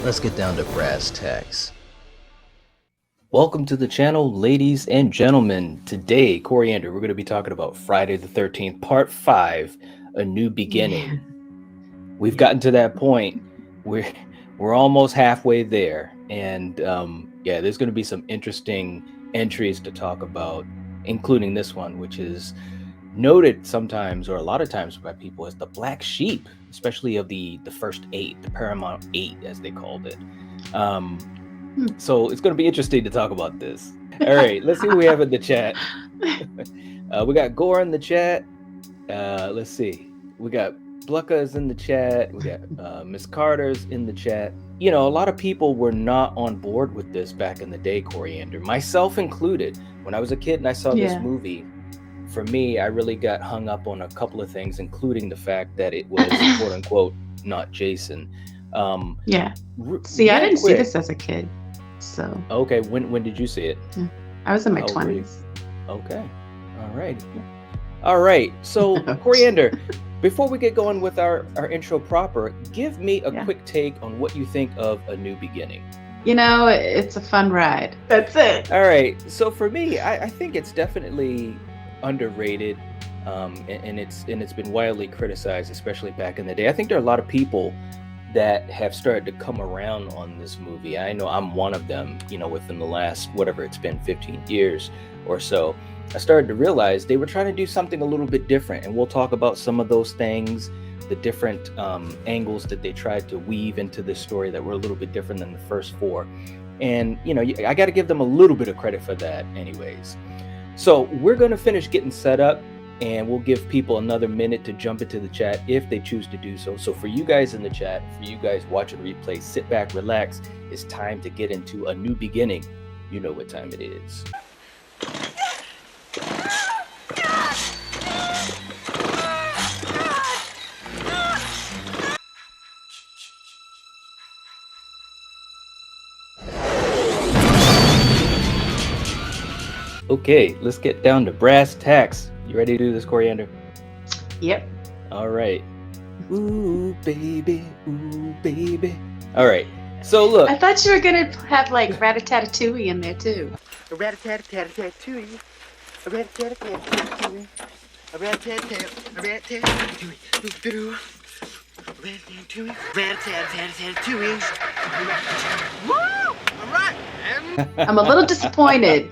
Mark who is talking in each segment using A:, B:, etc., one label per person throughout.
A: Let's get down to brass tacks. Welcome to the channel, ladies and gentlemen. Today, Coriander, we're going to be talking about Friday the 13th, Part 5, A New Beginning. We've gotten to that point. We're almost halfway there. And there's going to be some interesting entries to talk about, including this one, which is noted sometimes, or a lot of times by people, as the black sheep, especially of the first 8, the Paramount 8, as they called it. So it's going to be interesting to talk about this. All right, let's see who we have in the chat. We got Gore in the chat. Let's see. We got Blucka's in the chat. We got Miss Carter's in the chat. You know, a lot of people were not on board with this back in the day, Coriander, myself included. When I was a kid and I saw this movie, for me, I really got hung up on a couple of things, including the fact that it was quote unquote not Jason.
B: See, I didn't see this as a kid. So
A: okay, when did you see it?
B: I was in my 20s.
A: Okay. All right. So Coriander, before we get going with our intro proper, give me a quick take on what you think of A New Beginning.
B: You know, it's a fun ride. That's it.
A: All right. So for me, I think it's definitely underrated, and it's been widely criticized, especially back in the day. I think there are a lot of people that have started to come around on this movie. I know I'm one of them, you know, within the last, whatever it's been, 15 years or so. I started to realize they were trying to do something a little bit different, and we'll talk about some of those things, the different angles that they tried to weave into this story that were a little bit different than the first 4. And, you know, I got to give them a little bit of credit for that anyways. So we're going to finish getting set up, and we'll give people another minute to jump into the chat if they choose to do so. So for you guys in the chat, for you guys watching the replay, sit back, relax. It's time to get into A New Beginning. You know what time it is. Okay, let's get down to brass tacks. You ready to do this, Coriander?
B: Yep.
A: All right. Ooh, baby. Ooh, baby. All right. So look.
B: I thought you were going to have like Rat-a-tat-a-tooey in there too.
C: Rat-a-tat-a-tat-a-tooey. Rat-a-tat-a-tat-a-tooey. Rat-a-tat-a-tat-a-tooey. Rat-a-tat-a-tat-a-tooey. Woo! All right, man.
B: I'm a little disappointed.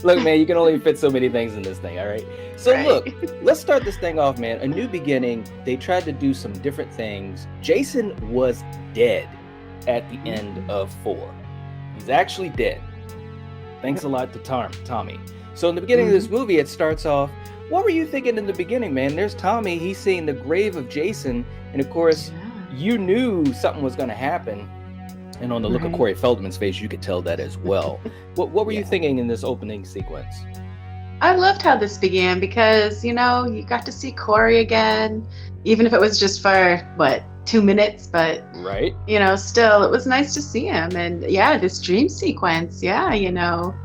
A: Look, man, you can only fit so many things in this thing, all right? So look, let's start this thing off, man. A New Beginning, they tried to do some different things. Jason was dead at the end of 4. He's actually dead. Thanks a lot to Tommy. So in the beginning of this movie, it starts off, what were you thinking in the beginning, man? There's Tommy, he's seeing the grave of Jason, and of course, you knew something was going to happen. And on the look of Corey Feldman's face, you could tell that as well. What were you thinking in this opening sequence?
B: I loved how this began because, you know, you got to see Corey again, even if it was just for, 2 minutes, but, you know, still, it was nice to see him. And this dream sequence, you know,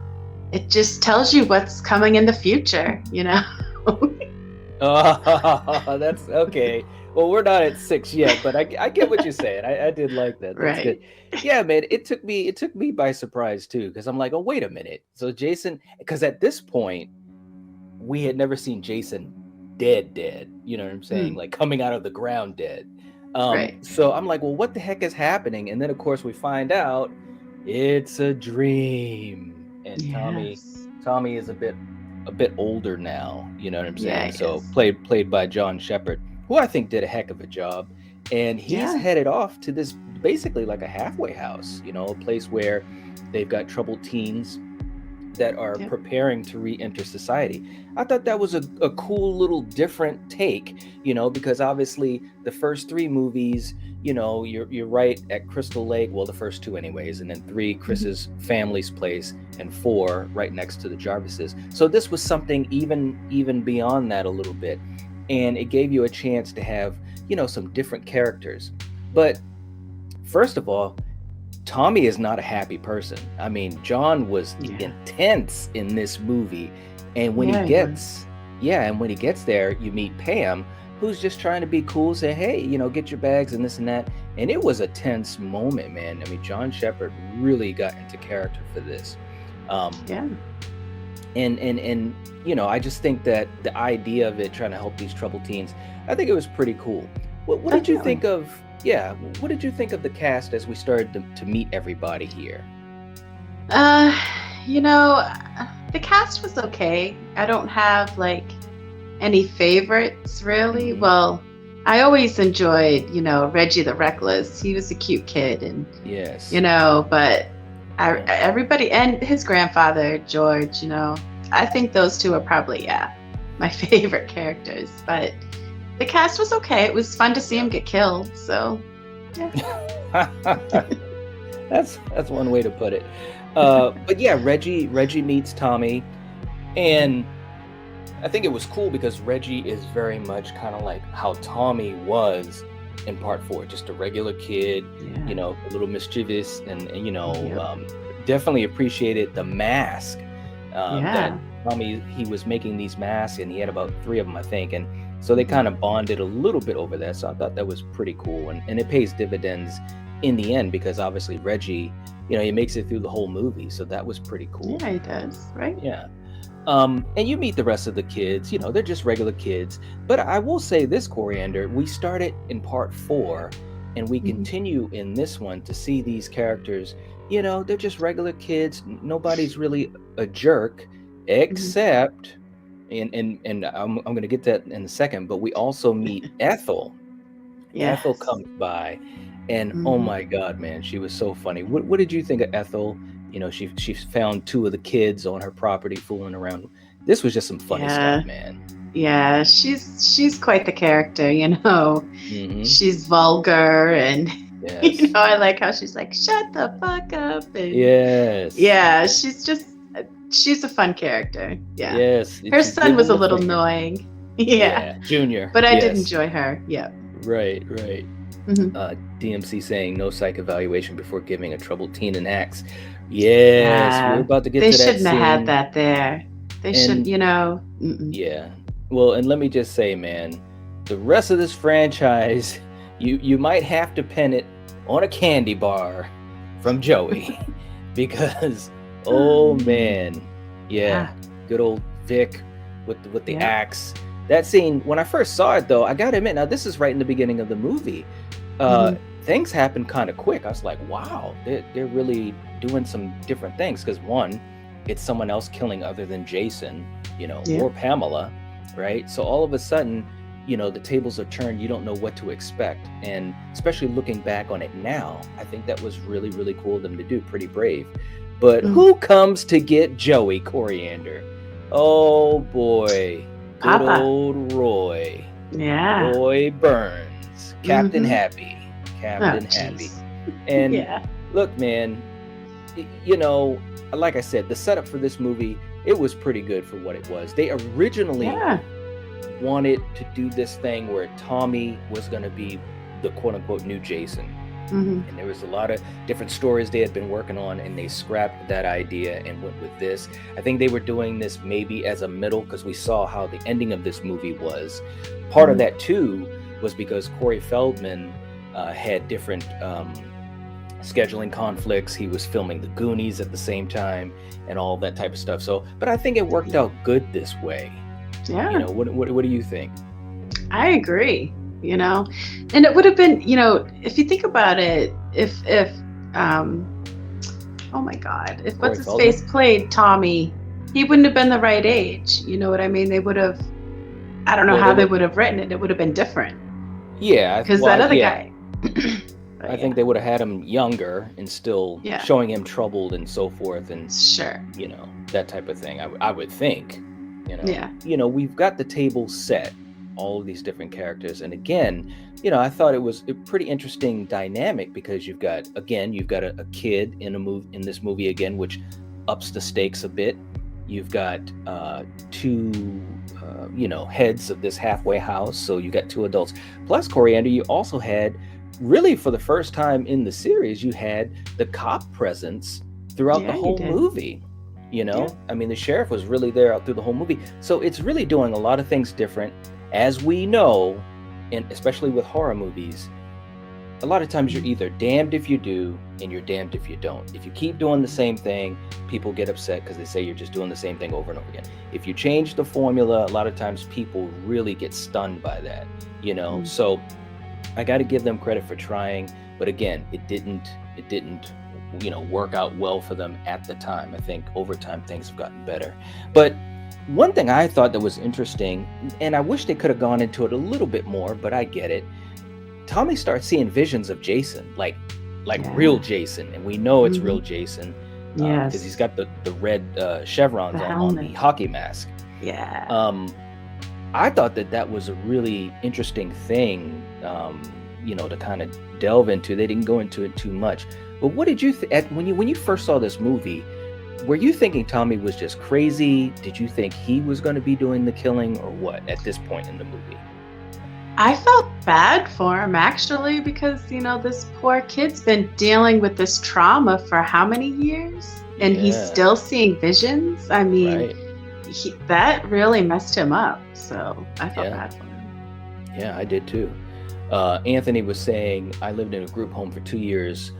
B: it just tells you what's coming in the future, you know?
A: Oh, that's okay. Well, we're not at 6 yet, but I get what you're saying. I did like that. That's good. Yeah, man, it took me by surprise too, because I'm like, oh, wait a minute. So Jason, because at this point, we had never seen Jason dead. You know what I'm saying? Like coming out of the ground dead. So I'm like, well, what the heck is happening? And then of course we find out it's a dream. And Tommy is a bit older now. You know what I'm saying? So played by John Shepherd, who I think did a heck of a job. And he's headed off to this basically like a halfway house, you know, a place where they've got troubled teens that are preparing to re-enter society. I thought that was a cool little different take, you know, because obviously the first 3 movies, you know, you're right at Crystal Lake, well, the first 2 anyways, and then 3, Chris's family's place, and 4, right next to the Jarvises. So this was something even beyond that a little bit. And it gave you a chance to have, you know, some different characters. But first of all, Tommy is not a happy person. I mean, John was intense in this movie. And when he gets there, you meet Pam, who's just trying to be cool, say, hey, get your bags and this and that. And it was a tense moment, man. I mean, John Shepherd really got into character for this.
B: Yeah.
A: And I just think that the idea of it trying to help these troubled teens, I think it was pretty cool. What did you think of? Yeah, what did you think of the cast as we started to meet everybody here?
B: The cast was okay. I don't have like any favorites really.
A: Mm-hmm.
B: Well, I always enjoyed, Reggie the Reckless. He was a cute kid, and
A: yes,
B: but everybody, and his grandfather George. I think those two are probably my favorite characters. But the cast was okay. It was fun to see him get killed. So yeah.
A: That's one way to put it. But yeah, Reggie meets Tommy, and I think it was cool because Reggie is very much kind of like how Tommy was in part 4, just a regular kid, a little mischievous, and definitely appreciated the mask that Tommy, he was making these masks, and he had about 3 of them, I think, and so they kind of bonded a little bit over that. So I thought that was pretty cool, and it pays dividends in the end because obviously Reggie, he makes it through the whole movie, so that was pretty cool.
B: Yeah, he does, right?
A: Yeah. And you meet the rest of the kids, they're just regular kids. But I will say this, Coriander, we started in part 4 and we continue in this one to see these characters, they're just regular kids. Nobody's really a jerk except, and I'm going to get that in a second, but we also meet Ethel. Yes. Ethel comes by, and oh my God, man, she was so funny. What did you think of Ethel? She found 2 of the kids on her property fooling around. This was just some funny stuff, man.
B: Yeah, she's quite the character, She's vulgar, and I like how she's like, shut the fuck up. And
A: yes.
B: Yeah, she's a fun character. Yeah.
A: Yes.
B: Her son was a little annoying. Yeah.
A: Junior.
B: But I did enjoy her. Yeah.
A: Right. DMC saying no psych evaluation before giving a troubled teen an axe. Yes, we're about to get to that scene.
B: They shouldn't have had that there. They should,
A: Yeah. Well, and let me just say, man, the rest of this franchise, you might have to pin it on a candy bar from Joey because, oh man, good old Vic with the axe. That scene, when I first saw it, though, I gotta admit, now this is right in the beginning of the movie. Things happened kind of quick. I was like, wow, they're really doing some different things, because one, it's someone else killing other than Jason, or Pamela, right? So all of a sudden, the tables are turned. You don't know what to expect, and especially looking back on it now, I think that was really, really cool of them to do. Pretty brave. But who comes to get Joey, Coriander? Oh boy, good old Roy.
B: Yeah,
A: Roy Burns, Captain Happy. Happy. And look, man, like I said, the setup for this movie, it was pretty good for what it was. They originally wanted to do this thing where Tommy was going to be the quote-unquote new Jason. And there was a lot of different stories they had been working on, and they scrapped that idea and went with this. I think they were doing this maybe as a middle, because we saw how the ending of this movie was. Part of that too was because Corey Feldman had different scheduling conflicts. He was filming The Goonies at the same time and all that type of stuff. So, but I think it worked out good this way.
B: Yeah.
A: What do you think?
B: I agree. And it would have been, if you think about it, if oh my God, if what's his face played Tommy, he wouldn't have been the right age. You know what I mean? They would have, I don't know how they would have written it. It would have been different.
A: Yeah.
B: Because that other guy.
A: I think they would have had him younger and still showing him troubled and so forth, and that type of thing. I would think, we've got the table set, all of these different characters, and again, I thought it was a pretty interesting dynamic, because you've got a kid in this movie again, which ups the stakes a bit. You've got 2 heads of this halfway house, so you got 2 adults plus Coriander. You also had, really for the first time in the series, you had the cop presence throughout the whole movie. I mean, the sheriff was really there out through the whole movie, so it's really doing a lot of things different. As we know, and especially with horror movies, a lot of times you're either damned if you do and you're damned if you don't. If you keep doing the same thing, people get upset because they say you're just doing the same thing over and over again. If you change the formula, a lot of times people really get stunned by that, So I got to give them credit for trying, but again, it didn't work out well for them at the time. I think over time things have gotten better. But one thing I thought that was interesting, and I wish they could have gone into it a little bit more, but I get it. Tommy starts seeing visions of Jason, like real Jason, and we know it's real Jason because he's got the red chevrons on the hockey mask.
B: Yeah.
A: I thought that was a really interesting thing, to kind of delve into. They didn't go into it too much, but what did you think when you first saw this movie? Were you thinking Tommy was just crazy? Did you think he was going to be doing the killing, or what at this point in the movie?
B: I felt bad for him, actually, because, this poor kid's been dealing with this trauma for how many years? And he's still seeing visions. I mean, that really messed him up. So I felt bad for him.
A: Yeah, I did too. Anthony was saying, I lived in a group home for 2 years.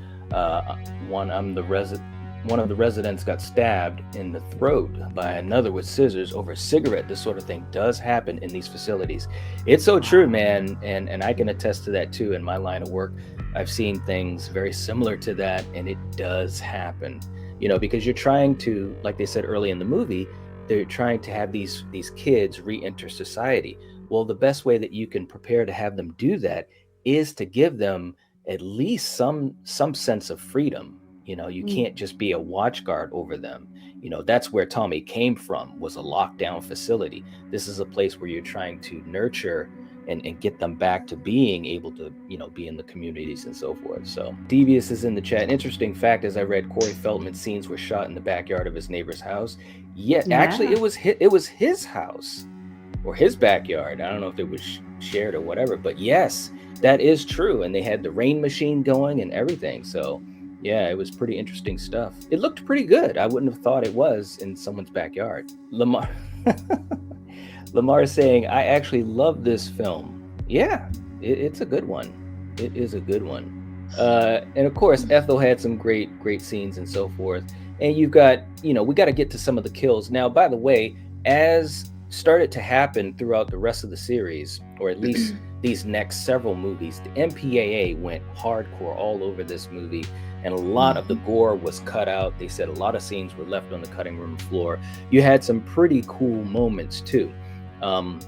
A: One of the residents got stabbed in the throat by another with scissors over a cigarette. This sort of thing does happen in these facilities. It's so true, man. And I can attest to that too. In my line of work, I've seen things very similar to that, and it does happen, because you're trying to, like they said early in the movie, they're trying to have these kids re-enter society. Well, the best way that you can prepare to have them do that is to give them at least some sense of freedom. You can't just be a watch guard over them. That's where Tommy came from, was a lockdown facility. This is a place where you're trying to nurture and get them back to being able to, be in the communities and so forth. So Devious is in the chat. Interesting fact, as I read, Corey Feldman's scenes were shot in the backyard of his neighbor's house. Actually, it was his house or his backyard. I don't know if it was shared or whatever, but yes, that is true. And they had the rain machine going and everything. So yeah, it was pretty interesting stuff. It looked pretty good. I wouldn't have thought it was in someone's backyard. Lamar is saying, I actually love this film. Yeah, it's a good one. It is a good one. And of course, Ethel had some great scenes and so forth. And you've got, we got to get to some of the kills. Now, by the way, as started to happen throughout the rest of the series, or at least these next several movies, the MPAA went hardcore all over this movie. And a lot of the gore was cut out. They said a lot of scenes were left on the cutting room floor. You had some pretty cool moments too. And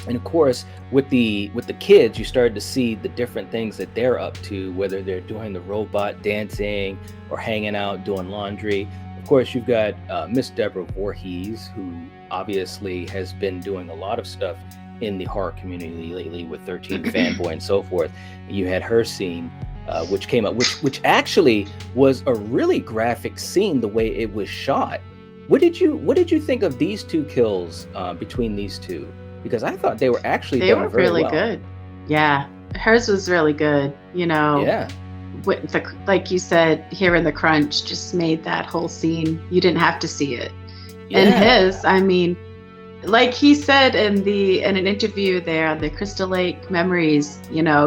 A: of course, with the kids, you started to see the different things that they're up to, whether they're doing the robot dancing or hanging out doing laundry. Of course, you've got Miss Deborah Voorhees, who obviously has been doing a lot of stuff in the horror community lately with 13th Fanboy and so forth. You had her scene. Which came up, which actually was a really graphic scene the way it was shot. What did you think of these two kills between these two? Because I thought they were actually done very
B: really
A: well.
B: Good. Yeah, hers was really good.
A: Yeah.
B: With like you said, here in the crunch just made that whole scene. You didn't have to see it. Yeah. And his, I mean, like he said in an interview there on the Crystal Lake Memories,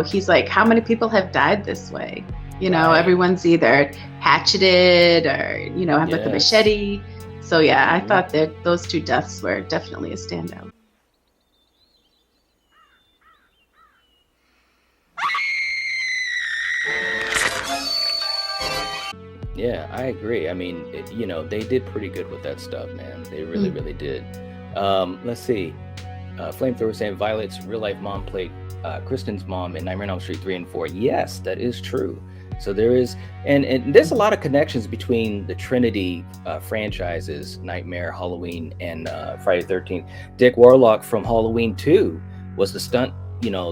B: he's like, how many people have died this way? Everyone's either hatcheted or, have like a machete. So yeah, I thought that those two deaths were definitely a standout.
A: Yeah, I agree. I mean, they did pretty good with that stuff, man. They really, really did. Let's see. Flamethrower saying Violet's real life mom played Kristen's mom in Nightmare on Elm Street 3 and 4. Yes, that is true. So there is, and there's a lot of connections between the Trinity franchises, Nightmare, Halloween, and Friday the 13th. Dick Warlock from Halloween 2 was the stunt,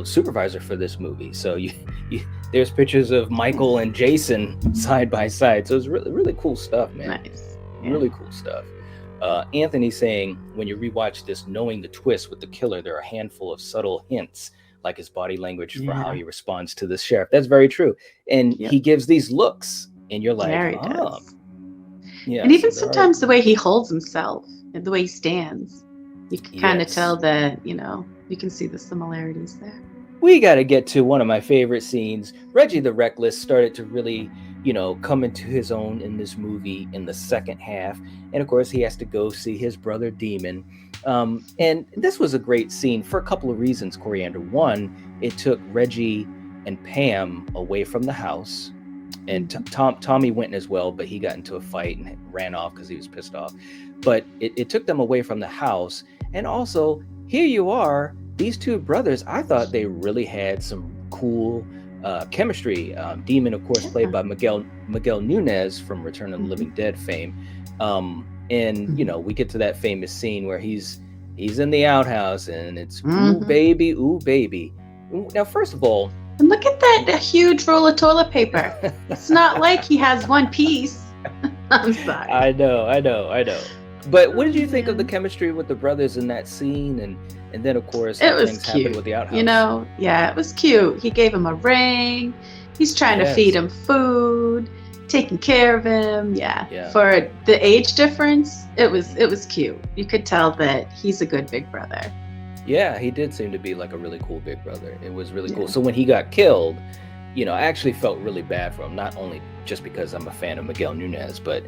A: supervisor for this movie. So there's pictures of Michael and Jason side by side. So it's really, really cool stuff, man.
B: Nice. Yeah.
A: Really cool stuff. Anthony saying, when you rewatch this, knowing the twist with the killer, there are a handful of subtle hints, like his body language for how he responds to the sheriff. That's very true. And he gives these looks, and you're like,
B: yeah. And even sometimes the way he holds himself and the way he stands, you can kind of tell that, you can see the similarities there.
A: we got to get to one of my favorite scenes. Reggie the Reckless started to really, come into his own in this movie in the second half. And of course, he has to go see his brother Demon. And this was a great scene for a couple of reasons, Coriander. One, it took Reggie and Pam away from the house. And Tommy went as well, but he got into a fight and ran off because he was pissed off. But it took them away from the house. And also, here you are, these two brothers, I thought they really had some cool chemistry. Demon, of course, played by Miguel Nunez from Return of the Living Dead fame. And we get to that famous scene where he's in the outhouse and it's ooh baby. Now, first of all,
B: and look at that huge roll of toilet paper. It's not like he has one piece. I'm sorry.
A: I know. But what did you think of the chemistry with the brothers in that scene? And then, of course,
B: it was
A: things
B: cute.
A: happened with the outhouse.
B: Yeah, it was cute. He gave him a ring. He's trying to feed him food, taking care of him. Yeah. For the age difference, it was cute. You could tell that he's a good big brother.
A: Yeah, he did seem to be like a really cool big brother. It was really cool. So when he got killed, I actually felt really bad for him. Not only just because I'm a fan of Miguel Nunez, but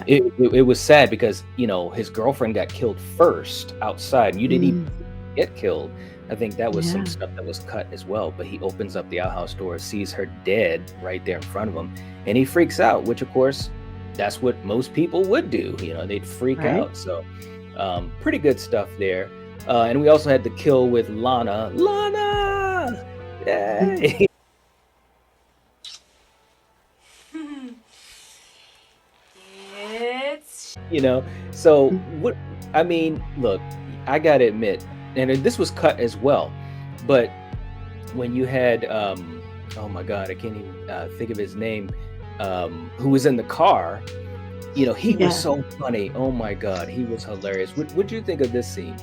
A: it was sad because, his girlfriend got killed first outside. And you didn't even get killed. I think that was some stuff that was cut as well. But he opens up the outhouse door, sees her dead right there in front of him, and he freaks out, which, of course, that's what most people would do. They'd freak out. So pretty good stuff there. And we also had the kill with Lana. Yay! So what? I mean, look, I gotta admit, and this was cut as well, but when you had, oh my God, I can't even think of his name, who was in the car, he was so funny. Oh my God, he was hilarious. What'd you think of this scene?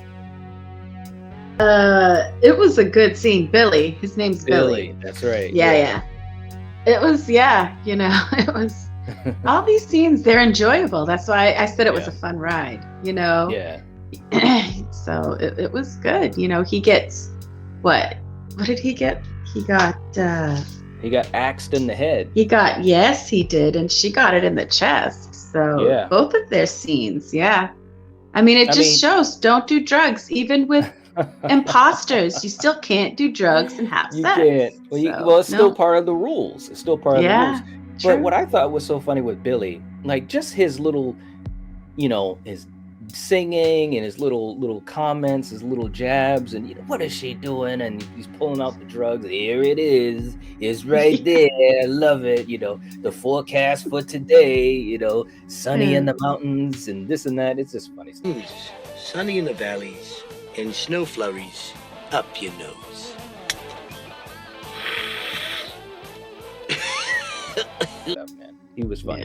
B: It was a good scene. Billy, his name's Billy.
A: That's right.
B: Yeah. It was, it was. All these scenes, they're enjoyable. That's why I said it was a fun ride.
A: Yeah.
B: So it was good. He gets what? What did he get? He got
A: axed in the head.
B: Yes, he did, and she got it in the chest. So both of their scenes, I mean, it just shows don't do drugs, even with imposters. You still can't do drugs and have sex.
A: You can't. Well, it's still part of the rules. It's still part of the rules. But what I thought was so funny with Billy, like just his little, his singing and his little comments, his little jabs, and what is she doing? And he's pulling out the drugs. Here it is. It's right there. I love it. The forecast for today. Sunny in the mountains and this and that. It's just funny stuff.
C: Sunny in the valleys and snow flurries up your nose.
A: Man, he was funny.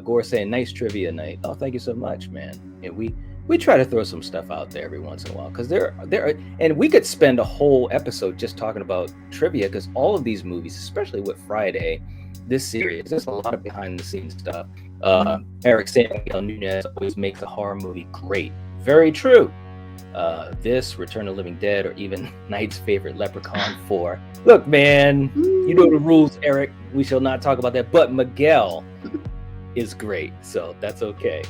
A: Gore saying nice trivia night. Oh, thank you so much, man. And we try to throw some stuff out there every once in a while because there are, and we could spend a whole episode just talking about trivia because all of these movies, especially with Friday, this series, there's a lot of behind the scenes stuff. Eric saying Miguel Nunez always makes a horror movie great. Very true. This, Return of the Living Dead, or even Knight's favorite Leprechaun 4. Look, man, you know the rules, Eric. We shall not talk about that. But Miguel is great, so that's okay.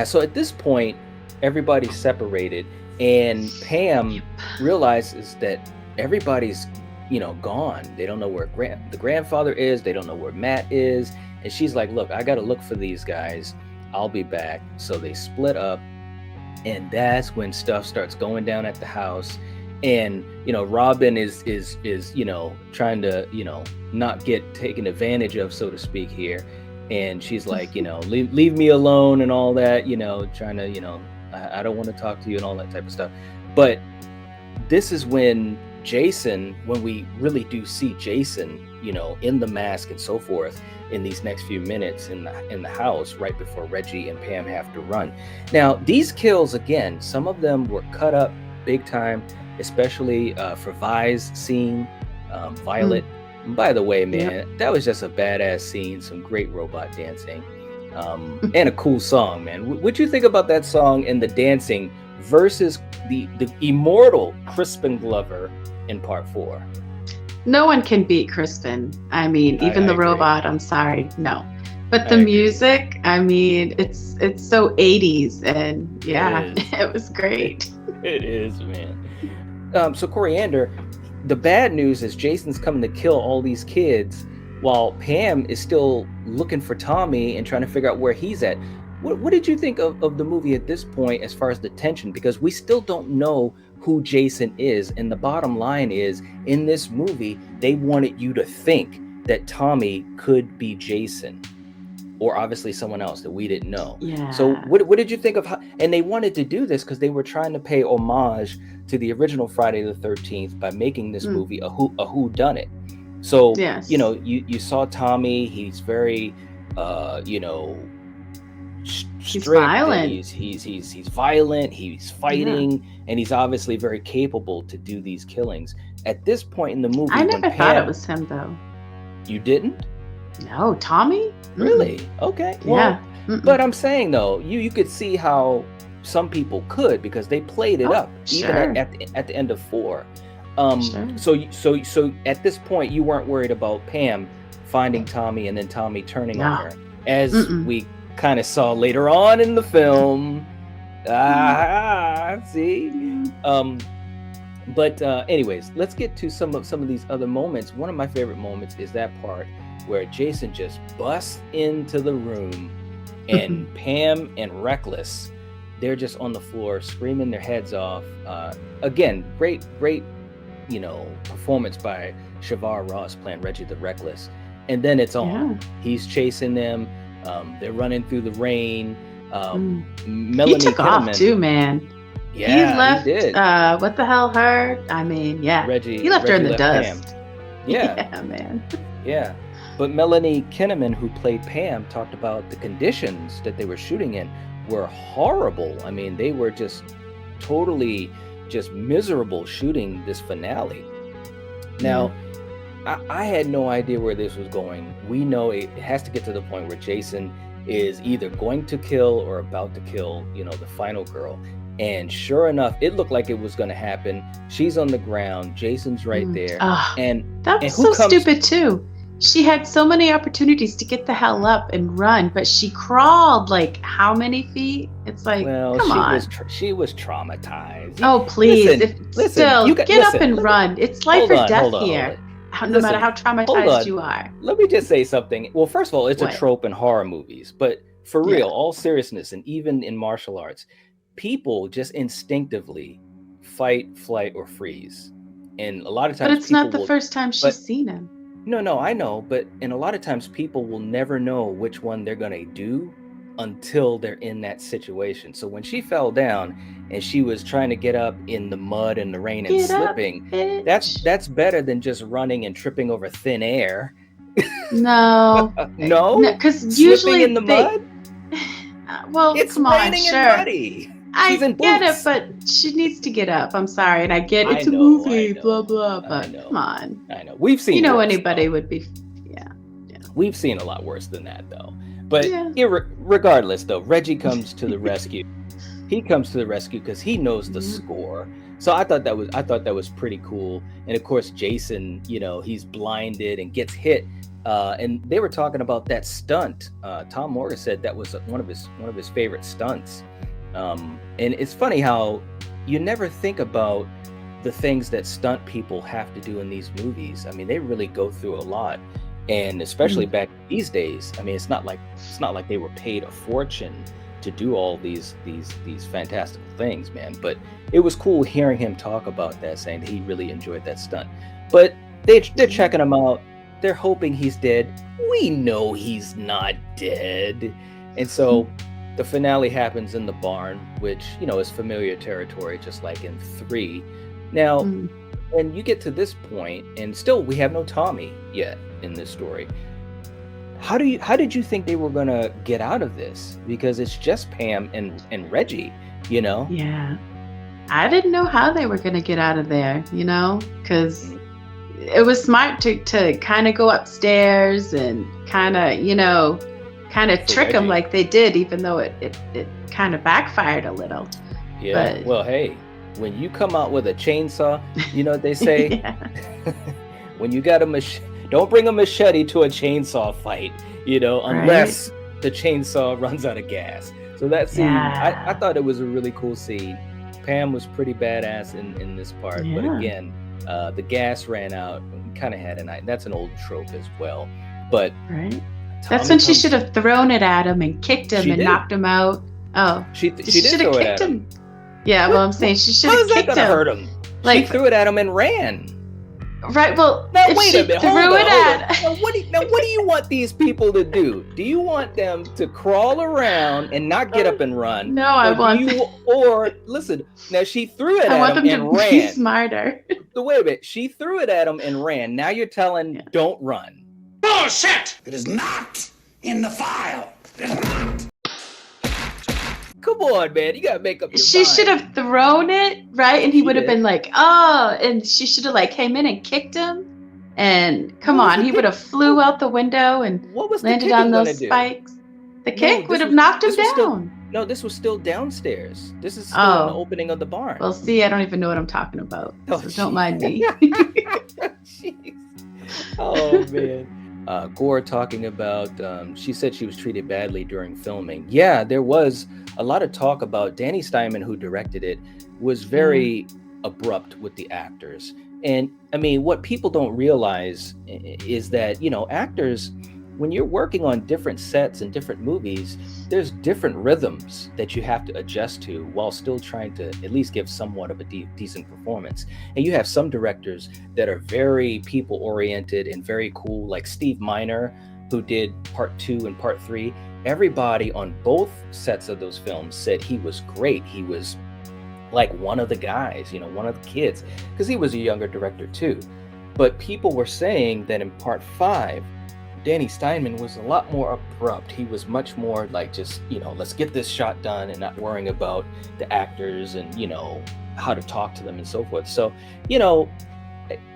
A: So at this point, everybody's separated, and Pam realizes that everybody's, gone. They don't know where the grandfather is. They don't know where Matt is. And she's like, look, I got to look for these guys. I'll be back. So they split up. And that's when stuff starts going down at the house. And, Robin is trying to, not get taken advantage of, so to speak here. And she's like, leave me alone and all that, trying to, I don't want to talk to you and all that type of stuff. But this is when when we really do see Jason, in the mask and so forth in these next few minutes in the house right before Reggie and Pam have to run. Now, these kills, again, some of them were cut up big time, especially for Vi's scene, Violet. By the way, man, that was just a badass scene, some great robot dancing, and a cool song, man. What'd you think about that song and the dancing versus the immortal Crispin Glover in part 4?
B: No one can beat Crispin. I mean, even the robot, I'm sorry, no. But the music, I mean, it's so 80s, and yeah, it was great.
A: It is, man. So Coriander, the bad news is Jason's coming to kill all these kids while Pam is still looking for Tommy and trying to figure out where he's at. What did you think of the movie at this point as far as the tension? Because we still don't know who Jason is. And the bottom line is, in this movie, they wanted you to think that Tommy could be Jason, or obviously someone else that we didn't know.
B: Yeah.
A: So what did you think of how, and they wanted to do this because they were trying to pay homage to the original Friday the 13th by making this movie a whodunit. So,
B: yes.
A: you know, you saw Tommy, he's very, you know,
B: he's violent.
A: He's violent, he's fighting, and he's obviously very capable to do these killings. At this point in the movie,
B: I never thought it was him, though.
A: You didn't?
B: No, Tommy?
A: Really? Okay. Well, yeah. But I'm saying though, you could see how some people could, because they played it up even at the end of 4. So at this point, you weren't worried about Pam finding Tommy and then Tommy turning on her, as we kind of saw later on in the film. See. But anyways, let's get to some of these other moments. One of my favorite moments is that part where Jason just busts into the room and Pam and Reckless, they're just on the floor screaming their heads off. Again, great, you know, performance by Shavar Ross playing Reggie the Reckless. And then it's on. Yeah. He's chasing them. They're running through the rain. Melanie
B: he took
A: Kinnaman,
B: off too, man.
A: Yeah,
B: he left.
A: He did.
B: What the hell, her? I mean, yeah. He left her in the dust.
A: Pam. Yeah.
B: Yeah, man.
A: Yeah. But Melanie Kinnaman, who played Pam, talked about the conditions that they were shooting in were horrible. I mean, they were just totally just miserable shooting this finale. Now, I had no idea where this was going. We know it has to get to the point where Jason is either going to kill or about to kill, you know, the final girl. And sure enough, it looked like it was going to happen. She's on the ground. Jason's right there. And
B: that was so stupid too. She had so many opportunities to get the hell up and run, but she crawled like how many feet? It's like, come on.
A: She was traumatized.
B: Oh, please. Get up and run. It's life or death here. No matter how traumatized you are.
A: Let me just say something. Well, first of all, it's a trope in horror movies, but for real, all seriousness, and even in martial arts, people just instinctively fight, flight, or freeze. And a lot of times,
B: but it's not the first time she's seen him.
A: No, I know, but a lot of times people will never know which one they're gonna do until they're in that situation. So when she fell down and she was trying to get up in the mud and the rain and slipping, that's better than just running and tripping over thin air.
B: No, because usually
A: in the mud.
B: Well,
A: it's
B: come on,
A: raining and muddy.
B: I get it, but she needs to get up. I'm sorry, and I get it's a movie, blah blah. But come on,
A: I know we've seen.
B: You know, anybody would be, yeah.
A: We've seen a lot worse than that, though. But regardless, though, Reggie comes to the rescue. He comes to the rescue because he knows the score. So I thought that was pretty cool. And of course, Jason, you know, he's blinded and gets hit. And they were talking about that stunt. Tom Morgan said that was one of his favorite stunts. And it's funny how you never think about the things that stunt people have to do in these movies. I mean, they really go through a lot, and especially back these days. I mean, it's not like they were paid a fortune to do all these fantastical things, man. But it was cool hearing him talk about that, saying that he really enjoyed that stunt. But they're checking him out. They're hoping he's dead. We know he's not dead, and so. The finale happens in the barn, which, you know, is familiar territory, just like in 3. Now, when you get to this point, and still we have no Tommy yet in this story, how did you think they were going to get out of this? Because it's just Pam and Reggie, you know?
B: Yeah. I didn't know how they were going to get out of there, you know, because it was smart to kind of go upstairs and kind of, you know, kind of trick them like they did, even though it kind of backfired a little.
A: Yeah. Well, hey, when you come out with a chainsaw, you know what they say? When you got don't bring a machete to a chainsaw fight, unless the chainsaw runs out of gas. So that scene, I thought it was a really cool scene. Pam was pretty badass in this part, but again, the gas ran out. And kind of had a night. That's an old trope as well. But
B: that's when she should have thrown it at him and kicked him and knocked him out. Oh,
A: she should have kicked him.
B: Yeah, well, I'm saying she should have kicked him.
A: Hurt him. Like, she threw it at him and ran.
B: Right. Well,
A: now wait a minute. Hold on. Now, what do you want these people to do? Do you want them to crawl around and not get up and run?
B: No, I want.
A: Or listen. Now she threw it
B: at him and ran.
A: I want them to
B: be smarter.
A: So wait a minute. She threw it at him and ran. Now you're telling don't run.
D: Bullshit! It is not in the file. It is not.
A: Come on, man. You gotta make up your mind.
B: She should have thrown it, right? And he would have been like, oh, and she should have like came in and kicked him. And come on, he would have flew out the window and landed on those spikes. The kick would have knocked him down.
A: No, this was still downstairs. This is still in the opening of the barn.
B: Well, see, I don't even know what I'm talking about. So don't mind me.
A: Jeez. Oh, man. Gore talking about, she said she was treated badly during filming. Yeah, there was a lot of talk about Danny Steinman, who directed it, was very abrupt with the actors. And I mean, what people don't realize is that, actors, when you're working on different sets and different movies, there's different rhythms that you have to adjust to while still trying to at least give somewhat of a decent performance. And you have some directors that are very people oriented and very cool, like Steve Miner, who did part 2 and part 3. Everybody on both sets of those films said he was great. He was like one of the guys, one of the kids, because he was a younger director too. But people were saying that in part 5, Danny Steinman was a lot more abrupt. He was much more like just, let's get this shot done and not worrying about the actors and, how to talk to them and so forth. So,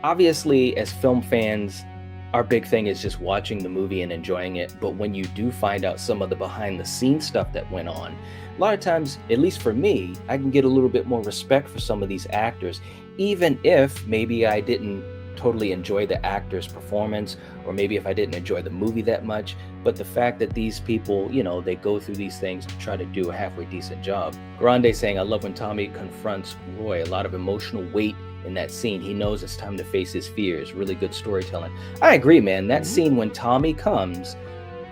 A: obviously as film fans, our big thing is just watching the movie and enjoying it. But when you do find out some of the behind the scenes stuff that went on, a lot of times, at least for me, I can get a little bit more respect for some of these actors, even if maybe I didn't totally enjoy the actor's performance, or maybe if I didn't enjoy the movie that much. But the fact that these people, they go through these things to try to do a halfway decent job. Grande saying, I love when Tommy confronts Roy, a lot of emotional weight in that scene. He knows it's time to face his fears. Really good storytelling. I agree, man. That scene when Tommy comes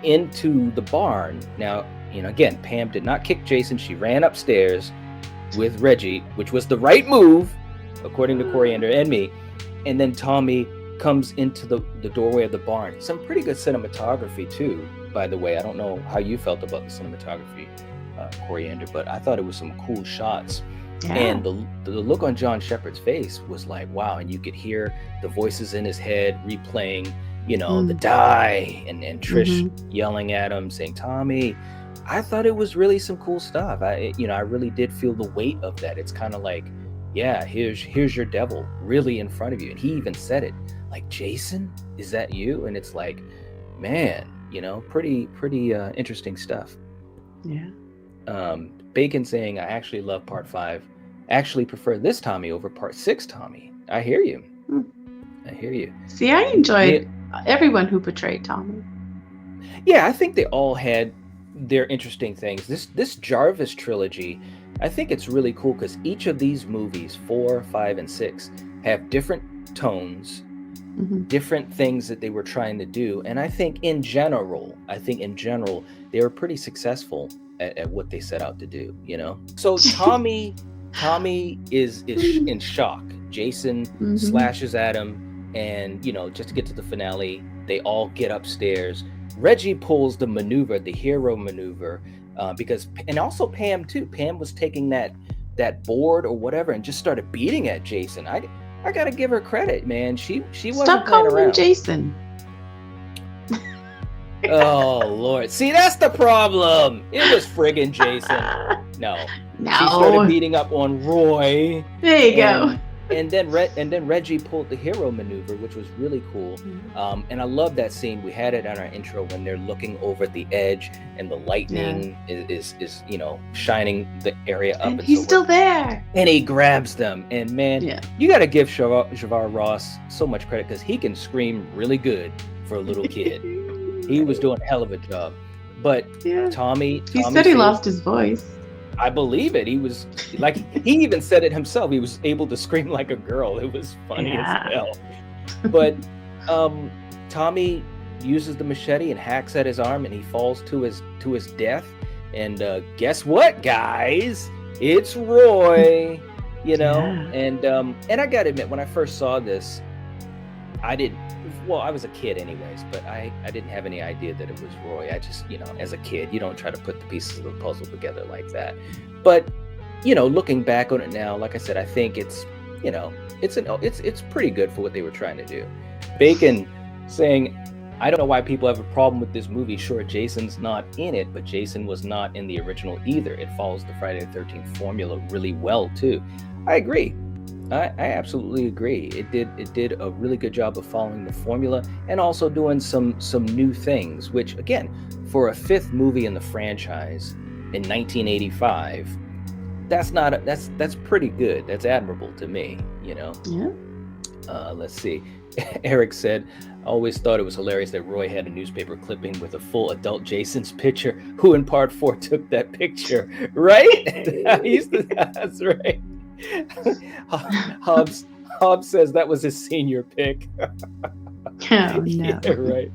A: into the barn. Now, again, Pam did not kick Jason. She ran upstairs with Reggie, which was the right move, according to Coriander and me. And then Tommy comes into the doorway of the barn. Some pretty good cinematography too, by the way. I don't know how you felt about the cinematography, Coriander, but I thought it was some cool shots. Yeah. And the look on John Shepherd's face was like, wow. And you could hear the voices in his head replaying, the die and Trish yelling at him, saying, Tommy. I thought it was really some cool stuff. I really did feel the weight of that. It's kind of like, yeah, here's your devil really in front of you. And he even said it, like, Jason, is that you? And it's like, man, pretty interesting stuff.
B: Yeah.
A: Bacon saying, I actually love part 5. Actually prefer this Tommy over part 6 Tommy. I hear you. I hear you.
B: See, I enjoyed everyone who portrayed Tommy.
A: Yeah, I think they all had their interesting things. This Jarvis trilogy, I think it's really cool because each of these movies, 4, 5, and 6, have different tones, different things that they were trying to do. And I think in general, they were pretty successful at what they set out to do, So Tommy is in shock. Jason slashes at him, and just to get to the finale, they all get upstairs. Reggie pulls the maneuver, the hero maneuver, and also Pam too. Pam was taking that board or whatever and just started beating at Jason. I gotta give her credit, man. She wasn't
B: Stop calling him Jason.
A: Oh Lord, see, that's the problem. It was friggin' Jason. No.
B: She
A: started beating up on Roy.
B: There you go.
A: and then Reggie pulled the hero maneuver, which was really cool. And I love that scene. We had it on our intro when they're looking over the edge and the lightning is shining the area up.
B: And he's still there.
A: And he grabs them. And man, you got to give Shavar Ross so much credit because he can scream really good for a little kid. He was doing a hell of a job. But Tommy
B: said he lost his voice.
A: I believe it. He was like, he even said it himself. He was able to scream like a girl. It was funny as hell. But Tommy uses the machete and hacks at his arm, and he falls to his death. And guess what, guys? It's Roy. And I gotta admit, when I first saw this, I was a kid anyways, but I didn't have any idea that it was Roy. I just, as a kid, you don't try to put the pieces of the puzzle together like that. But, looking back on it now, like I said, I think it's pretty good for what they were trying to do. Bacon saying, I don't know why people have a problem with this movie. Sure, Jason's not in it, but Jason was not in the original either. It follows the Friday the 13th formula really well too. I agree. I absolutely agree. It did a really good job of following the formula and also doing some new things, which again, for a fifth movie in the franchise in 1985, that's pretty good. That's admirable to me, Yeah. Let's see. Eric said, I always thought it was hilarious that Roy had a newspaper clipping with a full adult Jason's picture. Who in part 4 took that picture? Right? That's right. Hobbs says that was his senior pick.
B: Oh, no.
A: Yeah, right.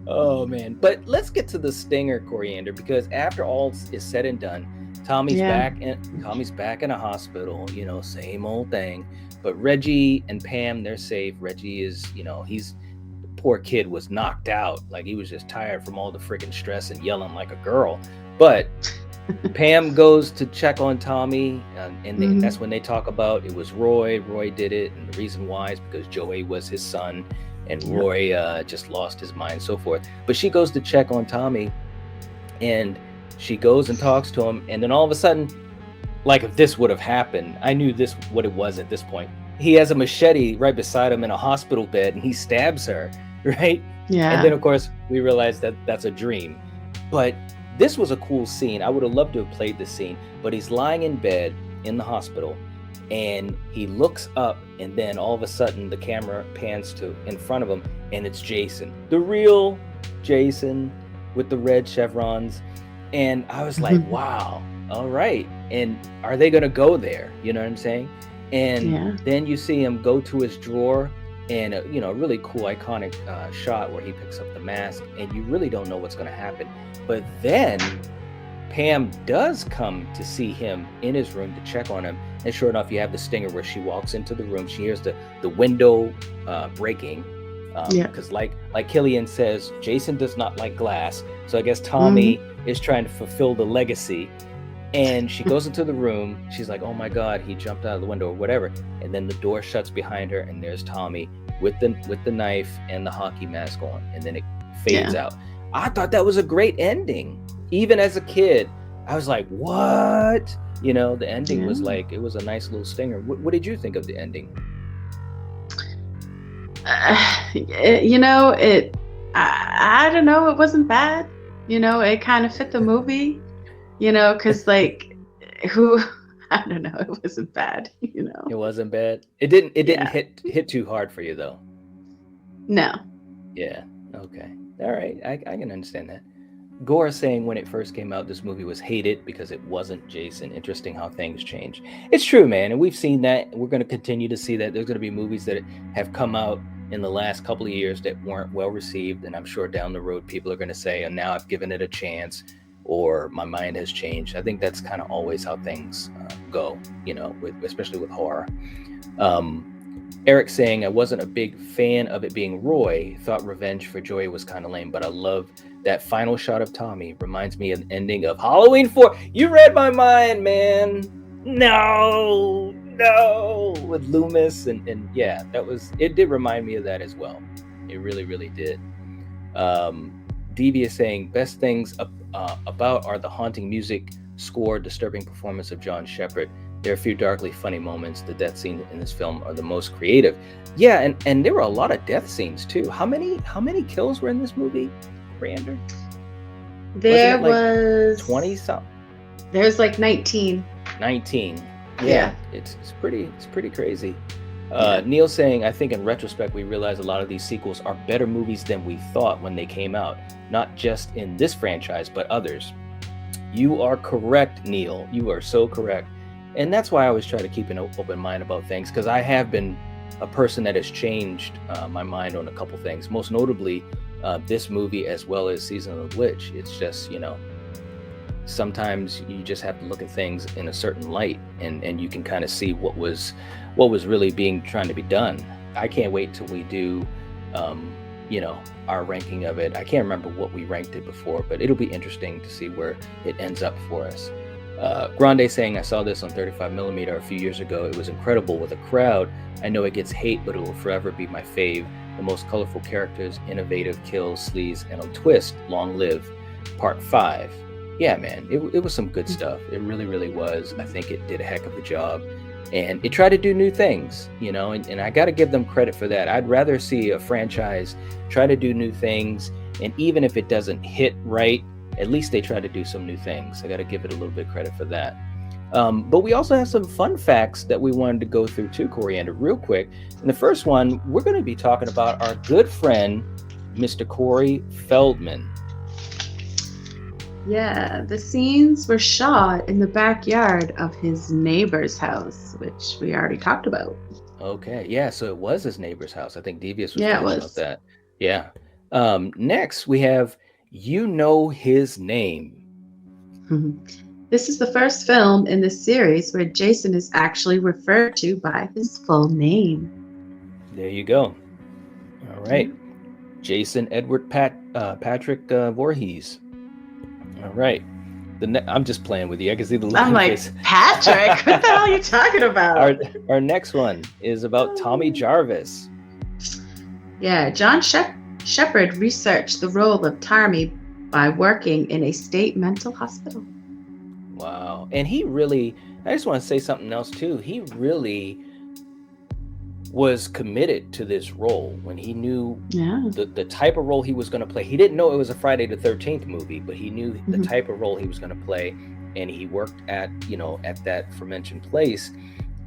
A: Oh man. But let's get to the stinger, Coriander, because after all is said and done, Tommy's back in a hospital, same old thing. But Reggie and Pam, they're safe. Reggie is, the poor kid was knocked out. Like he was just tired from all the freaking stress and yelling like a girl. But Pam goes to check on Tommy, and that's when they talk about it was Roy. Roy did it, and the reason why is because Joey was his son, and Roy just lost his mind, and so forth. But she goes to check on Tommy, and she goes and talks to him, and then all of a sudden, like if this would have happened, I knew this what it was at this point. He has a machete right beside him in a hospital bed, and he stabs her, right?
B: Yeah.
A: And then of course we realize that that's a dream, but this was a cool scene. I would have loved to have played this scene, but he's lying in bed in the hospital and he looks up, and then all of a sudden the camera pans to in front of him, and it's Jason, the real Jason with the red chevrons. And I was like, wow, all right. And are they going to go there? You know what I'm saying? And then you see him go to his drawer, and a really cool iconic shot where he picks up the mask, and you really don't know what's going to happen. But then Pam does come to see him in his room to check on him, and sure enough, you have the stinger where she walks into the room. She hears the window breaking, because like Killian says, Jason does not like glass, so I guess Tommy is trying to fulfill the legacy. And she goes into the room. She's like, oh my God, he jumped out of the window or whatever. And then the door shuts behind her, and there's Tommy with the knife and the hockey mask on. And then it fades out. I thought that was a great ending. Even as a kid, I was like, what? The ending was like, it was a nice little stinger. What did you think of the ending?
B: I don't know. It wasn't bad. It kind of fit the movie. Because I don't know, it wasn't bad,
A: It wasn't bad. It didn't hit too hard for you though.
B: No.
A: Yeah. Okay. All right. I can understand that. Gore saying when it first came out, this movie was hated because it wasn't Jason. Interesting how things change. It's true, man. And we've seen that. We're going to continue to see that. There's going to be movies that have come out in the last couple of years that weren't well received. And I'm sure down the road, people are going to say, and now I've given it a chance, or my mind has changed. I think that's kind of always how things go, especially with horror. Eric saying, I wasn't a big fan of it being Roy. Thought revenge for Joey was kind of lame, but I love that final shot of Tommy. Reminds me of the ending of Halloween 4. You read my mind, man. No, with Loomis and yeah, it did remind me of that as well. It really, really did. Devious saying, best things about are the haunting music score, disturbing performance of John Shepherd. There are a few darkly funny moments. The death scene in this film are the most creative. Yeah, and there were a lot of death scenes too. How many kills were in this movie, Coriander?
B: There was
A: 20 something.
B: There's like 19.
A: 19.
B: Yeah.
A: It's pretty crazy. Neil saying, I think in retrospect we realize a lot of these sequels are better movies than we thought when they came out, not just in this franchise but others. You are correct, Neil. You are so correct. And that's why I always try to keep an open mind about things, because I have been a person that has changed my mind on a couple things, most notably this movie as well as Season of the Witch. It's just, sometimes you just have to look at things in a certain light, and you can kind of see what was really trying to be done. I can't wait till we do our ranking of it. I can't remember what we ranked it before, but it'll be interesting to see where it ends up for us. Grande saying, I saw this on 35mm a few years ago. It was incredible with a crowd. I know it gets hate, but it will forever be my fave. The most colorful characters, innovative kills, sleaze, and a twist. Long live Part 5. Yeah, man, it was some good stuff. It really, really was. I think it did a heck of a job. And it tried to do new things, and I got to give them credit for that. I'd rather see a franchise try to do new things, and even if it doesn't hit right, at least they try to do some new things. I got to give it a little bit of credit for that. But we also have some fun facts that we wanted to go through too, Coriander, real quick. And the first one, we're going to be talking about our good friend, Mr. Corey Feldman.
B: Yeah, the scenes were shot in the backyard of his neighbor's house, which we already talked about.
A: Okay, yeah, so it was his neighbor's house. I think Devious was
B: talking
A: about that. Yeah. Next, we have You Know His Name.
B: This is the first film in the series where Jason is actually referred to by his full name.
A: There you go. All right. Jason Edward Patrick Voorhees. All right. I'm just playing with you. I can see the look.
B: I'm like, Patrick, what the hell are you talking about?
A: Our next one is about Tommy Jarvis.
B: Yeah, John Shepard researched the role of Tommy by working in a state mental hospital.
A: Wow. And I just want to say something else too. He really was committed to this role when he knew the type of role he was going to play. He didn't know it was a Friday the 13th movie, but he knew the type of role he was going to play, and he worked at that aforementioned place,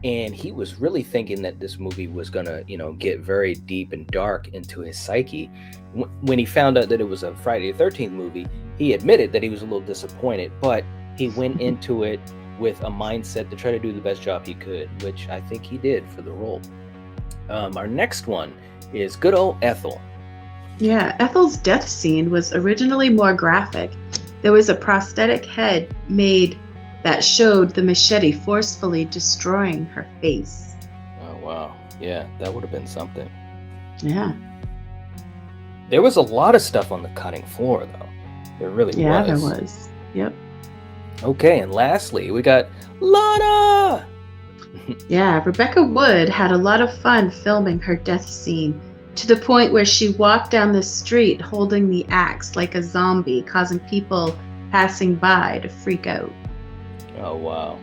A: and he was really thinking that this movie was going to get very deep and dark into his psyche. When he found out that it was a Friday the 13th movie, he admitted that he was a little disappointed, but he went into it with a mindset to try to do the best job he could, which I think he did for the role. Our next one is good old Ethel.
B: Yeah, Ethel's death scene was originally more graphic. There was a prosthetic head made that showed the machete forcefully destroying her face.
A: Oh, wow. Yeah, that would have been something.
B: Yeah.
A: There was a lot of stuff on the cutting floor, though. There really was.
B: Yeah, there was. Yep.
A: Okay, and lastly, we got Lana!
B: Yeah, Rebecca Wood had a lot of fun filming her death scene, to the point where she walked down the street holding the axe like a zombie, causing people passing by to freak out.
A: Oh, wow.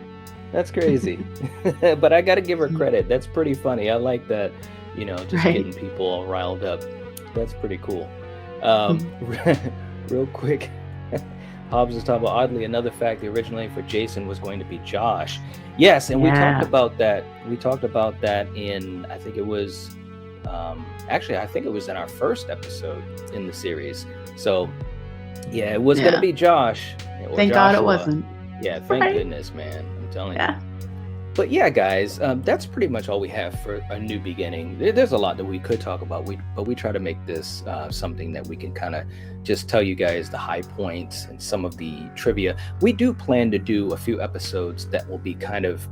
A: That's crazy. But I got to give her credit. That's pretty funny. I like that, getting people all riled up. That's pretty cool. Real quick, Hobbs is talking about, oddly, another fact, the original name for Jason was going to be Josh. Yes, and we talked about that. We talked about that in, I think it was, I think it was in our first episode in the series. So, yeah, it was going to be Josh.
B: Thank God it wasn't.
A: Yeah, thank goodness, man. I'm telling you. But yeah, guys, that's pretty much all we have for a new beginning. There's a lot that we could talk about, but we try to make this something that we can kind of just tell you guys the high points and some of the trivia. We do plan to do a few episodes that will be kind of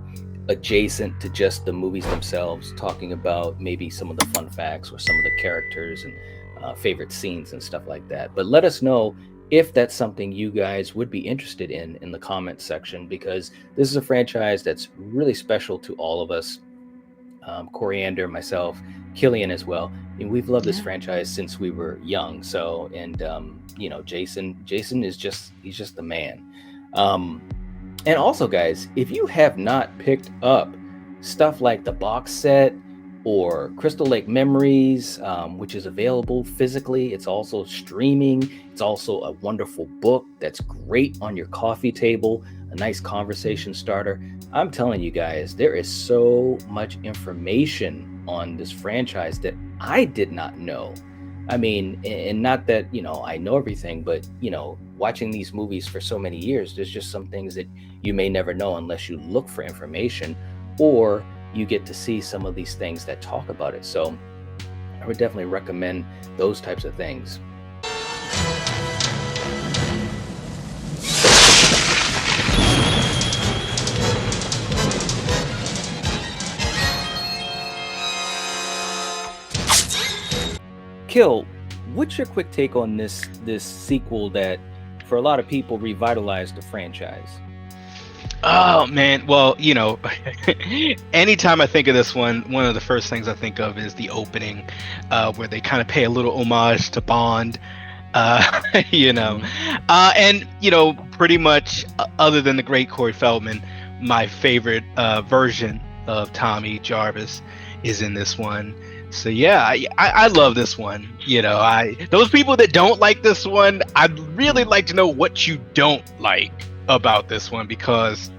A: adjacent to just the movies themselves, talking about maybe some of the fun facts or some of the characters and favorite scenes and stuff like that. But let us know if that's something you guys would be interested in the comments section, because this is a franchise that's really special to all of us. Coriander, myself, Killian as well, and we've loved this franchise since we were young. So, and Jason is just, he's just the man. And also, guys, if you have not picked up stuff like the box set or Crystal Lake Memories, which is available physically, it's also streaming. It's also a wonderful book that's great on your coffee table, a nice conversation starter. I'm telling you guys, there is so much information on this franchise that I did not know. I mean, and not that, I know everything, but, watching these movies for so many years, there's just some things that you may never know unless you look for information or you get to see some of these things that talk about it. So I would definitely recommend those types of things. Kill, what's your quick take on this sequel that for a lot of people revitalized the franchise?
E: Oh man, well, anytime I think of this one of the first things I think of is the opening, where they kind of pay a little homage to Bond, and pretty much other than the great Corey Feldman, my favorite version of Tommy Jarvis is in this one. So yeah, I love this one. Those people that don't like this one, I'd really like to know what you don't like about this one, because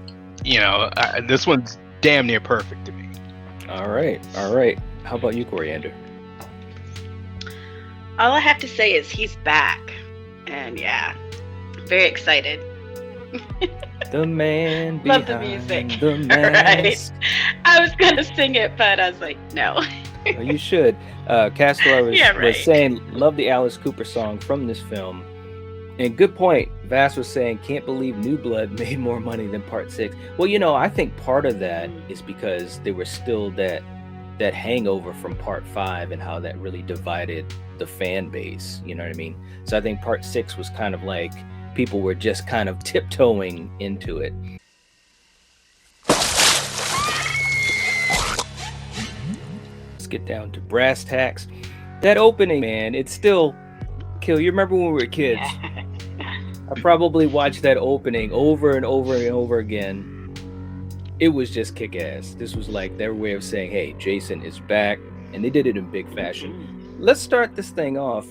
E: this one's damn near perfect to me.
A: All right. How about you, Coriander?
B: All I have to say is he's back, and yeah, very excited.
A: The man
B: love
A: behind
B: the music.
A: The mask.
B: Right. I was gonna sing it, but I was like, no.
A: Well, you should. Castro was saying, love the Alice Cooper song from this film. And good point. Vass was saying, can't believe New Blood made more money than Part 6. Well, I think part of that is because there was still that hangover from Part 5 and how that really divided the fan base. You know what I mean? So I think Part 6 was kind of like people were just kind of tiptoeing into it. Get down to brass tacks. That opening, man, it's still Kill. You remember when we were kids? I probably watched that opening over and over and over again. It was just kick-ass. This was like their way of saying, hey, Jason is back, and they did it in big fashion. Let's start this thing off.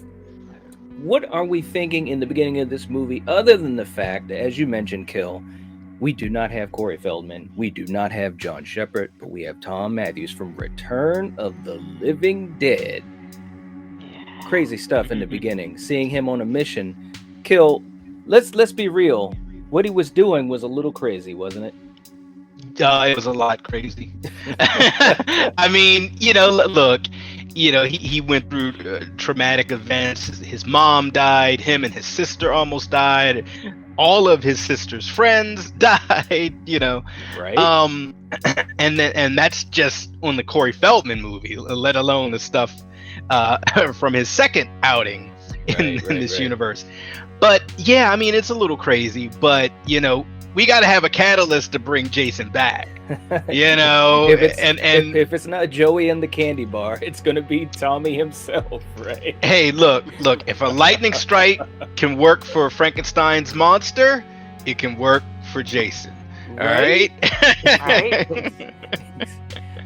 A: What are we thinking in the beginning of this movie, other than the fact that, as you mentioned, Kill, we do not have Corey Feldman. We do not have John Shepherd, but we have Tom Matthews from Return of the Living Dead. Yeah. Crazy stuff in the beginning. Seeing him on a mission. Kill, let's be real. What he was doing was a little crazy, wasn't it?
E: It was a lot crazy. I mean, look, he went through traumatic events. His mom died. Him and his sister almost died. All of his sister's friends died,
A: Right.
E: And that's just on the Corey Feldman movie, let alone the stuff from his second outing in this universe. But yeah, I mean, it's a little crazy, but we got to have a catalyst to bring Jason back.
A: If it's not Joey and the candy bar, it's gonna be Tommy himself, right?
E: Hey, look, if a lightning strike can work for Frankenstein's monster, it can work for Jason. Right? All right.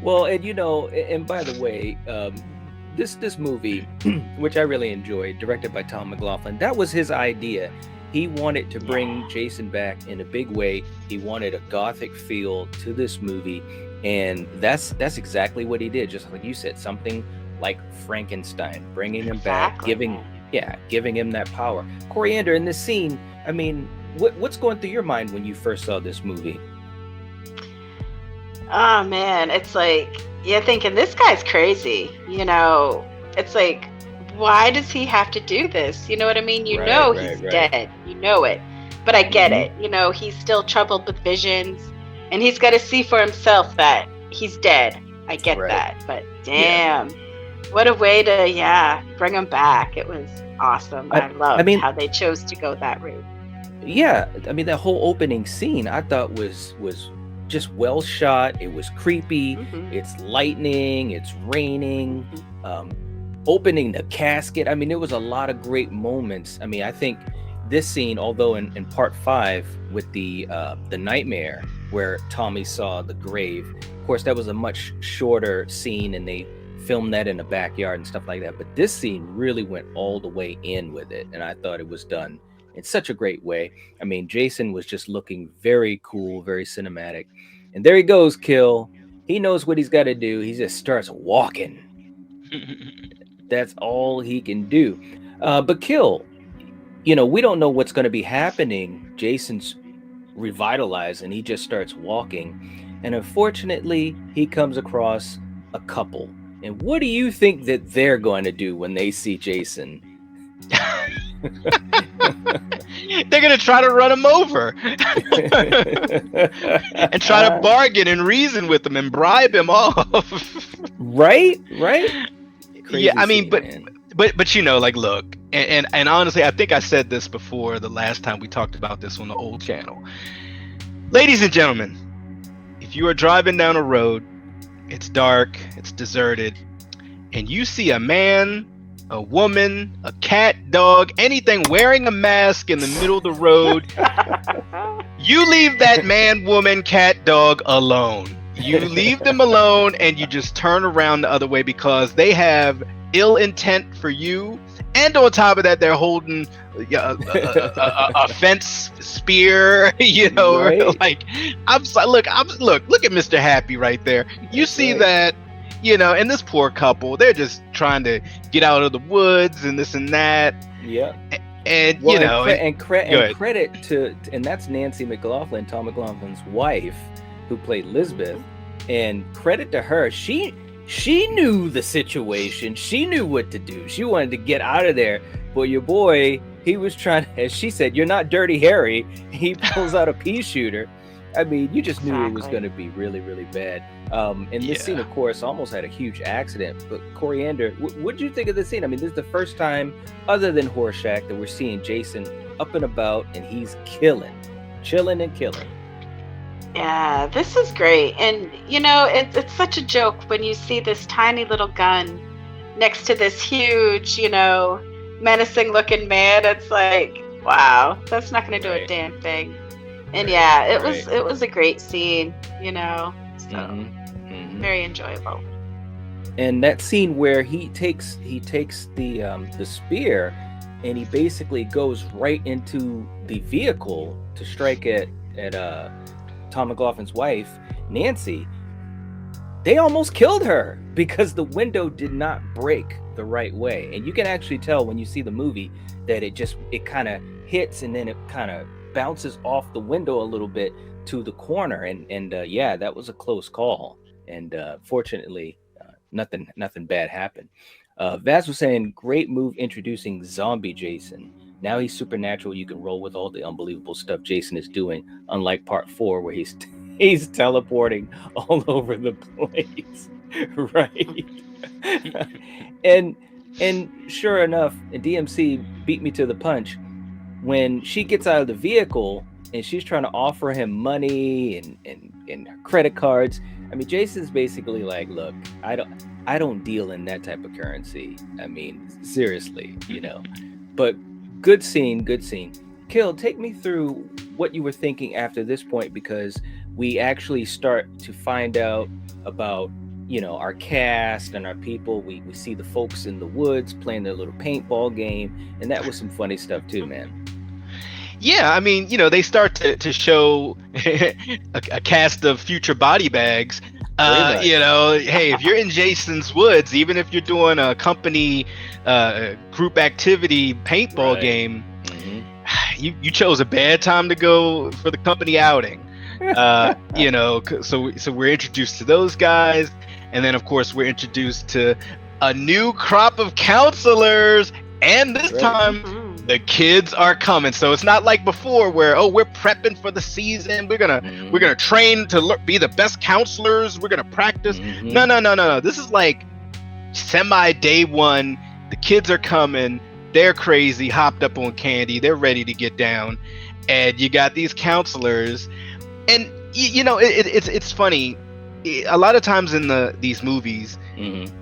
A: Well, and by the way, this movie, which I really enjoyed, directed by Tom McLaughlin, that was his idea. He wanted to bring Jason back in a big way. He wanted a gothic feel to this movie, and that's exactly what he did. Just like you said, something like Frankenstein, bringing him back, giving him that power. Coriander, in this scene, I mean, what's going through your mind when you first saw this movie?
B: Oh man, it's like you're thinking this guy's crazy. It's like, why does he have to do this? You know what I mean? He's dead. You know it. But I get it. He's still troubled with visions, and he's got to see for himself that he's dead. I get that. But damn, what a way to, bring him back. It was awesome. I love how they chose to go that route.
A: Yeah. I mean, that whole opening scene I thought was just well shot. It was creepy. Mm-hmm. It's lightning. It's raining. Mm-hmm. Opening the casket. I mean, there was a lot of great moments. I mean, I think this scene, although in part 5 with the nightmare where Tommy saw the grave, of course that was a much shorter scene and they filmed that in the backyard and stuff like that, but this scene really went all the way in with it, and I thought it was done in such a great way. I mean, Jason was just looking very cool, very cinematic, and there he goes, Kill. He knows what he's got to do. He just starts walking. That's all he can do. But Kill, we don't know what's going to be happening. Jason's revitalized and he just starts walking, and unfortunately he comes across a couple. And what do you think that they're going to do when they see Jason?
E: They're going to try to run him over and try to bargain and reason with him and bribe him off.
A: Right? Crazy
E: Yeah, I mean,
A: scene,
E: but like, look, and honestly, I think I said this before the last time we talked about this on the old channel. Ladies and gentlemen, if you are driving down a road, it's dark, it's deserted, and you see a man, a woman, a cat, dog, anything wearing a mask in the middle of the road, you leave that man, woman, cat, dog alone. You leave them alone and you just turn around the other way, because they have ill intent for you, and on top of that they're holding a fence spear,
A: Right.
E: like look at Mr. Happy right there. You see that, and this poor couple, they're just trying to get out of the woods and this and that.
A: Yeah.
E: And
A: credit to, and that's Nancy McLaughlin, Tom McLaughlin's wife, who played Lisbeth, and credit to her. She knew the situation. She knew what to do. She wanted to get out of there. But your boy, he was trying to, as she said, "You're not Dirty Harry." He pulls out a pea shooter. I mean, you just knew it was going to be really, really bad. And this scene, of course, almost had a huge accident. But Coriander, what did you think of this scene? I mean, this is the first time, other than Horseshack, that we're seeing Jason up and about, and he's chilling and killing.
B: Yeah, this is great. And, it's such a joke when you see this tiny little gun next to this huge, menacing looking man. It's like, wow, that's not going to do a damn thing. And yeah, it was a great scene, so very enjoyable.
A: And that scene where he takes the spear and he basically goes right into the vehicle to strike at Tom McLaughlin's wife, Nancy. They almost killed her because the window did not break the right way. And you can actually tell when you see the movie that it kind of hits and then it kind of bounces off the window a little bit to the corner. And yeah, that was a close call. And fortunately, nothing bad happened. Vaz was saying, great move introducing zombie Jason. Now he's supernatural. You can roll with all the unbelievable stuff Jason is doing, unlike part 4 where he's teleporting all over the place. Right. and sure enough, DMC beat me to the punch when she gets out of the vehicle and she's trying to offer him money and credit cards. I mean, Jason's basically like, look, I don't deal in that type of currency. I mean, seriously, But good scene. Kill, take me through what you were thinking after this point, because we actually start to find out about, our cast and our people. We see the folks in the woods playing their little paintball game, and that was some funny stuff too, man.
E: Yeah, I mean, they start to show a cast of future body bags. Hey, if you're in Jason's woods, even if you're doing a company group activity paintball game, you chose a bad time to go for the company outing. So we're introduced to those guys, and then of course we're introduced to a new crop of counselors, and this time the kids are coming. So it's not like before where, we're prepping for the season, we're gonna train to be the best counselors, we're gonna practice. No, this is like semi day one. The kids are coming, they're crazy, hopped up on candy, they're ready to get down, and you got these counselors. And it's funny, a lot of times in these movies,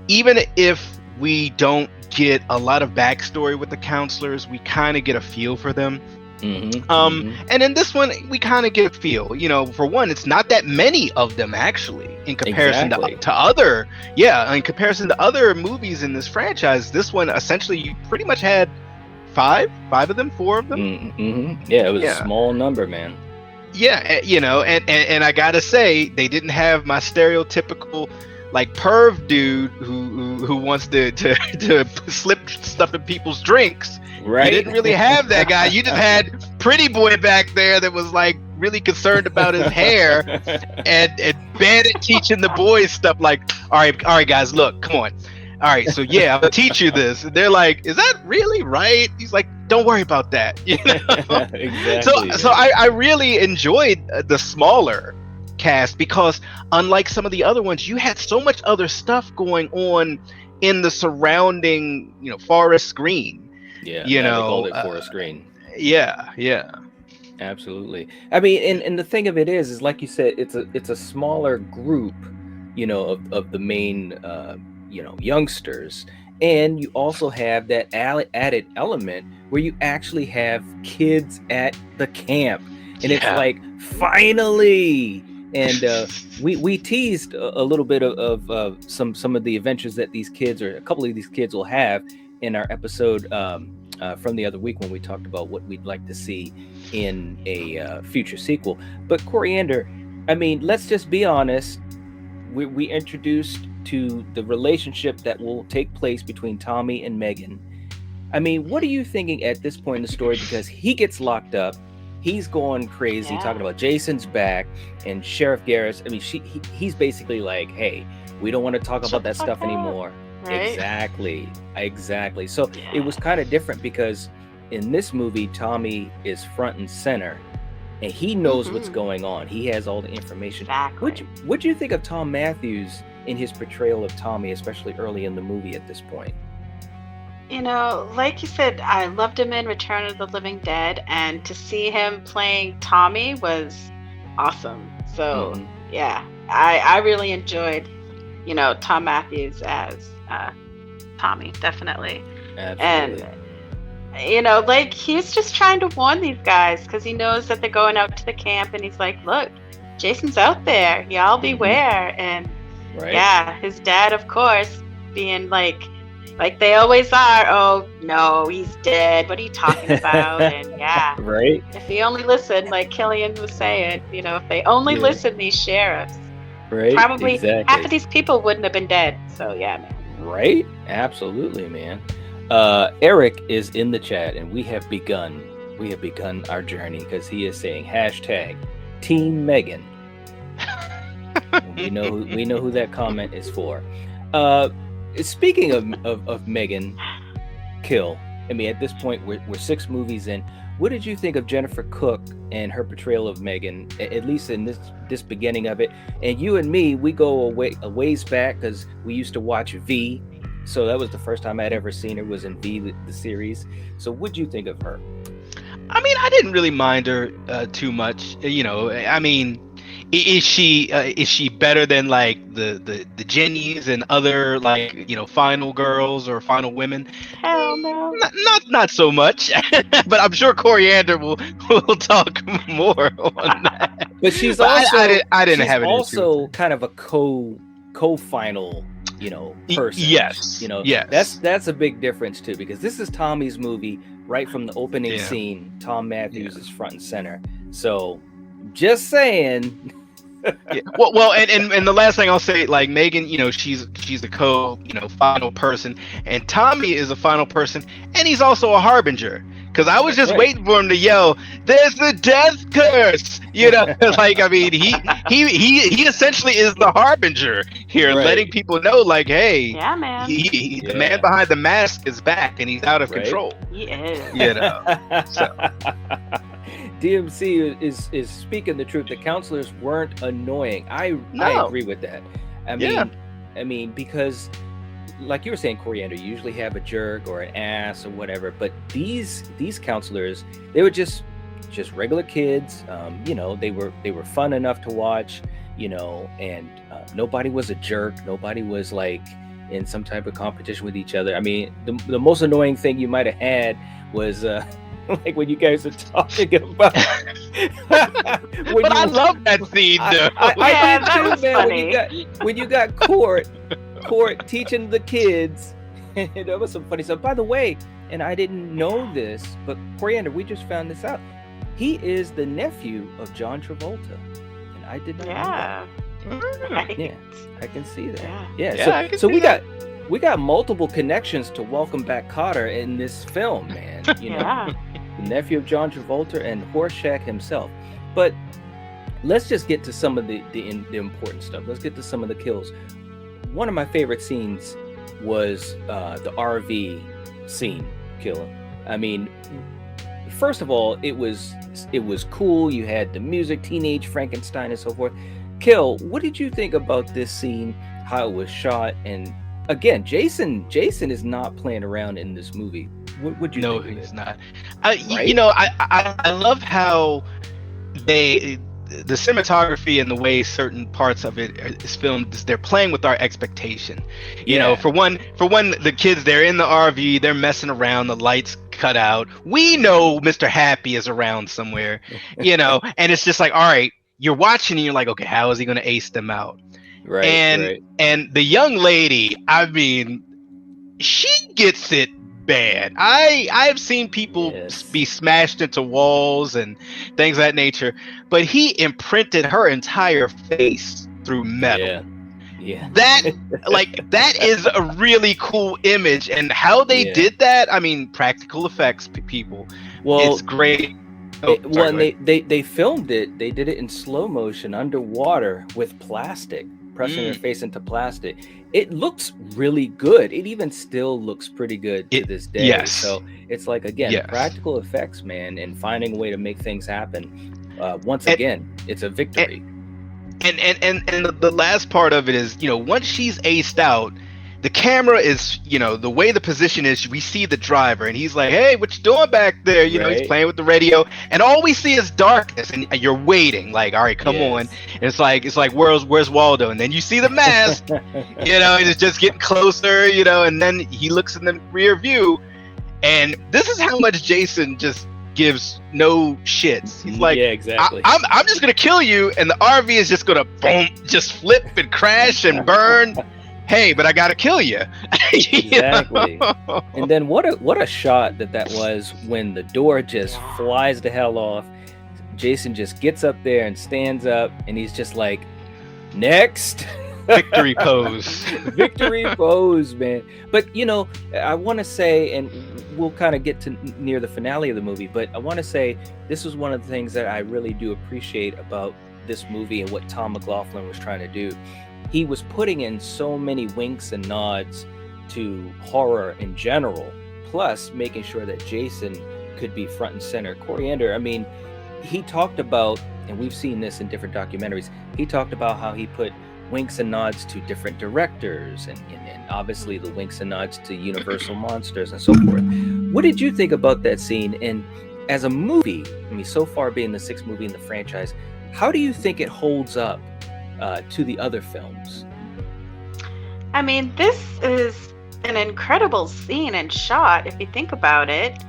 E: even if we don't get a lot of backstory with the counselors. We kind of get a feel for them. And in this one, we kind of get a feel. You know, for one, it's not that many of them actually in comparison to other. Yeah, in comparison to other movies in this franchise, this one essentially you pretty much had four of them.
A: Yeah, it was a small number, man.
E: Yeah, you know, and I gotta say, they didn't have my stereotypical like perv dude who wants to slip stuff in people's drinks. Right. You didn't really have that guy. You just had pretty boy back there that was like really concerned about his hair and bad at teaching the boys stuff like, all right guys, look, come on. All right, so yeah, I'm gonna teach you this. And they're like, is that really right? He's like, don't worry about that. You know? Exactly. So I really enjoyed the smaller cast because unlike some of the other ones, you had so much other stuff going on in the surrounding, you know, forest screen.
A: Yeah,
E: you know,
A: they called it forest screen.
E: Yeah.
A: Absolutely. I mean, and the thing of it is like you said, it's a smaller group, you know, of the main you know, youngsters, and you also have that added element where you actually have kids at the camp, and it's like finally. And we teased a little bit of some of the adventures that these kids, or a couple of these kids, will have in our episode from the other week when we talked about what we'd like to see in a future sequel. But Coriander, I mean, let's just be honest. We introduced to the relationship that will take place between Tommy and Megan. I mean, what are you thinking at this point in the story? Because he gets locked up. He's going crazy, talking about Jason's back, and Sheriff Garris. I mean, he's basically like, hey, we don't want to talk about that stuff anymore. Right? Exactly. So it was kind of different because in this movie, Tommy is front and center, and he knows what's going on. He has all the information.
B: Exactly.
A: What do you think of Tom Matthews in his portrayal of Tommy, especially early in the movie at this point?
B: You know, like you said, I loved him in Return of the Living Dead, and to see him playing Tommy was awesome. So, yeah, I really enjoyed, you know, Tom Matthews as Tommy, definitely.
A: Absolutely.
B: And, you know, like, he's just trying to warn these guys because he knows that they're going out to the camp, and he's like, look, Jason's out there. Y'all beware. And, yeah, his dad, of course, being like they always are. Oh no, he's dead. What are you talking about? And if he only listened, like Killian was saying, you know, if they only listened, these sheriffs, probably half of these people wouldn't have been dead. So yeah, man.
A: Right? Absolutely, man. Eric is in the chat, and we have begun our journey because he is saying hashtag Team Megan. we know who that comment is for. Speaking of Megan Kill, I mean, at this point, we're 6 movies in. What did you think of Jennifer Cook and her portrayal of Megan, at least in this beginning of it? And you and me, we go a ways back because we used to watch V. So that was the first time I'd ever seen her, was in V, the series. So what'd you think of her?
E: I mean, I didn't really mind her too much. You know, I mean, is she better than like the Jennies and other, like, you know, final girls or final women?
B: Hell no.
E: Not so much. But I'm sure Coriander will talk more on that.
A: But she's also
E: I didn't have it.
A: Also kind of a co-final, you know, person.
E: Yes.
A: You know,
E: yes.
A: That's a big difference too, because this is Tommy's movie. Right from the opening scene, Tom Matthews is front and center. So, just saying.
E: Well, and the last thing I'll say, like, Megan, you know, she's a final person, and Tommy is a final person, and he's also a harbinger. Because I was just waiting for him to yell, "There's the death curse!" You know, like, I mean, he essentially is the harbinger here, letting people know, like, hey,
B: man,
E: the man behind the mask is back, and he's out of control.
B: He is.
E: You know. So.
A: DMC is speaking the truth. The counselors weren't annoying. I agree with that. I mean, because, like you were saying, Coriander, you usually have a jerk or an ass or whatever, but these counselors, they were just regular kids. You know, they were fun enough to watch, you know, and nobody was a jerk. Nobody was like in some type of competition with each other. I mean, the most annoying thing you might have had was like when you guys are talking about.
E: I love that scene.
A: I did
B: that
A: too,
B: was
A: man.
B: funny.
A: When you got Court teaching the kids, that was some funny stuff. By the way, and I didn't know this, but Coriander, we just found this out. He is the nephew of John Travolta, and I did not know that.
B: Right.
A: Yeah, I can see that.
E: Yeah,
A: so we got multiple connections to Welcome Back, Kotter in this film, man. You know, the nephew of John Travolta and Horshack himself. But let's just get to some of the important stuff. Let's get to some of the kills. One of my favorite scenes was the RV scene kill. I mean, first of all, it was cool. You had the music, Teenage Frankenstein, and so forth. Kill, what did you think about this scene? How it was shot? And again, Jason is not playing around in this movie. What would you think? No,
E: he's not. You know, I love how the cinematography and the way certain parts of it is filmed. They're playing with our expectation. You know, for one, the kids, they're in the RV, they're messing around, the lights cut out. We know Mr. Happy is around somewhere, you know, and it's just like, all right, you're watching and you're like, okay, how is he going to ace them out? Right. And the young lady, I mean, she gets it bad. I've seen people be smashed into walls and things of that nature, but he imprinted her entire face through metal. Yeah. That is a really cool image, and how they did that, I mean, practical effects people. Well, it's great.
A: They filmed it. They did it in slow motion underwater with plastic, pressing her face into plastic. It looks really good. It even still looks pretty good to this day.
E: Yes.
A: So it's like, again, practical effects, man, and finding a way to make things happen. Once again, it's a victory.
E: And the last part of it is, you know, once she's aced out, the camera is, you know, the way the position is, we see the driver and he's like, hey, what you doing back there? You know, he's playing with the radio, and all we see is darkness, and you're waiting like, all right, come on. And it's like, where's Waldo? And then you see the mask, you know, and it's just getting closer, you know, and then he looks in the rear view, and this is how much Jason just gives no shits. He's like,
A: exactly.
E: I'm just gonna kill you, and the RV is just gonna boom, just flip and crash and burn. Hey, but I gotta kill you.
A: Exactly. And then what a shot that was when the door just flies the hell off. Jason just gets up there and stands up, and he's just like, next.
E: Victory pose.
A: Victory pose, man. But you know, I want to say, and we'll kind of get to near the finale of the movie, but I want to say this was one of the things that I really do appreciate about this movie and what Tom McLaughlin was trying to do. He was putting in so many winks and nods to horror in general, plus making sure that Jason could be front and center. Coriander, I mean, he talked about, and we've seen this in different documentaries, he talked about how he put winks and nods to different directors and obviously the winks and nods to Universal Monsters and so forth. What did you think about that scene? And as a movie, I mean, so far being the sixth movie in the franchise, how do you think it holds up to the other films?
B: I mean, this is an incredible scene and shot if you think about it.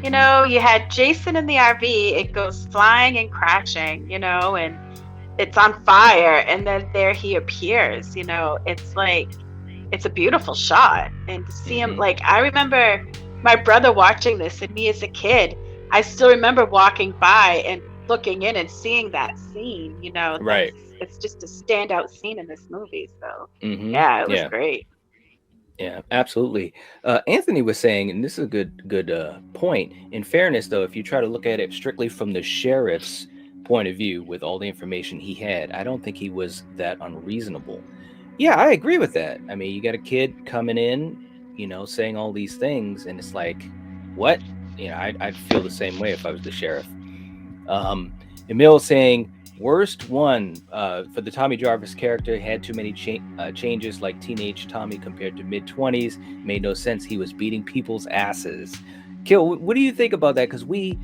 B: You know, you had Jason in the RV, it goes flying and crashing, you know, and it's on fire, and then there he appears, you know. It's like, it's a beautiful shot. And to see him, like, I remember my brother watching this, and me as a kid, I still remember walking by and looking in and seeing that scene, you know.
A: Right.
B: It's just a standout scene in this movie. So yeah, it was great.
A: Yeah, absolutely. Anthony was saying, and this is a good point. In fairness, though, if you try to look at it strictly from the sheriff's point of view with all the information he had, I don't think he was that unreasonable. Yeah, I agree with that. I mean, you got a kid coming in, you know, saying all these things, and it's like, what? You know, I'd feel the same way if I was the sheriff. Emil saying, worst one for the Tommy Jarvis character, had too many changes, like teenage Tommy compared to mid-20s. Made no sense. He was beating people's asses. Kill, what do you think about that? Because we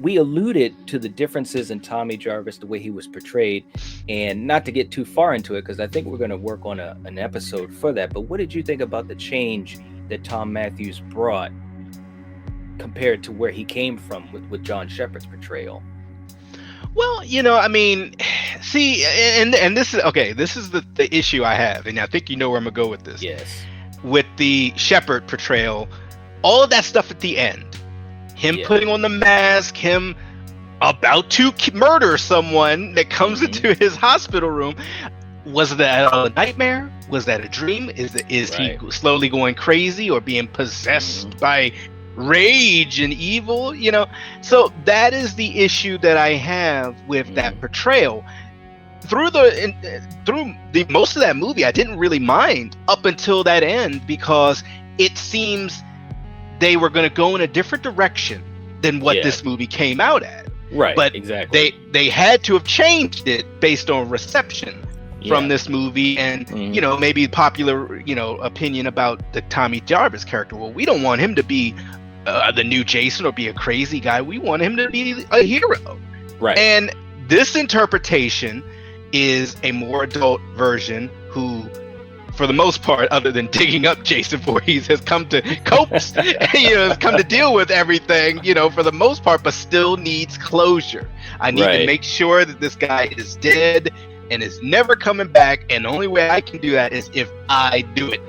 A: we alluded to the differences in Tommy Jarvis, the way he was portrayed, and not to get too far into it, because I think we're going to work on an episode for that. But what did you think about the change that Tom Matthews brought compared to where he came from with John Shepherd's portrayal?
E: Well, I mean, see, and this is okay. This is the issue I have, and I think you know where I'm gonna go with this.
A: Yes.
E: With the Shepherd portrayal, all of that stuff at the end, him putting on the mask, him about to murder someone that comes into his hospital room. Was that a nightmare? Was that a dream? Is he slowly going crazy or being possessed by rage and evil? So that is the issue that I have with that portrayal. Through the most of that movie, I didn't really mind up until that end, because it seems they were going to go in a different direction than what this movie came out at.
A: Right.
E: But
A: exactly.
E: They had to have changed it based on reception from this movie, and maybe popular opinion about the Tommy Jarvis character. Well, we don't want him to be the new Jason or be a crazy guy. We want him to be a hero.
A: Right.
E: And this interpretation is a more adult version who, for the most part, other than digging up Jason Voorhees, has come to cope, has come to deal with everything, for the most part, but still needs closure. I need to make sure that this guy is dead and is never coming back, and the only way I can do that is if I do it.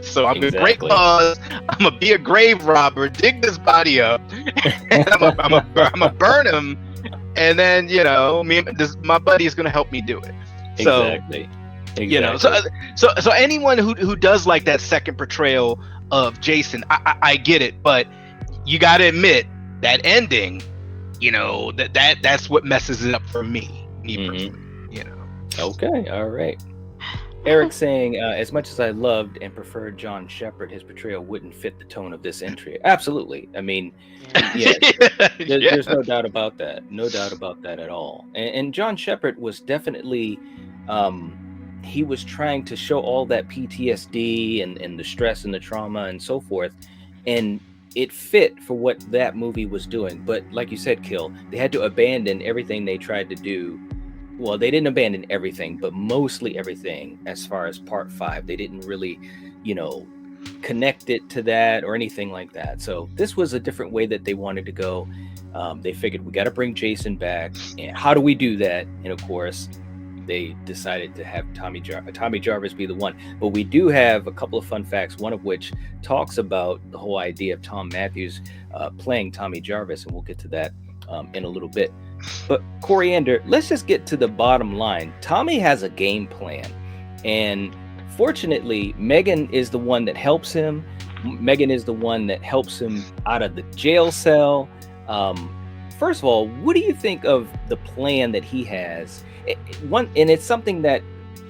E: So I'm gonna break laws. I'm gonna be a grave robber, dig this body up, and I'm gonna burn him, and then my buddy is gonna help me do it.
A: Exactly.
E: So anyone who does like that second portrayal of Jason, I get it, but you got to admit that ending, that's what messes it up for me personally.
A: Okay, all right. Eric saying, as much as I loved and preferred John Shepherd, his portrayal wouldn't fit the tone of this entry. Absolutely. I mean, there's no doubt about that. No doubt about that at all. And John Shepherd was definitely, he was trying to show all that PTSD and the stress and the trauma and so forth. And it fit for what that movie was doing. But like you said, Kill, they had to abandon everything they tried to do. Well, they didn't abandon everything, but mostly everything as far as part 5. They didn't really, connect it to that or anything like that. So this was a different way that they wanted to go. They figured we got to bring Jason back. And how do we do that? And of course, they decided to have Tommy Jarvis be the one. But we do have a couple of fun facts, one of which talks about the whole idea of Tom Matthews playing Tommy Jarvis, and we'll get to that in a little bit. But Coriander, let's just get to the bottom line. Tommy has a game plan, and fortunately, Megan is the one that helps him. Megan is the one that helps him out of the jail cell. First of all, what do you think of the plan that he has? And it's something that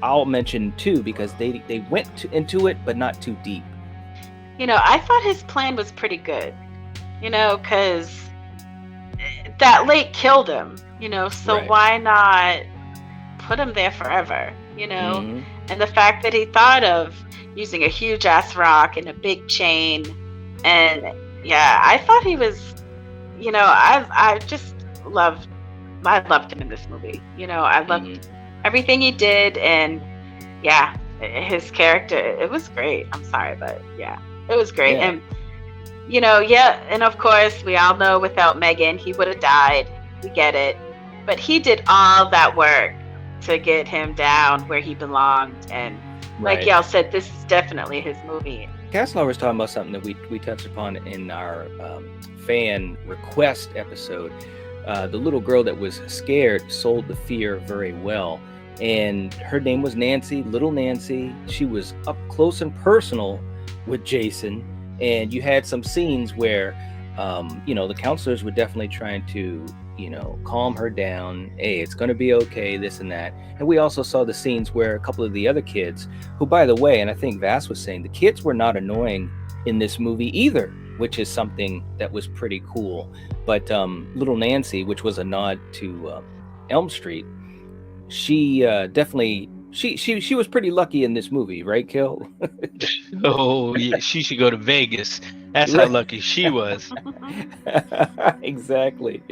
A: I'll mention too, because they went into it, but not too deep.
B: I thought his plan was pretty good, because that lake killed him, so why not put him there forever, And the fact that he thought of using a huge ass rock and a big chain, and I thought he was, I loved him in this movie. I loved everything he did, and his character, it was great. I'm sorry, but it was great. And and of course, we all know without Megan, he would have died. We get it. But he did all that work to get him down where he belonged. And like y'all said, this is definitely his movie.
A: Castler was talking about something that we touched upon in our fan request episode. The little girl that was scared sold the fear very well. And her name was Nancy, little Nancy. She was up close and personal with Jason. And you had some scenes where, the counselors were definitely trying to, calm her down. Hey, it's going to be okay, this and that. And we also saw the scenes where a couple of the other kids, who, by the way, and I think Vass was saying, the kids were not annoying in this movie either, which is something that was pretty cool. But little Nancy, which was a nod to Elm Street, she definitely... She was pretty lucky in this movie, right, Kel?
E: Oh yeah, she should go to Vegas That's how lucky she was.
A: Exactly.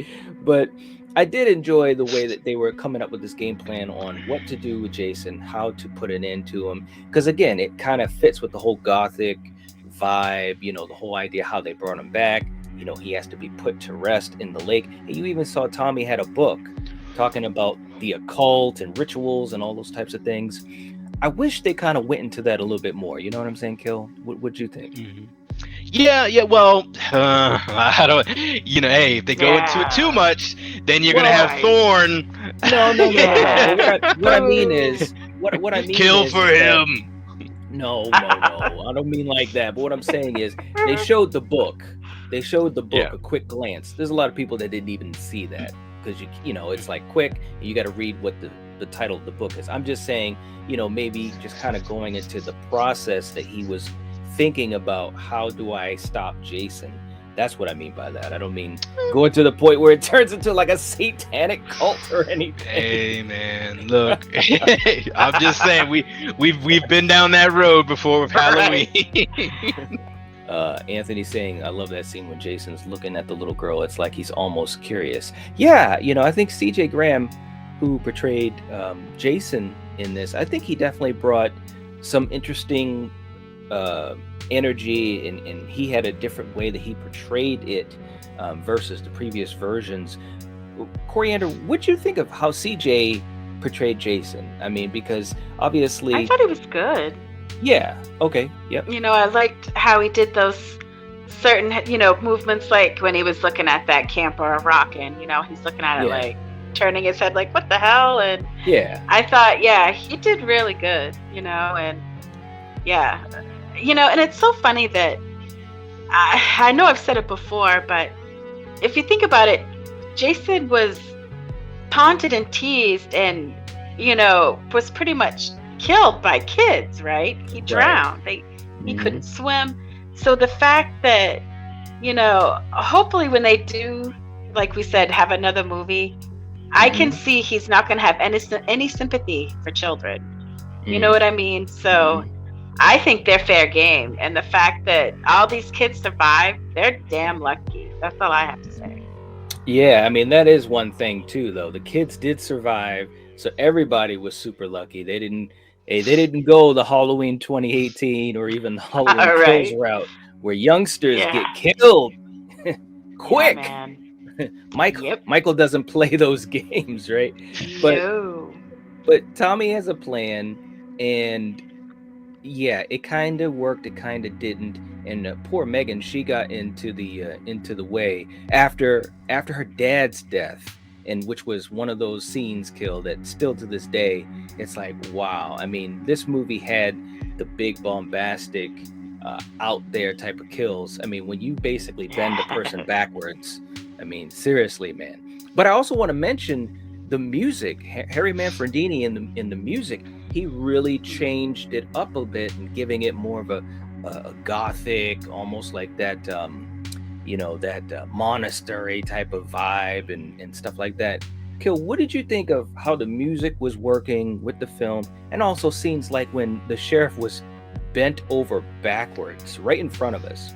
A: But I did enjoy the way that they were coming up with this game plan on what to do with Jason, how to put an end to him. Because again, it kind of fits with the whole gothic vibe, the whole idea how they brought him back. He has to be put to rest in the lake. And you even saw Tommy had a book talking about the occult and rituals and all those types of things. I wish they kind of went into that a little bit more. You know what I'm saying, Kill? What'd you think?
E: Mm-hmm. Yeah. Well, I don't. Hey, if they go into it too much, then you're gonna have Thorn.
A: No. What I mean is, what I mean
E: kill
A: is
E: for
A: that,
E: him.
A: No. I don't mean like that. But what I'm saying is, they showed the book. A quick glance. There's a lot of people that didn't even see that because it's like quick. And you got to read what the title of the book is. I'm just saying, maybe just kind of going into the process that he was thinking about. How do I stop Jason? That's what I mean by that. I don't mean going to the point where it turns into like a satanic cult or anything.
E: Hey man, look, I'm just saying we've been down that road before with Halloween.
A: Anthony saying, I love that scene when Jason's looking at the little girl. It's like he's almost curious. Yeah, I think CJ Graham, who portrayed Jason in this, I think he definitely brought some interesting energy, and he had a different way that he portrayed it versus the previous versions. Coriander, what'd you think of how CJ portrayed Jason? I mean, because obviously
B: I thought it was good.
A: Yeah. Okay. Yep.
B: I liked how he did those certain, movements, like when he was looking at that camper rocking, he's looking at it like turning his head like, what the hell? And I thought, he did really good, and and it's so funny that I know I've said it before, but if you think about it, Jason was taunted and teased and, was pretty much killed by kids, right? He drowned. He couldn't swim. So the fact that, hopefully when they do, like we said, have another movie, I can see he's not going to have any sympathy for children. You know what I mean? So I think they're fair game. And the fact that all these kids survived, they're damn lucky. That's all I have to say.
A: Yeah, I mean, that is one thing too, though. The kids did survive. So everybody was super lucky. They didn't go the Halloween 2018 or even the Halloween Kills route where youngsters get killed quick.
B: Yeah,
A: Michael doesn't play those games, right? But Tommy has a plan, and it kind of worked. It kind of didn't. And poor Megan, she got into the way after her dad's death. And which was one of those scenes, Kill, that still to this day, it's like, wow. I mean, this movie had the big bombastic, out there type of kills. I mean, when you basically bend a person backwards, I mean, seriously, man. But I also want to mention the music. Harry Manfredini in the music, he really changed it up a bit and giving it more of a gothic, almost like that. That monastery type of vibe and stuff like that. Kill, what did you think of how the music was working with the film, and also scenes like when the sheriff was bent over backwards right in front of us?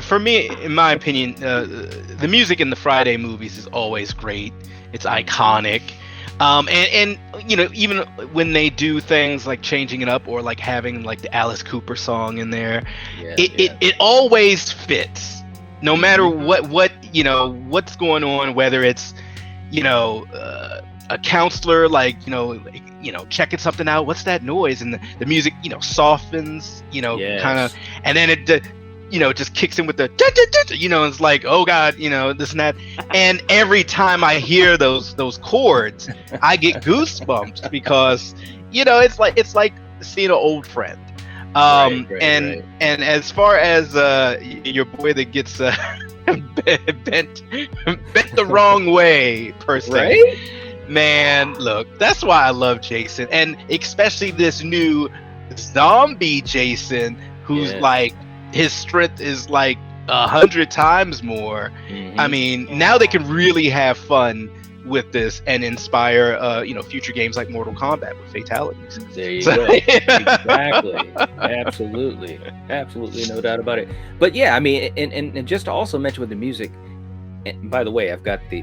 E: For me, in my opinion, the music in the Friday movies is always great. It's iconic. And even when they do things like changing it up or like having like the Alice Cooper song in there, it always fits, no matter what's going on, whether it's a counselor checking something out, what's that noise, and the music softens, kind of, and then it just kicks in with the it's like, oh god, this and that. And every time I hear those chords, I get goosebumps because it's like seeing an old friend. And as far as your boy that gets bent the wrong way per se, man, look, that's why I love Jason, and especially this new zombie Jason who's like, his strength is like 100 times more. I mean, now they can really have fun with this and inspire future games like Mortal Kombat with fatalities.
A: There you go. Exactly. Absolutely, no doubt about it. But yeah, I mean, and just to also mention with the music, and by the way, I've got the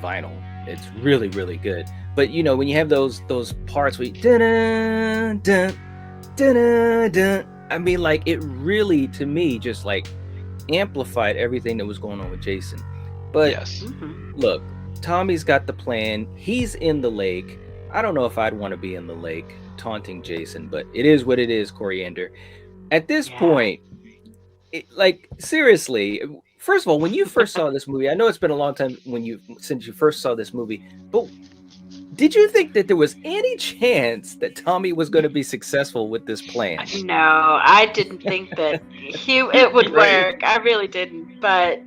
A: vinyl. It's really, really good. But when you have those parts where you, dun, dun, dun, dun, I mean, like, it really, to me, just like amplified everything that was going on with Jason. But
E: yes.
A: Look, Tommy's got the plan. He's in the lake. I don't know if I'd want to be in the lake taunting Jason, but it is what it is, Coriander. At this point, seriously, first of all, when you first saw this movie, I know it's been a long time since you first saw this movie, but did you think that there was any chance that Tommy was going to be successful with this plan?
B: No, I didn't think that it would work. I really didn't. But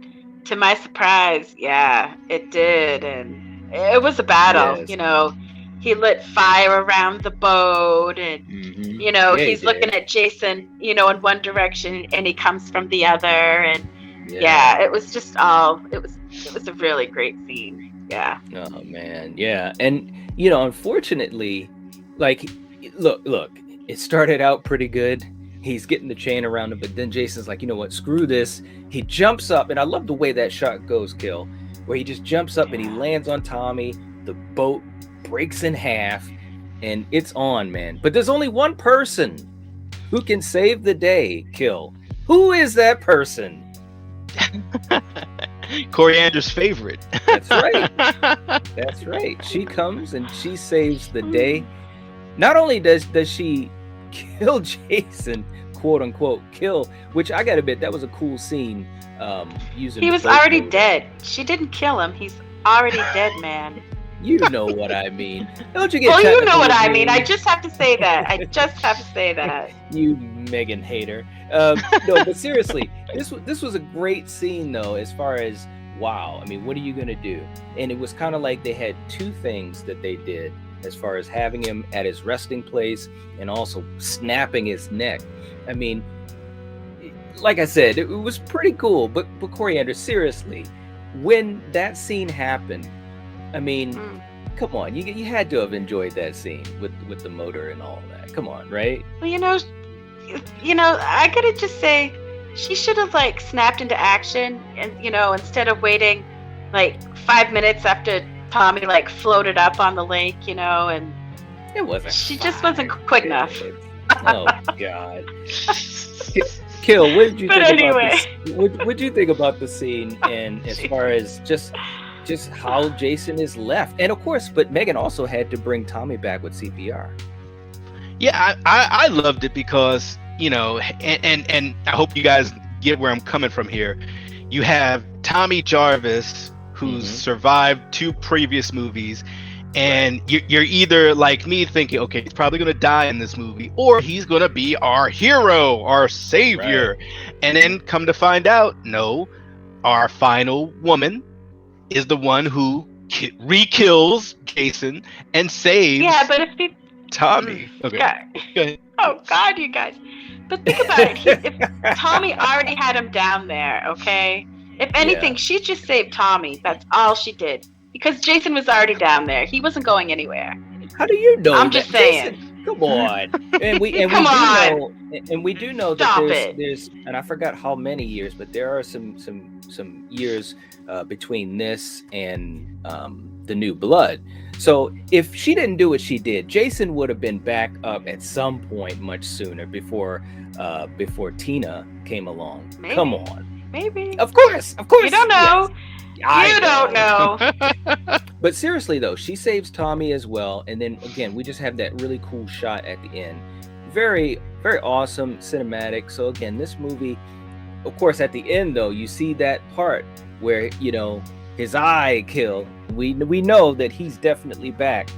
B: to my surprise, yeah, it did. And it was a battle.
A: Yes.
B: He lit fire around the boat, and he's looking at Jason, in one direction, and he comes from the other, and it was just it was a really great scene. Yeah.
A: Oh man, yeah. And unfortunately, like, look, it started out pretty good. He's getting the chain around him, but then Jason's like, you know what, screw this. He jumps up, and I love the way that shot goes, Kill, where he just jumps up and he lands on Tommy. The boat breaks in half, and it's on, man. But there's only one person who can save the day, Kill. Who is that person?
E: Coriander's favorite.
A: That's right. That's right. She comes and she saves the day. Not only does she kill Jason, quote unquote kill, which I gotta admit, that was a cool scene. Using
B: he was already dead. She didn't kill him. He's already dead, man.
A: You know what I mean. Don't you get?
B: Well, you know what I mean. I just have to say that.
A: You Megan hater. No, but seriously, this was a great scene though. As far as wow, I mean, what are you gonna do? And it was kind of like they had two things that they did as far as having him at his resting place and also snapping his neck. I mean, like I said, it was pretty cool. But Coriander, seriously, when that scene happened, I mean, come on, you had to have enjoyed that scene with the motor and all that. Come on, right?
B: Well, I gotta just say, she should have snapped into action, and instead of waiting 5 minutes after Tommy floated up on the lake, and
A: it wasn't.
B: She just wasn't quick enough.
A: Oh God. Kill. What did you think about this? What do you think about the scene, and as far as just how Jason is left? And of course, but Megan also had to bring Tommy back with CPR.
E: Yeah, I loved it because, and I hope you guys get where I'm coming from here. You have Tommy Jarvis, who's survived 2 previous movies, and you're either like me thinking, okay, he's probably going to die in this movie, or he's going to be our hero, our savior. Right. And then come to find out, no, our final woman is the one who re-kills Jason and saves Tommy. Okay. Go ahead.
B: Oh God, you guys. But think about it. If Tommy already had him down there, okay? If anything, she just saved Tommy. That's all she did. Because Jason was already down there. He wasn't going anywhere.
A: How do you know?
B: I'm just saying.
A: Jason, come on. And we do know that there's and I forgot how many years, but there are some years between this and the New Blood. So if she didn't do what she did, Jason would have been back up at some point much sooner before Tina came along.
B: Maybe.
A: Come on.
B: Maybe.
A: Of course.
B: You don't know. Yes. You don't know.
A: But seriously though, she saves Tommy as well, and then again we just have that really cool shot at the end. Very, very awesome cinematic. So again, this movie, of course, at the end though, you see that part where his eye killed. We know that he's definitely back.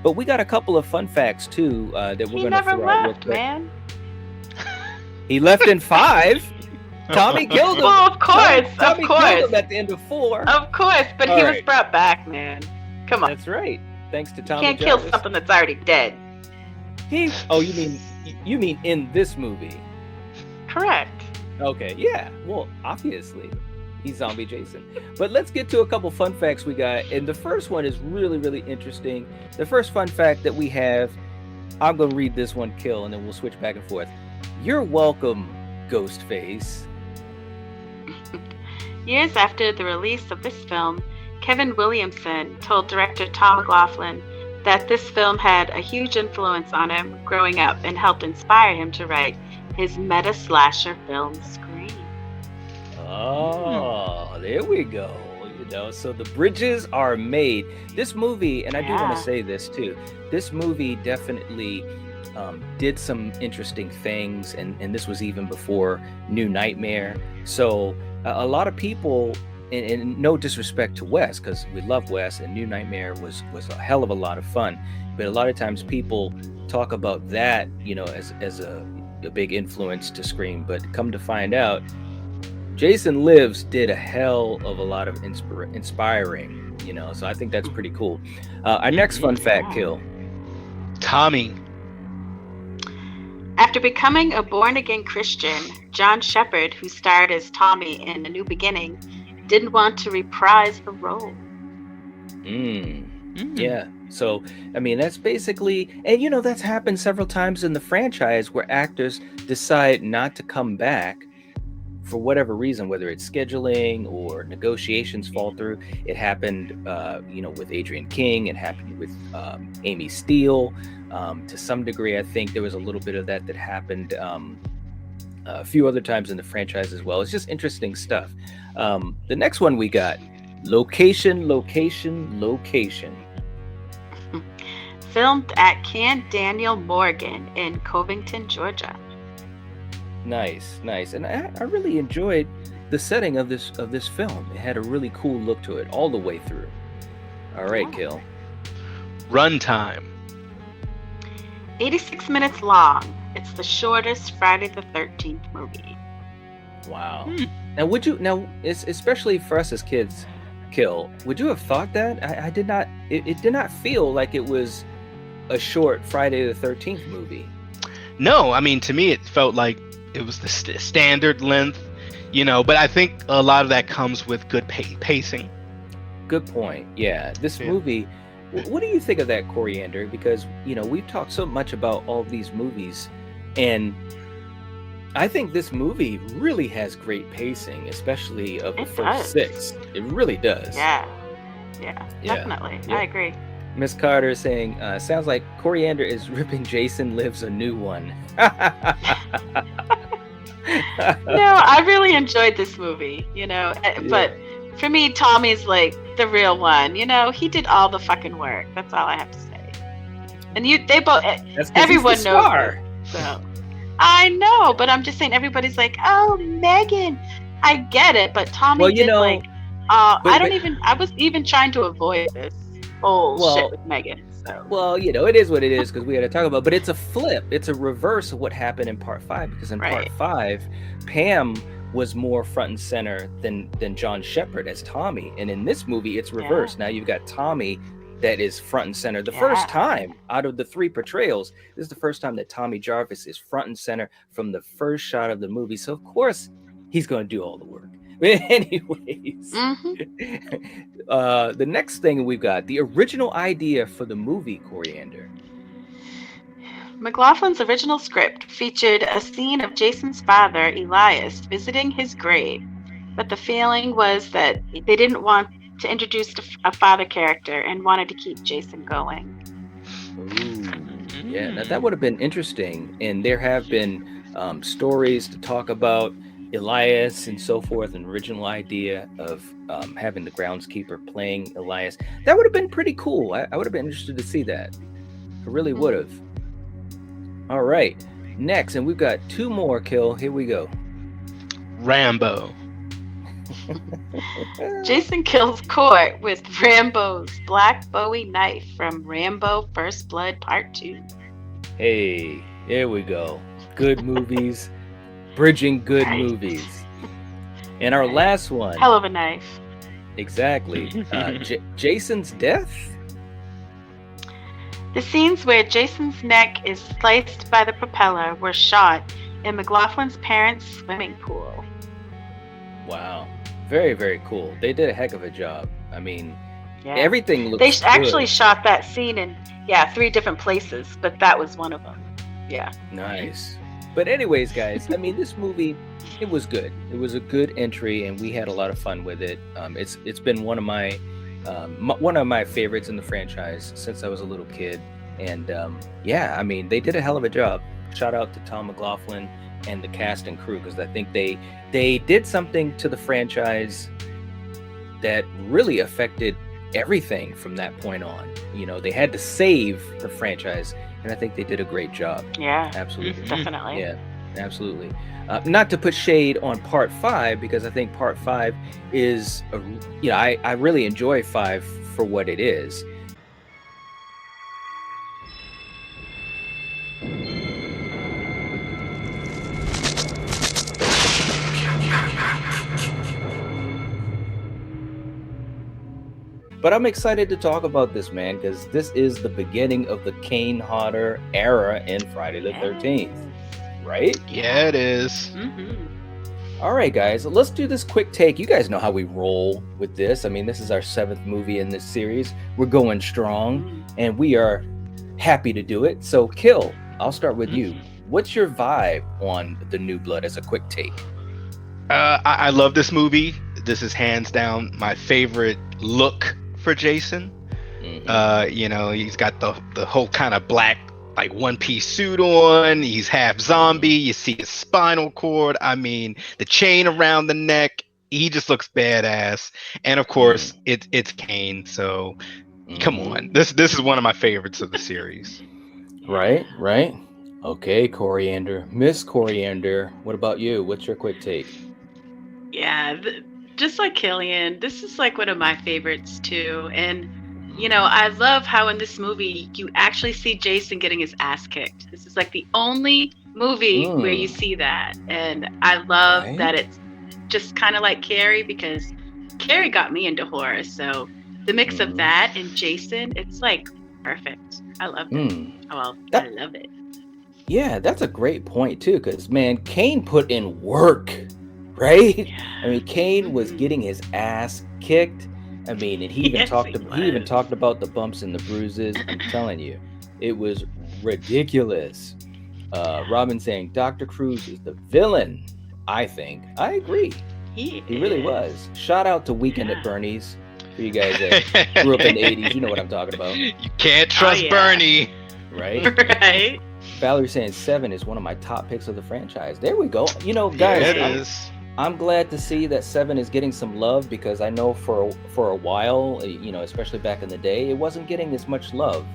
A: But we got a couple of fun facts too that we're going to throw out.
B: He never left, man.
A: He left in 5. Tommy killed him.
B: Well, of course,
A: Tommy killed him at the end of 4.
B: Of course, but he was brought back, man. Come on.
A: That's right. Thanks to Tommy.
B: You can't kill something that's already dead.
A: Oh, you mean in this movie?
B: Correct.
A: Okay, yeah. Well, obviously, He's Zombie Jason. But let's get to a couple fun facts we got. And the first one is really, really interesting. The first fun fact that we have, I'm going to read this one, Kill, and then we'll switch back and forth. You're welcome, Ghostface.
B: Years after the release of this film, Kevin Williamson told director Tom McLoughlin that this film had a huge influence on him growing up and helped inspire him to write his meta slasher film Scream.
A: Oh, there we go. So the bridges are made. This movie, and I do want to say this too, this movie definitely did some interesting things, and this was even before New Nightmare. So a lot of people, and no disrespect to Wes, because we love Wes, and New Nightmare was a hell of a lot of fun, but a lot of times people talk about that, as a big influence to Scream, but come to find out, Jason Lives did a hell of a lot of inspiring, so I think that's pretty cool. Our next fun fact, Kill.
E: Tommy.
B: After becoming a born-again Christian, John Shepherd, who starred as Tommy in A New Beginning, didn't want to reprise the role.
A: Yeah. So, I mean, that's basically, and that's happened several times in the franchise where actors decide not to come back for whatever reason, whether it's scheduling or negotiations fall through. It happened, with Adrian King. It happened with Amy Steele. To some degree, I think there was a little bit of that happened a few other times in the franchise as well. It's just interesting stuff. The next one we got, location.
B: Filmed at Camp Daniel Morgan in Covington, Georgia.
A: Nice. And I really enjoyed the setting of this film. It had a really cool look to it all the way through. All right, Kill.
E: Runtime.
B: 86 minutes long. It's the shortest Friday the 13th movie.
A: Wow. Now, especially for us as kids, Kill, would you have thought that? I did not. It did not feel like it was a short Friday the 13th movie.
E: No, I mean, to me, it felt like it was the standard length, but I think a lot of that comes with good pacing.
A: Good point. Yeah. This movie, what do you think of that, Coriander? Because, we've talked so much about all of these movies, and I think this movie really has great pacing, especially of the first six. It really does.
B: Yeah, definitely. Yeah. I agree.
A: Miss Carter is saying, sounds like Coriander is ripping Jason Lives a new one.
B: No, I really enjoyed this movie, but for me, Tommy's like the real one. He did all the fucking work. That's all I have to say. And they both, everyone knows it, so. I know, but I'm just saying, everybody's like, oh, Megan. I get it, but Tommy I was even trying to avoid this whole shit with Megan. So.
A: Well, it is what it is, because we had to talk about, but it's a flip. It's a reverse of what happened in part 5, because in part 5, Pam was more front and center than John Shepherd as Tommy. And in this movie, it's reversed. Now you've got Tommy that is front and center. The first time out of the 3 portrayals, this is the first time that Tommy Jarvis is front and center from the first shot of the movie. So, of course, he's going to do all the work. But anyways, the next thing we've got, the original idea for the movie, Coriander.
B: McLaughlin's original script featured a scene of Jason's father, Elias, visiting his grave. But the feeling was that they didn't want to introduce a father character and wanted to keep Jason going.
A: Ooh, yeah, now that would have been interesting. And there have been stories to talk about Elias and so forth, an original idea of having the groundskeeper playing Elias. That would have been pretty cool. I would have been interested to see that. I really would have. All right, next, and we've got 2 more, Kill. Here we go.
E: Rambo.
B: Jason kills Court with Rambo's Black Bowie knife from Rambo First Blood Part 2.
A: Hey, here we go. Good movies. Bridging good movies. And our last one.
B: Hell of a knife.
A: Exactly. Jason's death?
B: The scenes where Jason's neck is sliced by the propeller were shot in McLaughlin's parents' swimming pool.
A: Wow. Very, very cool. They did a heck of a job. I mean, everything looks
B: They actually
A: good.
B: shot that scene in 3 different places, but that was one of them. Yeah.
A: Nice. But anyways, guys, I mean, this movie, it was good. It was a good entry, and we had a lot of fun with it. It's been one of my favorites in the franchise since I was a little kid. And I mean, they did a hell of a job. Shout out to Tom McLaughlin and the cast and crew, because I think they did something to the franchise that really affected everything from that point on. You know, they had to save the franchise, and I think they did a great job.
B: Yeah,
A: absolutely.
B: Definitely.
A: Yeah, absolutely. Not to put shade on part 5, because I think part 5 is, I really enjoy 5 for what it is. But I'm excited to talk about this, man, because this is the beginning of the Kane Hodder era in Friday the 13th, right?
E: Yeah, it is.
A: All right, guys, let's do this quick take. You guys know how we roll with this. I mean, this is our 7th movie in this series. We're going strong, and we are happy to do it. So, Kill, I'll start with you. What's your vibe on The New Blood as a quick take?
E: I love this movie. This is hands down my favorite look for Jason. He's got the whole kind of black, like, one-piece suit on. He's half zombie. You see his spinal cord. I mean, the chain around the neck. He just looks badass. And of course, it's Kane. So come on, this is one of my favorites of the series.
A: Right. Okay, Coriander. Miss Coriander, what about you? What's your quick take?
B: Yeah, just like Killian, this is like one of my favorites too. And I love how in this movie you actually see Jason getting his ass kicked. This is like the only movie where you see that. And I love that it's just kind of like Carrie, because Carrie got me into horror. So the mix of that and Jason, it's like perfect. I love it. I love it.
A: Yeah, that's a great point too, because man, Kane put in work, right? Yeah. I mean, Kane was getting his ass kicked. I mean, and he even talked about the bumps and the bruises. I'm telling you, it was ridiculous. Robin saying Dr. Cruz is the villain. I think I agree. He really was. Shout out to Weekend at Bernie's for you guys that grew up in the 80s. You know what I'm talking about.
E: You can't trust Bernie,
A: right?
B: Right.
A: Valerie saying 7 is one of my top picks of the franchise. There we go. You know, guys, I'm glad to see that 7 is getting some love, because I know for a while, especially back in the day, it wasn't getting as much love.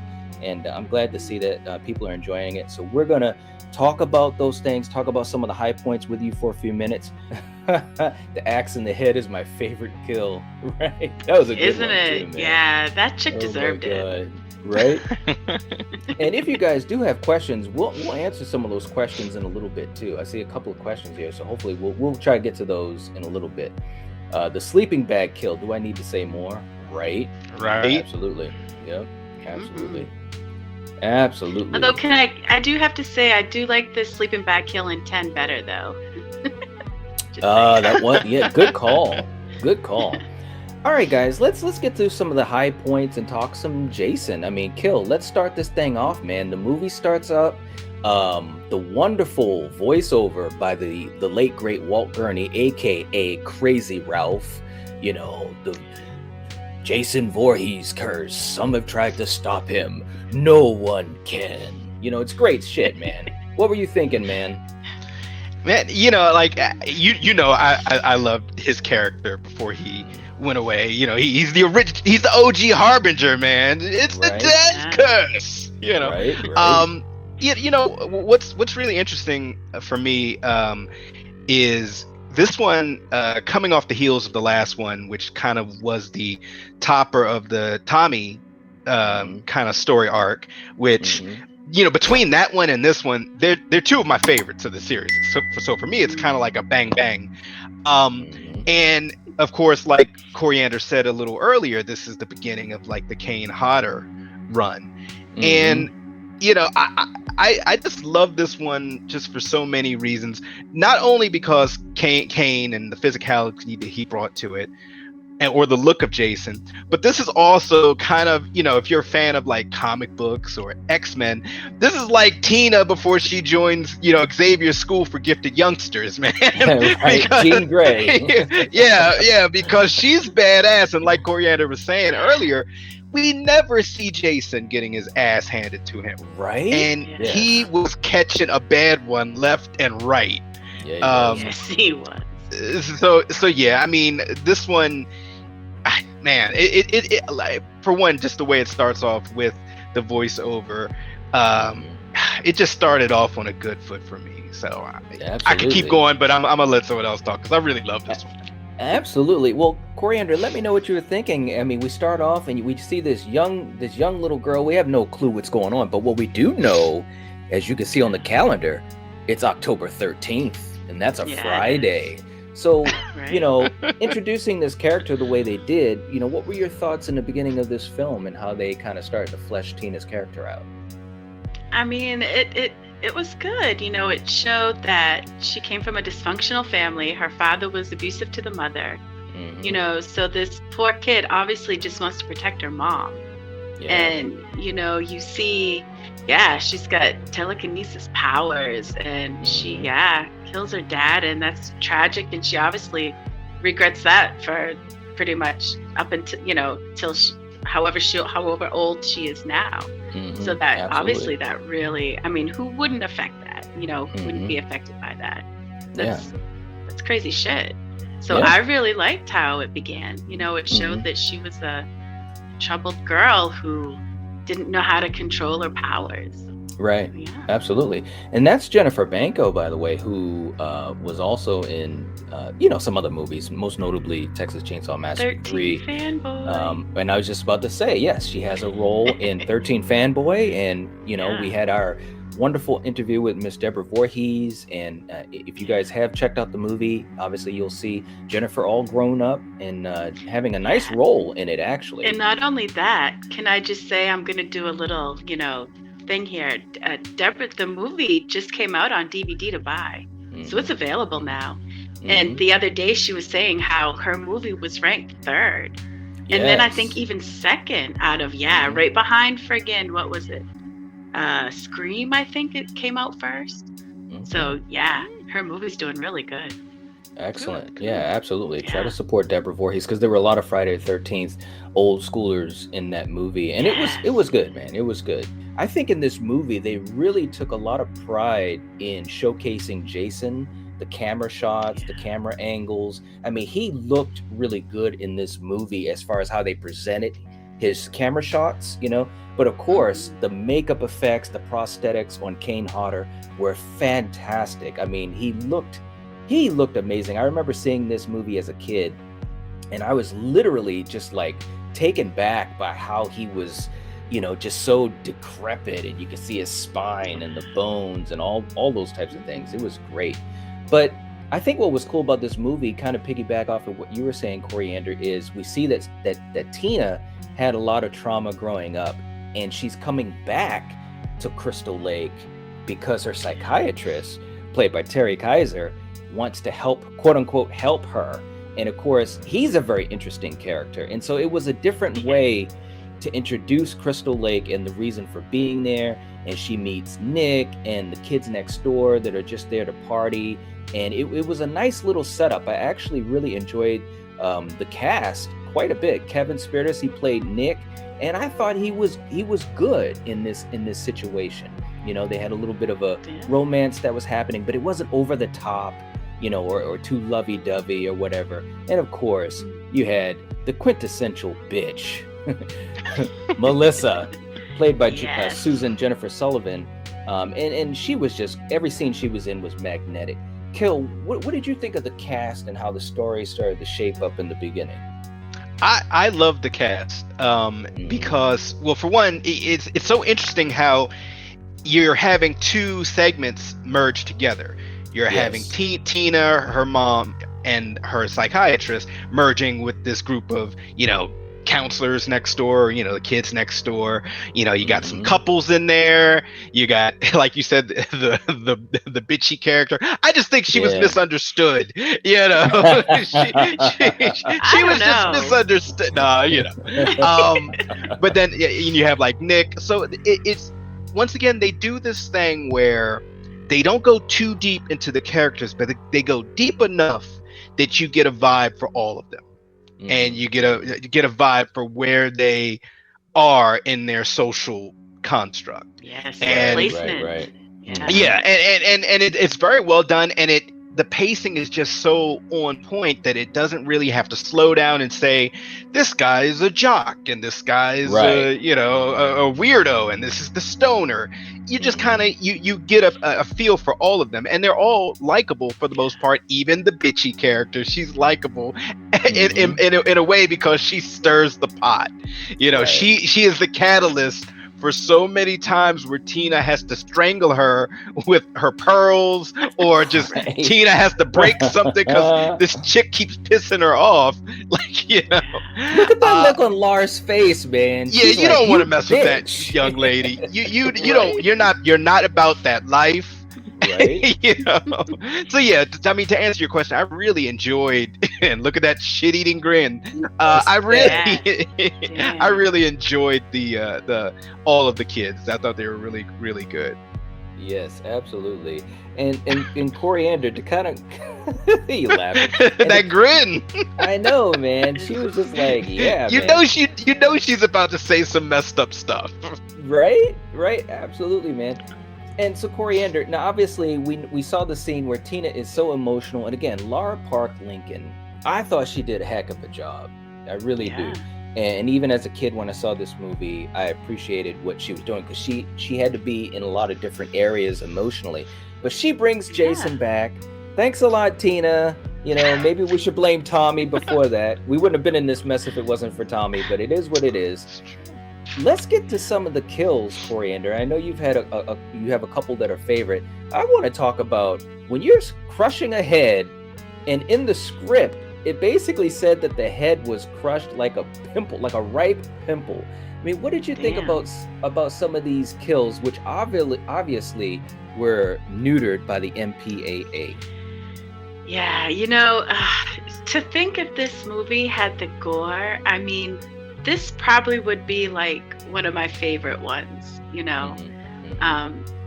A: And I'm glad to see that people are enjoying it. So we're going to talk about those things, talk about some of the high points with you for a few minutes. The axe in the head is my favorite kill, right? That was a good one, too, man.
B: Yeah, that chick deserved it.
A: Right? And if you guys do have questions, we'll answer some of those questions in a little bit too. I see a couple of questions here, so hopefully we'll try to get to those in a little bit. The sleeping bag kill, do I need to say more? Right. Absolutely. Yep. Absolutely. Absolutely.
B: Although I do have to say, I do like the sleeping bag kill in 10 better though.
A: That one, yeah, good call. All right, guys, let's get through some of the high points and talk some Jason. I mean, Kill, let's start this thing off, man. The movie starts up. The wonderful voiceover by the late, great Walt Gurney, a.k.a. Crazy Ralph. The Jason Voorhees curse. Some have tried to stop him. No one can. It's great shit, man. What were you thinking, man?
E: Man, I loved his character before he went away. He's the OG Harbinger, man. It's the dead curse.
A: Right.
E: What's really interesting for me is this one coming off the heels of the last one, which kind of was the topper of the Tommy kind of story arc, which between that one and this one, they're two of my favorites of the series. So for me, it's kind of like a bang bang. And of course, like Coriander said a little earlier, this is the beginning of like the Kane Hodder run. And you know, I just love this one just for so many reasons. Not only because Kane and the physicality that he brought to it, or the look of Jason, but this is also kind of, you know, if you're a fan of like comic books or X-Men, this is like Tina before she joins, you know, Xavier's School for Gifted Youngsters, man.
A: Right, Jean Grey.
E: yeah, because she's badass, and like Coriander was saying earlier, we never see Jason getting his ass handed to him,
A: right?
E: And he was catching a bad one left and right.
B: Yes, he was.
E: So yeah, I mean, this one, man, it like, for one, just the way it starts off with the voiceover, it just started off on a good foot for me. So I could keep going, but I'm gonna let someone else talk because I really love this one.
A: Absolutely. Well, Coriander, let me know what you were thinking. I mean, we start off and we see this young little girl. We have no clue what's going on, but what we do know, as you can see on the calendar, it's October 13th, and that's a Friday. So, you know, introducing this character the way they did, you know, what were your thoughts in the beginning of this film and how they kind of started to flesh Tina's character out?
B: I mean, it was good. You know, it showed that she came from a dysfunctional family. Her father was abusive to the mother. Mm-hmm. You know, so this poor kid obviously just wants to protect her mom. Yeah. And, you know, you see, she's got telekinesis powers, and she, kills her dad, and that's tragic. And she obviously regrets that for pretty much up until, you know, till however old she is now. Mm-hmm. So that obviously that really, I mean, who wouldn't affect that? You know, who wouldn't be affected by that? That's crazy shit. So I really liked how it began. You know, it showed that she was a troubled girl who didn't know how to control her powers.
A: Right. Yeah. Absolutely. And that's Jennifer Banco, by the way, who was also in, you know, some other movies, most notably Texas Chainsaw Massacre 3.
B: 13th Fanboy.
A: And I was just about to say, yes, she has a role in 13th Fanboy. And, you know, we had our wonderful interview with Miss Deborah Voorhees. And if you guys have checked out the movie, obviously you'll see Jennifer all grown up and having a nice role in it, actually.
B: And not only that, can I just say, I'm going to do a little, you know, thing here. Deborah, the movie just came out on DVD to buy. So it's available now. And the other day she was saying how her movie was ranked 3rd. And then I think even 2nd out of, right behind friggin', what was it? Scream, I think it came out first. So her movie's doing really good.
A: Excellent. Good. Yeah, absolutely. Try to support Deborah Voorhees, because there were a lot of Friday the 13th old schoolers in that movie, and it was good, man. It was good. I think in this movie they really took a lot of pride in showcasing Jason, the camera shots, the camera angles. I mean, he looked really good in this movie as far as how they presented his camera shots, you know. But of course, the makeup effects, the prosthetics on Kane Hodder were fantastic. I mean, he looked amazing. I remember seeing this movie as a kid, and I was literally just like taken back by how he was, you know, just so decrepit, and you could see his spine and the bones and all those types of things. It was great. But I think what was cool about this movie, kind of piggyback off of what you were saying, Coriander, is we see that Tina had a lot of trauma growing up, and she's coming back to Crystal Lake because her psychiatrist, played by Terry Kaiser, wants to help, quote unquote, help her. And of course, he's a very interesting character. And so it was a different way to introduce Crystal Lake and the reason for being there. And she meets Nick and the kids next door that are just there to party. And it was a nice little setup. I actually really enjoyed the cast quite a bit. Kevin Spirtus, he played Nick, and I thought he was good in this situation. You know, they had a little bit of a romance that was happening, but it wasn't over the top, you know, or too lovey-dovey or whatever. And of course, you had the quintessential bitch, Melissa, played by Susan Jennifer Sullivan. And she was just, every scene she was in was magnetic. Kill, what did you think of the cast and how the story started to shape up in the beginning?
E: I love the cast because, well, for one, it's so interesting how you're having two segments merged together. You're having Tina, her mom, and her psychiatrist merging with this group of, you know, counselors next door, the kids next door. You got some couples in there. You got, like you said, the bitchy character. I just think she was misunderstood. She was just misunderstood. But then you have like Nick. So it's once again they do this thing where they don't go too deep into the characters, but they go deep enough that you get a vibe for all of them. And you get a vibe for where they are in their social construct.
B: Yes,
E: and
B: placement.
A: Right.
E: Yeah, and it's very well done, and the pacing is just so on point that it doesn't really have to slow down and say, this guy is a jock and this guy is a weirdo and this is the stoner. You just kind of you get a feel for all of them, and they're all likable for the most part. Even the bitchy character, she's likable in a way because she stirs the pot. She is the catalyst for so many times where Tina has to strangle her with her pearls, or just Tina has to break something because this chick keeps pissing her off. Look
A: at that look on Lara's face, man.
E: She's you don't want to mess with that young lady. You don't. You're not about that life. Right. So yeah, I mean, to answer your question, I really enjoyed, and look at that shit-eating grin. I really enjoyed the all of the kids. I thought they were really, really good.
A: Yes, absolutely. And Coriander, to kind of you laughing.
E: That grin.
A: I know, man. She was just like, yeah.
E: You know she's about to say some messed up stuff.
A: Right, absolutely, man. And so Coriander, now obviously we saw the scene where Tina is so emotional, and again, Lara Park Lincoln, I thought she did a heck of a job. I really do. And even as a kid, when I saw this movie, I appreciated what she was doing, because she had to be in a lot of different areas emotionally. But she brings Jason back. Thanks a lot, Tina. Maybe we should blame Tommy before that. We wouldn't have been in this mess if it wasn't for Tommy, but it is what it is. Let's get to some of the kills, Coriander. I know you've had you have a couple that are favorite. I want to talk about when you're crushing a head, and in the script, it basically said that the head was crushed like a pimple, like a ripe pimple. I mean, what did you think about some of these kills, which obviously were neutered by the MPAA?
B: Yeah, to think if this movie had the gore, I mean, this probably would be like one of my favorite ones,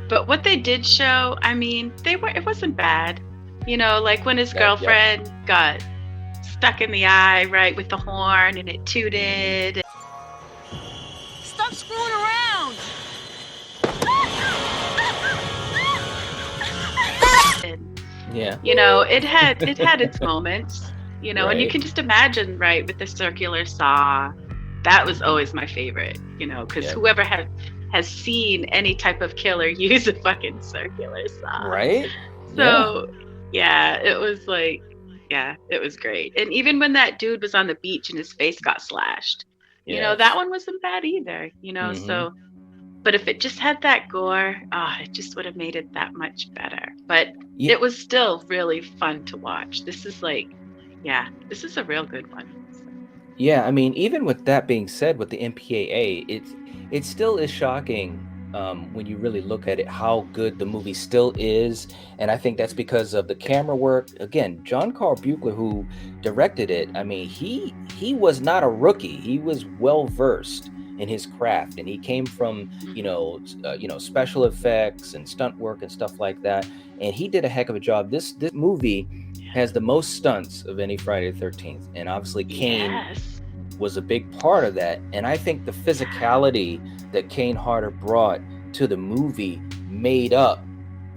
B: but what they did show, I mean, it wasn't bad, like when his girlfriend got stuck in the eye, right, with the horn, and it tooted.
F: Stop screwing around.
B: It had its moments, and you can just imagine, right, with the circular saw. That was always my favorite, because whoever has seen any type of killer use a fucking circular saw.
A: Right?
B: So, it was like, it was great. And even when that dude was on the beach and his face got slashed, that one wasn't bad either, so. But if it just had that gore, it just would have made it that much better. But it was still really fun to watch. This is this is a real good one.
A: Yeah, I mean, even with that being said, with the MPAA, it still is shocking when you really look at it, how good the movie still is. And I think that's because of the camera work. Again, John Carl Buechler, who directed it, I mean, he was not a rookie. He was well versed in his craft, and he came from special effects and stunt work and stuff like that. And he did a heck of a job. This movie has the most stunts of any Friday the 13th, and obviously Kane was a big part of that. And I think the physicality that Kane Harder brought to the movie made up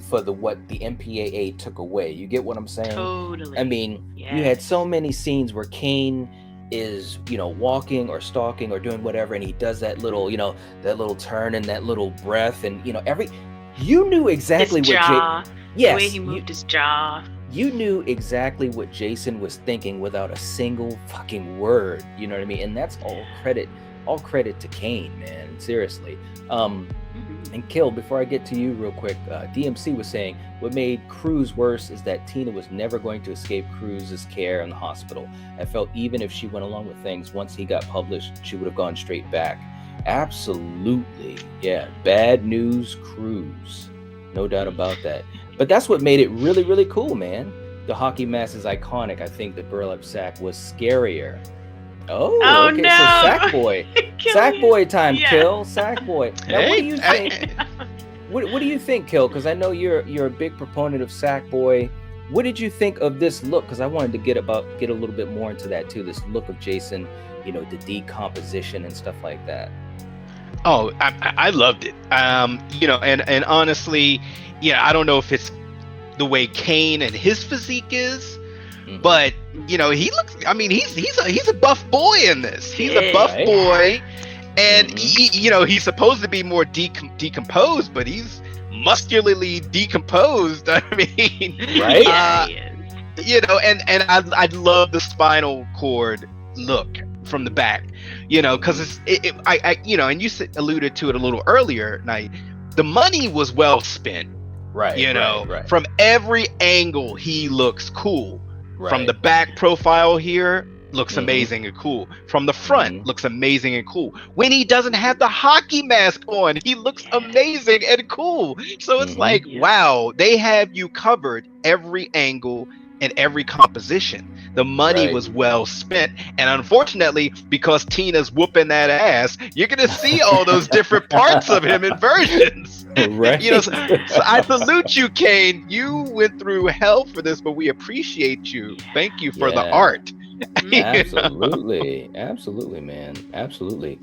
A: for what the MPAA took away. You get what I'm saying?
B: Totally.
A: I mean, you had so many scenes where Kane is walking or stalking or doing whatever, and he does that little turn and that little breath, and you knew exactly
B: his
A: what
B: jaw. The way he moved his jaw.
A: You knew exactly what Jason was thinking without a single fucking word. You know what I mean? And that's all credit all credit to Kane, man. Seriously. And Kill, before I get to you real quick, DMC was saying what made Cruz worse is that Tina was never going to escape Cruz's care in the hospital. I felt even if she went along with things, once he got published, she would have gone straight back. Absolutely. Yeah. Bad news Cruz. No doubt about that. But that's what made it really, really cool, man. The hockey mask is iconic. I think the burlap sack was scarier. Oh, okay.
B: No.
A: So Sackboy time, Kill. Sackboy. Now, what do you think? What do you think, Kill? Because I know you're a big proponent of Sackboy. What did you think of this look? Because I wanted to get a little bit more into that too. This look of Jason, the decomposition and stuff like that.
E: Oh, I loved it. And honestly, I don't know if it's the way Kane and his physique is. But he looks. I mean, he's a buff boy in this. He's a buff boy, and he's supposed to be more decomposed, but he's muscularly decomposed. I mean,
A: right?
E: He is. And I love the spinal cord look from the back. Because and you alluded to it a little earlier, Night. The money was well spent.
A: Right. Right.
E: From every angle, he looks cool.
A: Right.
E: From the back profile here, looks amazing and cool. From the front, looks amazing and cool. When he doesn't have the hockey mask on, he looks amazing and cool. So it's like, wow, they have you covered every angle and every composition. The money was well spent. And unfortunately, because Tina's whooping that ass, you're going to see all those different parts of him in versions.
A: Right.
E: So I salute you, Kane. You went through hell for this, but we appreciate you. Thank you for the art.
A: Absolutely. Absolutely, man. Absolutely.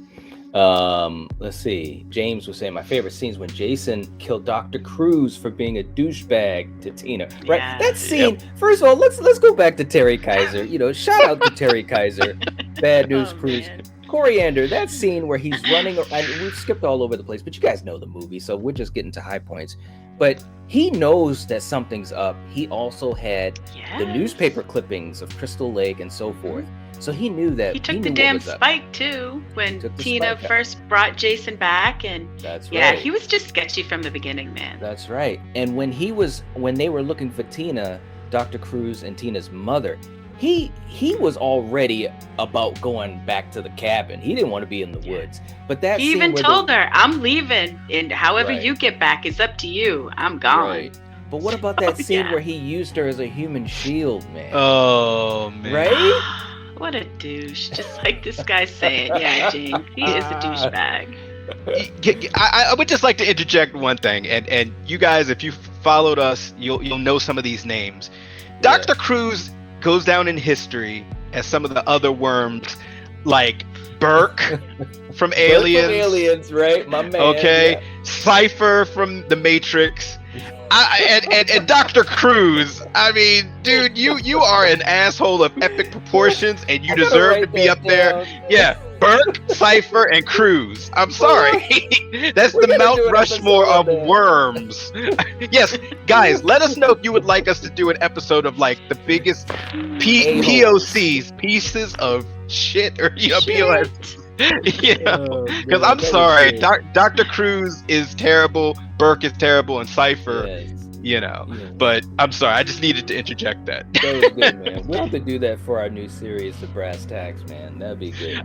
A: Let's see. James was saying my favorite scenes when Jason killed Dr. Cruz for being a douchebag to Tina. Right. That scene. First of all, let's go back to Terry Kaiser. Shout out to Terry Kaiser. Bad news Cruz. Man. Coriander, that scene where he's running, we've skipped all over the place, but you guys know the movie, so we're just getting to high points. But he knows that something's up. He also had the newspaper clippings of Crystal Lake and so forth. So he knew that.
B: He took the damn spike too when Tina first brought Jason back, and
A: that's right.
B: He was just sketchy from the beginning, man.
A: That's right. And when they were looking for Tina, Dr. Cruz and Tina's mother, he was already about going back to the cabin. He didn't want to be in the woods. But that
B: he even told her, "I'm leaving, and however you get back is up to you. I'm gone."
A: Right. But what about that scene where he used her as a human shield, man?
E: Oh man.
A: Right?
B: What a douche. Just like this guy's saying, James, he is a douchebag.
E: I would just like to interject one thing, and you guys, if you followed us, you'll know some of these names. Dr. Cruz goes down in history as some of the other worms, like Burke from Aliens.
A: Burke from Aliens, right? My man.
E: Okay. Cypher from The Matrix. And Dr. Cruz, I mean, dude, you are an asshole of epic proportions, and you deserve to be up there. Yeah, Burke, Cypher, and Cruz. I'm sorry. That's the Mount Rushmore of worms. Yes, guys, let us know if you would like us to do an episode of like the biggest POCs, pieces of shit, or POS. Because I'm sorry, Dr. Cruz is terrible, Burke is terrible, and Cypher, but I'm sorry, I just needed to interject that.
A: That was good, man. We'll have to do that for our new series, The Brass Tacks, man. That'd be good.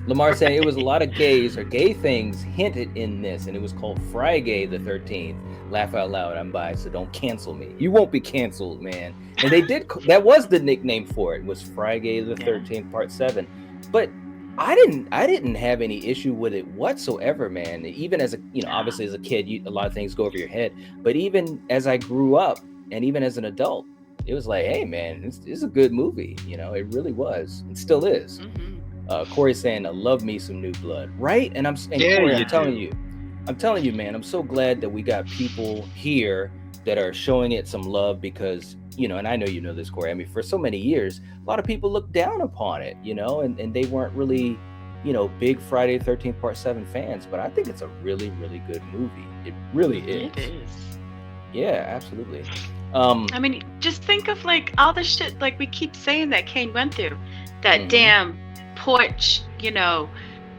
A: Lamar saying it was a lot of gays or gay things hinted in this, and it was called Friday the 13th. Laugh out loud, I'm bi, so don't cancel me. You won't be canceled, man. And they did, that was the nickname for it, was Friday the 13th, part 7. But I didn't have any issue with it whatsoever, man. Even as obviously as a kid, a lot of things go over your head. But even as I grew up, and even as an adult, it was like, hey, man, it's a good movie. It really was. It still is. Corey's saying, I love me some New Blood, right? And Corey, I'm telling you, man, I'm so glad that we got people here that are showing it some love because, and I know you know this, Corey, I mean, for so many years, a lot of people looked down upon it, and they weren't really, big Friday the 13th Part 7 fans, but I think it's a really, really good movie. It really is.
B: It is.
A: Yeah, absolutely.
B: I mean, just think of like all the shit like we keep saying that Kane went through. That damn porch,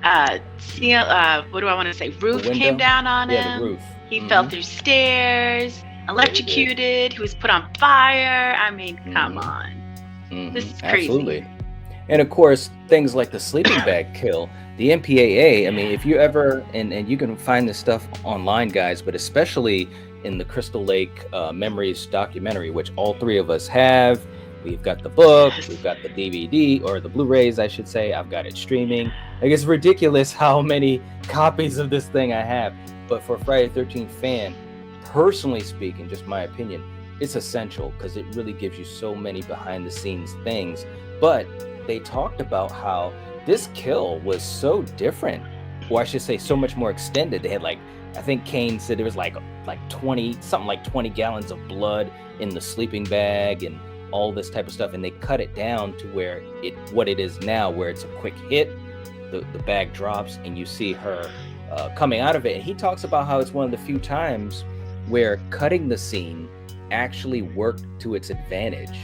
B: what do I want to say? Roof came down on him.
A: Yeah, the roof.
B: He fell through stairs, electrocuted. He was put on fire. I mean, come on. This is crazy.
A: Absolutely. And of course, things like the sleeping bag kill, the MPAA. I mean, if you ever, and you can find this stuff online, guys, but especially in the Crystal Lake Memories documentary, which all three of us have. We've got the book, we've got the DVD, or the Blu-rays, I should say. I've got it streaming. Like, it's ridiculous how many copies of this thing I have. But for Friday the 13th fan, personally speaking, just my opinion, it's essential because it really gives you so many behind the scenes things. But they talked about how this kill was so different, or I should say so much more extended. They had I think Kane said there was like 20 gallons of blood in the sleeping bag and all this type of stuff, and they cut it down to where what it is now, where it's a quick hit, the bag drops and you see her coming out of it. And he talks about how it's one of the few times where cutting the scene actually worked to its advantage.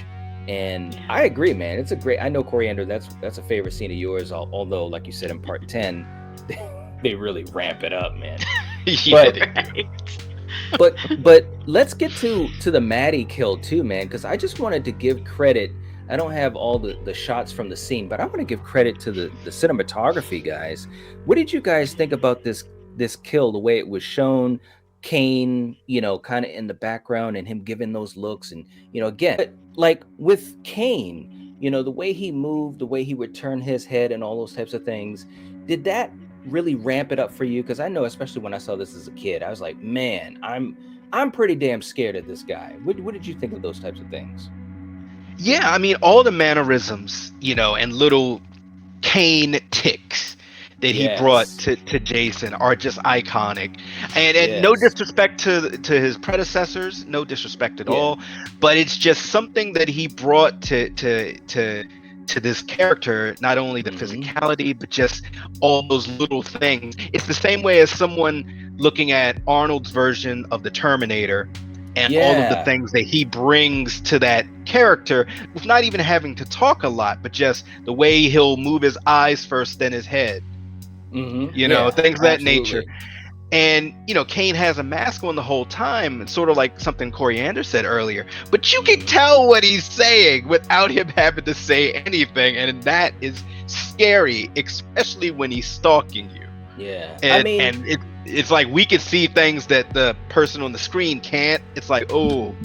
A: And I agree, man. It's a great, I know, Coriander, that's a favorite scene of yours, although like you said in part 10 they really ramp it up, man. But let's get to the Maddie kill too, man, because I just wanted to give credit. I don't have all the shots from the scene, but I want to give credit to the cinematography, guys. What did you guys think about this kill, the way it was shown? Kane, kind of in the background and him giving those looks, and again, like with Kane, the way he moved, the way he would turn his head and all those types of things, did that really ramp it up for you? Because I know, especially when I saw this as a kid, I was like, man, I'm pretty damn scared of this guy. What did you think of those types of things?
E: Yeah, I mean, all the mannerisms, and little Kane ticks that he brought to Jason are just iconic, and no disrespect to his predecessors, no disrespect at all, but it's just something that he brought to this character, not only the physicality, but just all those little things. It's the same way as someone looking at Arnold's version of the Terminator and all of the things that he brings to that character, with not even having to talk a lot, but just the way he'll move his eyes first, then his head. Things of that nature. And Kane has a mask on the whole time. It's sort of like something Coriander said earlier, but you can tell what he's saying without him having to say anything, and that is scary, especially when he's stalking you. And it's like we can see things that the person on the screen can't. It's like, oh,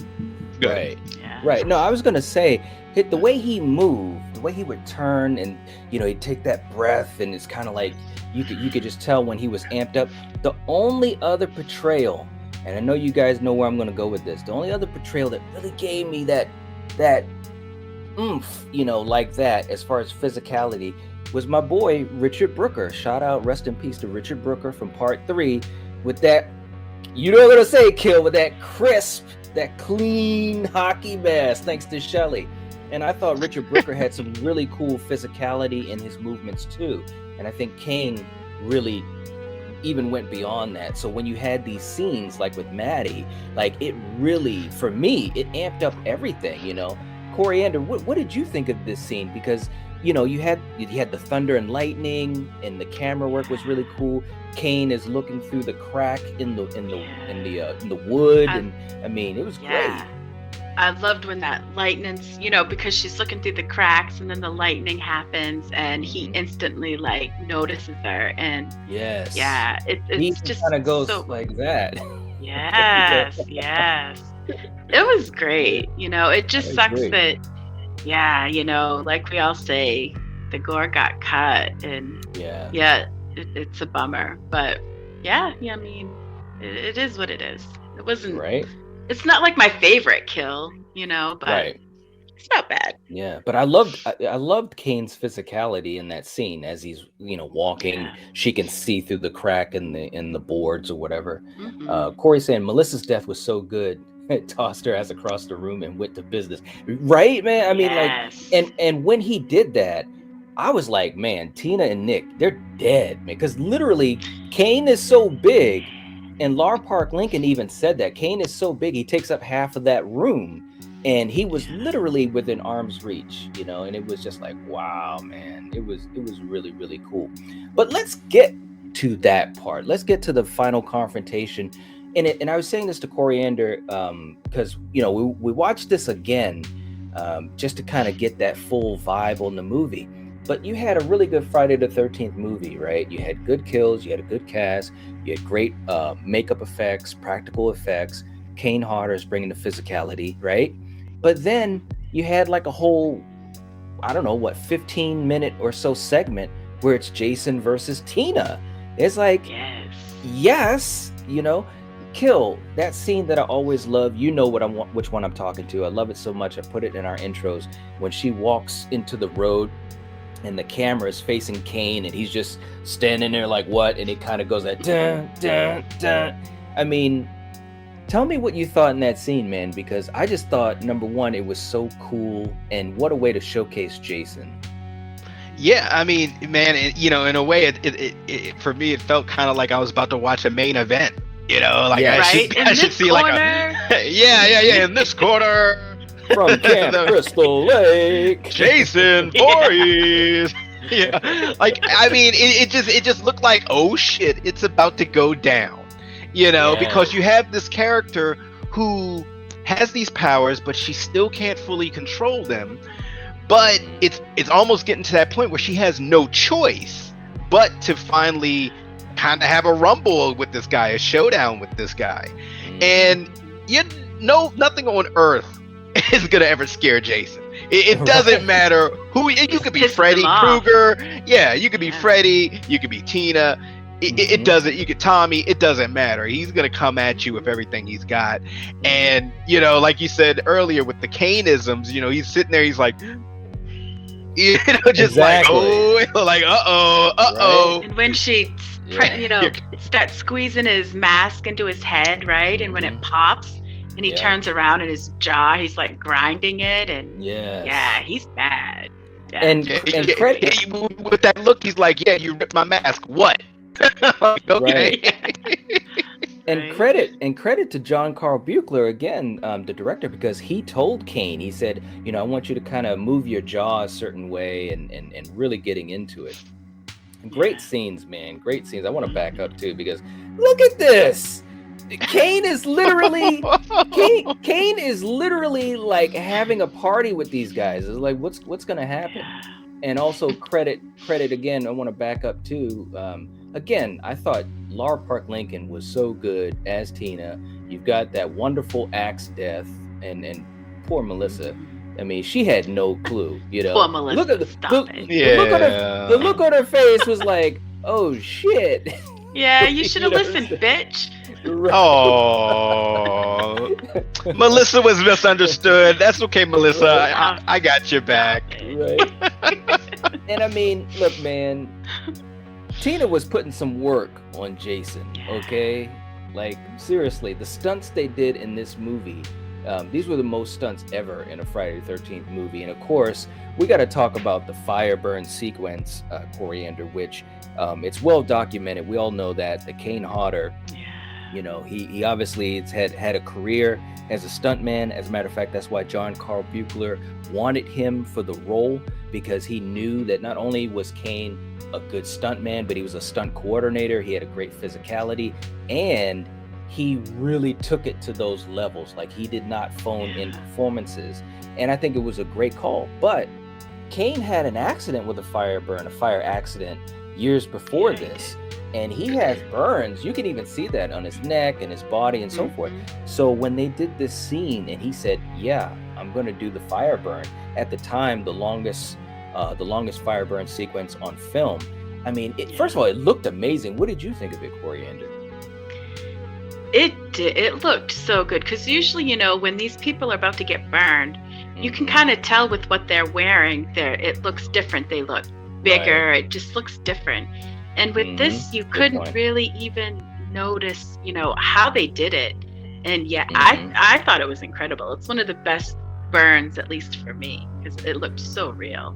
E: good.
A: Right. No, I was gonna say, the way he moved, the way he would turn, and he'd take that breath, and it's kind of like you could just tell when he was amped up. The only other portrayal, and I know you guys know where I'm gonna go with this, the only other portrayal that really gave me that oomph, like that, as far as physicality, was my boy Richard Brooker. Shout out, rest in peace to Richard Brooker from part 3, with that, what I'm gonna say, kill, with that crisp, that clean hockey mask, thanks to Shelley. And I thought Richard Brooker had some really cool physicality in his movements too. And I think Kane really even went beyond that. So when you had these scenes like with Maddie, like, it really, for me, it amped up everything. Coriander, what did you think of this scene? Because you had the thunder and lightning, and the camera work was really cool. Kane is looking through the crack in the wood, and I mean, it was great.
B: I loved when that lightning's, because she's looking through the cracks, and then the lightning happens, and he instantly notices her, and it's just
A: kind of goes like that.
B: Yes. It was great. It just sucks that, like we all say, the gore got cut, and it's a bummer, but I mean, it is what it is. It wasn't right. It's not like my favorite kill, but it's not bad.
A: Yeah, but I loved Kane's physicality in that scene as he's, walking. Yeah. She can see through the crack in the boards or whatever. Corey saying Melissa's death was so good, it tossed her ass across the room and went to business. Right, man? I mean, and when he did that, I was like, man, Tina and Nick, they're dead, man. Because literally, Kane is so big. And Lar Park Lincoln even said that Kane is so big, he takes up half of that room. and he was literally within arm's reach, you know, and it was just like, wow, man, it was really, really cool. But let's get to that part. Let's get to the final confrontation. And I was saying this to Coriander because, you know, we watched this again just to kind of get that full vibe on the movie. But you had a really good Friday the 13th movie, right? You had good kills, you had a good cast, you had great makeup effects, practical effects. Kane Hodder's bringing the physicality, right? But then you had like a whole, I don't know, what, 15-minute or so segment where it's Jason versus Tina. It's like, yes, you know, Kill, that scene that I always love. You know which one I'm talking to. I love it so much. I put it in our intros when she walks into the road and the camera is facing Kane and he's just standing there like, what? And it kind of goes like, dun, dun, dun. I mean, tell me what you thought in that scene, man, because I just thought, number one, it was so cool, and what a way to showcase Jason.
E: Yeah, I mean, man, you know, in a way, it for me, it felt kind of like I was about to watch a main event. You know, like
A: Yeah.
E: I should see
B: corner.
E: like a yeah in this corner
A: From Camp Crystal Lake,
E: Jason Voorhees. Yeah, like I mean, it just looked like, oh shit, it's about to go down. You know,
A: Yeah.
E: because you have this character who has these powers, but she still can't fully control them. But it's almost getting to that point where she has no choice but to finally kind of have a rumble with this guy, a showdown with this guy. And you know, nothing on earth is gonna ever scare Jason. It doesn't matter who you could be.
B: Piss
E: Freddy
B: them off.
E: Krueger, yeah, you could be Freddy, you could be Tina. It doesn't. You could Tommy. It doesn't matter. He's gonna come at you with everything he's got. And you know, like you said earlier with the Kane-isms, you know, he's sitting there. He's like, you know, just
A: Exactly.
E: like, oh, like, uh-oh.
B: And when she, you know, starts squeezing his mask into his head, right? And when it pops and he turns around in his jaw, he's like grinding it. And yeah, he's bad. Yeah.
A: And
E: with that look, he's like, yeah, you ripped my mask. What? Like, okay.
A: And credit to John Carl Buechler again, the director, because he told Kane, he said, you know, I want you to kind of move your jaw a certain way and really getting into it. Great scenes, man. Great scenes. I want to back up too, because look at this. Kane is literally Kane is literally like having a party with these guys. It's like, what's gonna happen? And also credit again. I want to back up too. Again, I thought Laura Park Lincoln was so good as Tina. You've got that wonderful axe death, and poor Melissa. I mean, she had no clue, you know.
B: Poor Melissa,
A: look at
E: Yeah.
A: the look on her face was like, oh shit.
B: Yeah, you should have listened, bitch.
E: Oh, Melissa was misunderstood. That's okay, Melissa. I got your back.
A: Right. And I mean, look, man, Tina was putting some work on Jason, okay? Like, seriously, the stunts they did in this movie, these were the most stunts ever in a Friday the 13th movie. And of course, we got to talk about the fire burn sequence, Coriander, which it's well documented. We all know that the Kane Hodder, you know, he obviously had a career as a stuntman. As a matter of fact, that's why John Carl Buechler wanted him for the role, because he knew that not only was Kane a good stuntman, but he was a stunt coordinator. He had a great physicality, and he really took it to those levels. Like, he did not phone in performances, and I think it was a great call. But Kane had an accident with a fire accident years before this, and he has burns. You can even see that on his neck and his body and so forth. So when they did this scene and he said, yeah, I'm going to do the fire burn, at the time the longest fire burn sequence on film. I mean, first of all, it looked amazing. What did you think of it, Coriander?
B: It looked so good, because usually, you know, when these people are about to get burned, you can kind of tell with what they're wearing. It looks different. They look bigger. Right. It just looks different. And with this, you couldn't really even notice, you know, how they did it. And I thought it was incredible. It's one of the best burns, at least for me, because it looked so real.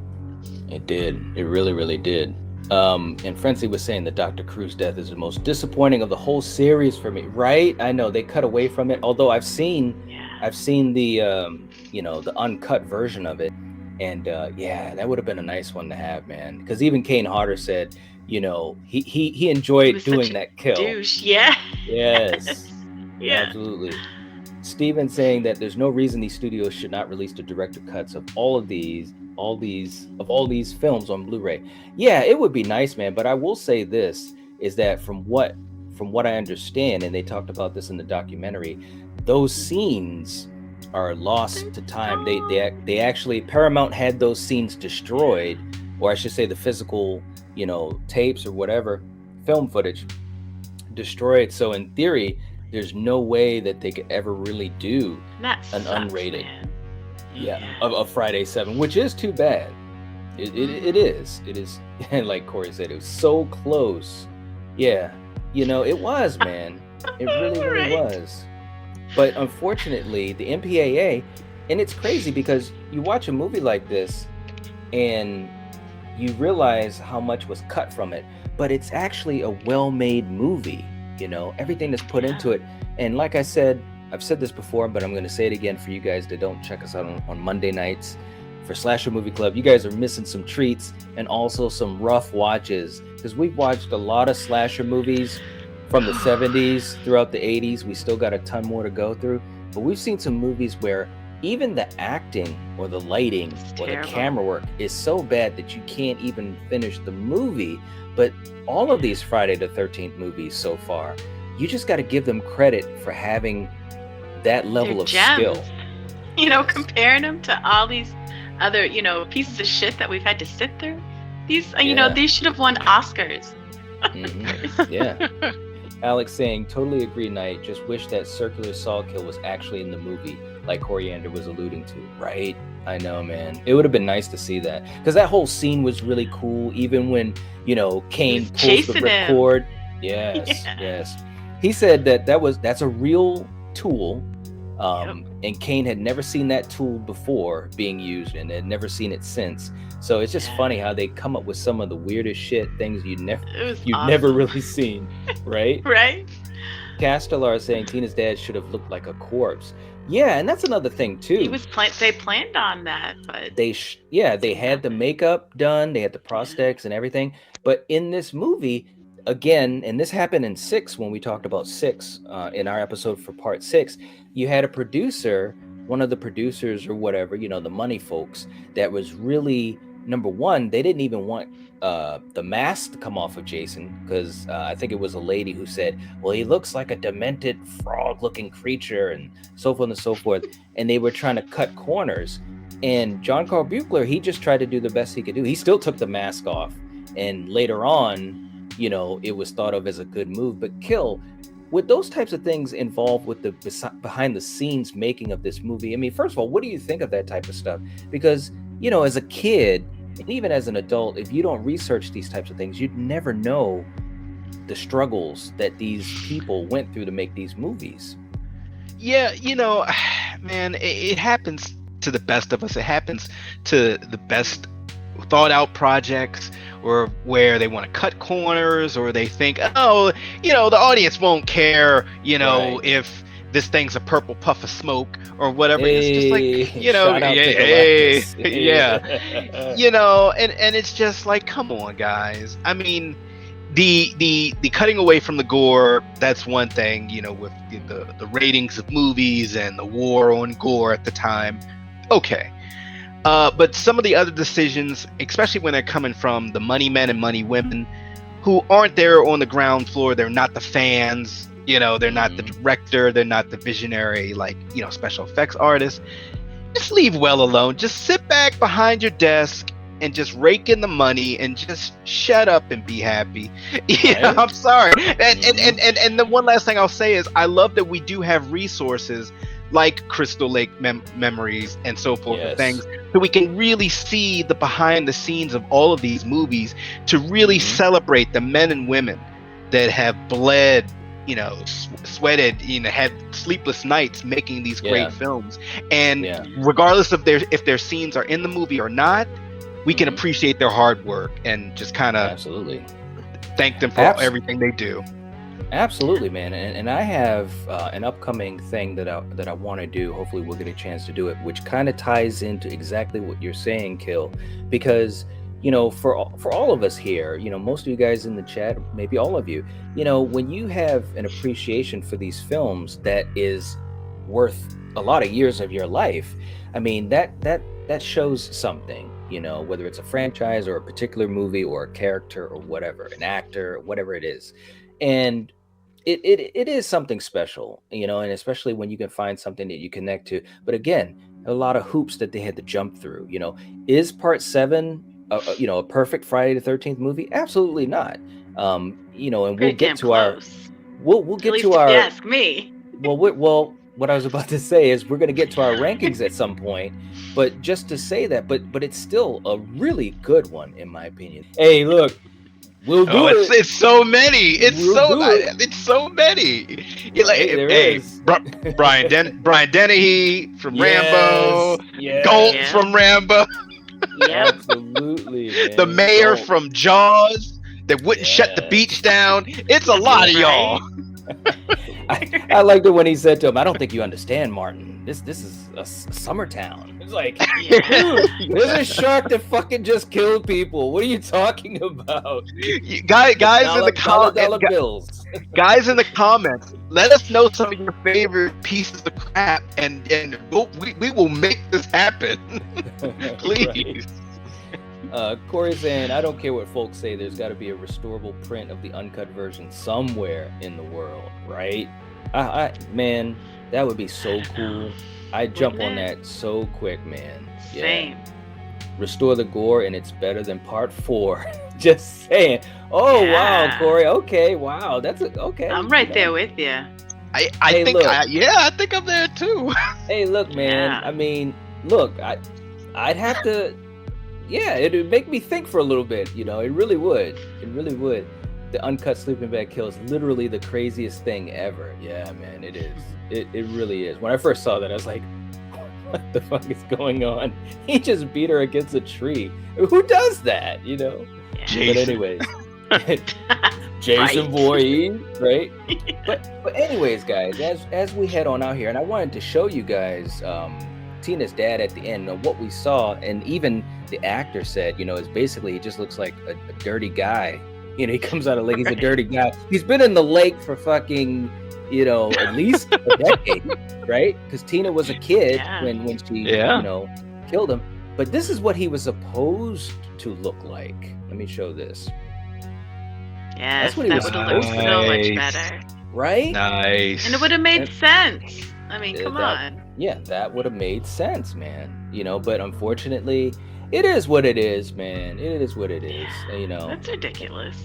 A: It did. It really, really did. And Frenzy was saying that Dr. Crew's death is the most disappointing of the whole series for me, right? I know they cut away from it, although I've seen I've seen the the uncut version of it, and that would have been a nice one to have, man. Because even Kane Hodder said, he enjoyed doing that kill.
B: Douche, yeah.
A: Yes.
B: Yeah.
A: Absolutely. Steven saying that there's no reason these studios should not release the director cuts of all these films on Blu-ray. Yeah, it would be nice, man. But I will say this is that from what I understand, and they talked about this in the documentary, those scenes are lost to time. They actually, Paramount had those scenes destroyed, or I should say the physical, tapes or whatever, film footage destroyed. So in theory, there's no way that they could ever really do an unrated of Friday 7, which is too bad. It is like Corey said, it was so close. Yeah, it was, man. It really was. But unfortunately, the MPAA, and it's crazy because you watch a movie like this and you realize how much was cut from it, but it's actually a well-made movie. Everything that's put into it. And like I said, I've said this before, but I'm going to say it again for you guys that don't check us out on Monday nights for Slasher Movie Club. You guys are missing some treats and also some rough watches, because we've watched a lot of slasher movies from the 70s throughout the 80s. We still got a ton more to go through, but we've seen some movies where even the acting or the lighting or the camera work is so bad that you can't even finish the movie. But all of these Friday the 13th movies so far, you just got to give them credit for having that level of skill.
B: Comparing them to all these other, pieces of shit that we've had to sit through. These, these should have won Oscars.
A: Mm-hmm. Yeah. Alex saying, totally agree, Knight. Just wish that circular saw kill was actually in the movie, like Coriander was alluding to. Right? I know, man. It would have been nice to see that, because that whole scene was really cool. Even when Kane pulls the ripcord. Yes. He said that's a real tool, and Kane had never seen that tool before being used and had never seen it since. So it's just funny how they come up with some of the weirdest shit, things you've never really seen, right?
B: Right.
A: Castellar is saying Tina's dad should have looked like a corpse. Yeah, and that's another thing too.
B: They planned on that, but
A: they had the makeup done, they had the prosthetics and everything. But in this movie, again, and this happened in 6 when we talked about 6 in our episode for part 6, you had a producer, one of the producers or whatever, the money folks, that was really, number one, they didn't even want the mask to come off of Jason, because I think it was a lady who said, well, he looks like a demented frog-looking creature and so forth and so forth. And they were trying to cut corners. And John Carl Buechler, he just tried to do the best he could do. He still took the mask off. And later on, it was thought of as a good move. But Kill, with those types of things involved with the behind the scenes making of this movie, I mean, first of all, what do you think of that type of stuff? Because, as a kid, and even as an adult, if you don't research these types of things, you'd never know the struggles that these people went through to make these movies.
E: Yeah, man, it happens to the best of us. It happens to the best thought out projects, or where they want to cut corners, or they think, the audience won't care, if this thing's a purple puff of smoke or whatever. It's just like, and it's just like, come on, guys. I mean, the cutting away from the gore, that's one thing, with the ratings of movies and the war on gore at the time. Okay. But some of the other decisions, especially when they're coming from the money men and money women who aren't there on the ground floor, they're not the fans, they're not the director, they're not the visionary, special effects artist. Just leave well alone. Just sit back behind your desk and just rake in the money and just shut up and be happy. I'm sorry. And the one last thing I'll say is, I love that we do have resources like Crystal Lake Memories and so forth, and things, so we can really see the behind the scenes of all of these movies, to really celebrate the men and women that have bled, sweated, had sleepless nights making these great films. And regardless of if their scenes are in the movie or not, we can appreciate their hard work and just kind of
A: absolutely
E: thank them for everything they do.
A: Absolutely, man. And I have an upcoming thing that I want to do. Hopefully, we'll get a chance to do it, which kind of ties into exactly what you're saying, Kill, because for all of us here, most of you guys in the chat, maybe all of you, when you have an appreciation for these films that is worth a lot of years of your life, I mean that shows something. Whether it's a franchise or a particular movie or a character or whatever, an actor, whatever it is, and it is something special, and especially when you can find something that you connect to. But again, a lot of hoops that they had to jump through. Is Part 7 a perfect Friday the 13th movie? Absolutely not. And we'll get to
B: close.
A: We'll get to
B: if
A: our
B: you ask me.
A: well, what I was about to say is we're going to get to our rankings at some point, but just to say that, but it's still a really good one in my opinion. Hey, look, we'll do it.
E: It's so many. It's so many. Brian Dennehy from Rambo. Gold from Rambo.
A: Absolutely. Man.
E: The mayor from Jaws that wouldn't shut the beach down. It's a lot of y'all.
A: I liked it when he said to him, "I don't think you understand, Martin. This is a summer town." It's like, dude, there's a shark that fucking just killed people. What are you talking about?
E: Guys in the comments, guys in the comments, let us know some of your favorite pieces of crap, and we will make this happen. Please.
A: Corey saying, I don't care what folks say, there's got to be a restorable print of the uncut version somewhere in the world, right? Man, that would be so cool. I'd jump on that so quick, man. Yeah.
B: Same.
A: Restore the gore, and it's better than Part 4. Just saying. Oh, yeah. Wow, Corey. Okay, wow. Okay.
B: I'm right there with you.
E: I think I'm there too.
A: Hey, look, man. Yeah. I mean, look, I'd have to. Yeah, it would make me think for a little bit, it really would. It really would. The uncut sleeping bag kill is literally the craziest thing ever. Yeah, man, it is. It really is. When I first saw that, I was like, what the fuck is going on? He just beat her against a tree. Who does that, Yeah. But anyways, Jason Voorhees, right? But anyways, guys, as we head on out here, and I wanted to show you guys Tina's dad at the end, what we saw, and even the actor said, is basically he just looks like a dirty guy. He comes out of lake, he's a dirty guy. He's been in the lake for fucking, at least a decade, right? Because Tina was a kid when she, killed him. But this is what he was supposed to look like. Let me show this.
B: Yeah, that's what he was supposed to look so much better.
A: Right?
E: Nice.
B: And it would have made sense. I mean, come on.
A: Yeah, that would have made sense, man. But unfortunately, it is what it is, man. It is what it is.
B: That's ridiculous.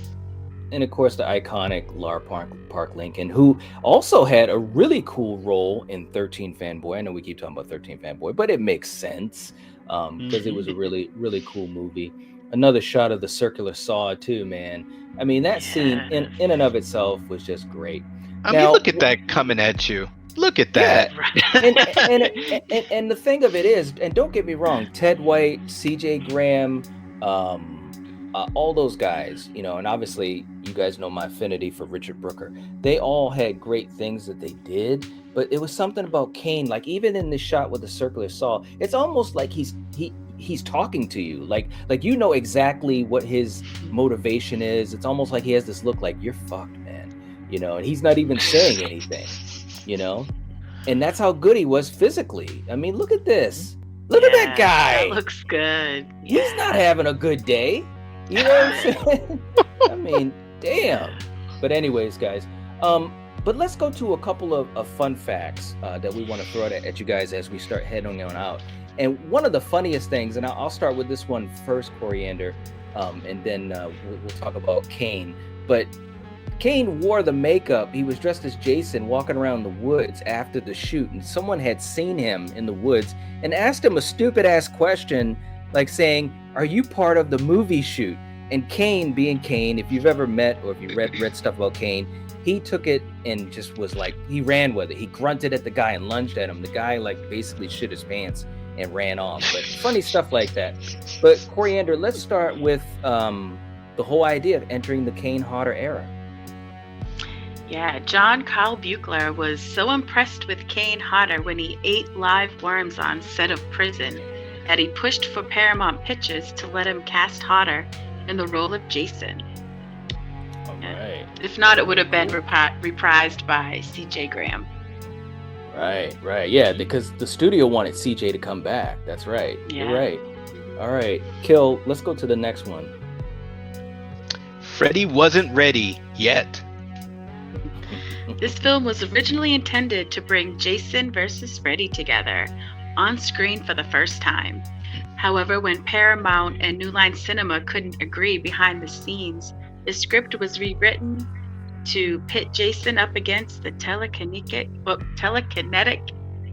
A: And of course, the iconic Lar Park Lincoln, who also had a really cool role in 13 Fanboy. I know we keep talking about 13 Fanboy, but it makes sense because it was a really, really cool movie. Another shot of the circular saw too, man. I mean, that scene in and of itself was just great.
E: I mean, look at that coming at you. Look at that.
A: Yeah. And the thing of it is, and don't get me wrong, Ted White, CJ Graham, all those guys, and obviously you guys know my affinity for Richard Brooker. They all had great things that they did, but it was something about Kane, like even in this shot with the circular saw, it's almost like he's talking to you, like exactly what his motivation is. It's almost like he has this look like, you're fucked, man, and he's not even saying anything. And that's how good he was physically. I mean, look at this. Look at that guy.
B: That looks good.
A: He's not having a good day. You know what I'm saying? I mean, damn. But anyways, guys, but let's go to a couple of fun facts that we want to throw at you guys as we start heading on out. And one of the funniest things, and I'll start with this one first, Coriander, and then we'll talk about Kane. But Kane wore the makeup. He was dressed as Jason walking around the woods after the shoot, and someone had seen him in the woods and asked him a stupid ass question, like saying, "Are you part of the movie shoot?" And Kane, being Kane, if you've ever met or if you read stuff about Kane, he took it and just was like, he ran with it. He grunted at the guy and lunged at him. The guy like basically shit his pants and ran off. But funny stuff like that. But Coriander, let's start with the whole idea of entering the Kane Hodder era.
B: Yeah, John Carl Buechler was so impressed with Kane Hodder when he ate live worms on set of Prison that he pushed for Paramount Pictures to let him cast Hodder in the role of Jason.
A: All right.
B: If not, it would have been reprised by C.J. Graham.
A: Right. Yeah, because the studio wanted CJ to come back. That's right.
B: Yeah.
A: You're right. All right, Kill, let's go to the next one.
E: Freddy wasn't ready yet.
B: This film was originally intended to bring Jason versus Freddy together on screen for the first time. However, when Paramount and New Line Cinema couldn't agree behind the scenes, the script was rewritten to pit Jason up against the telekinetic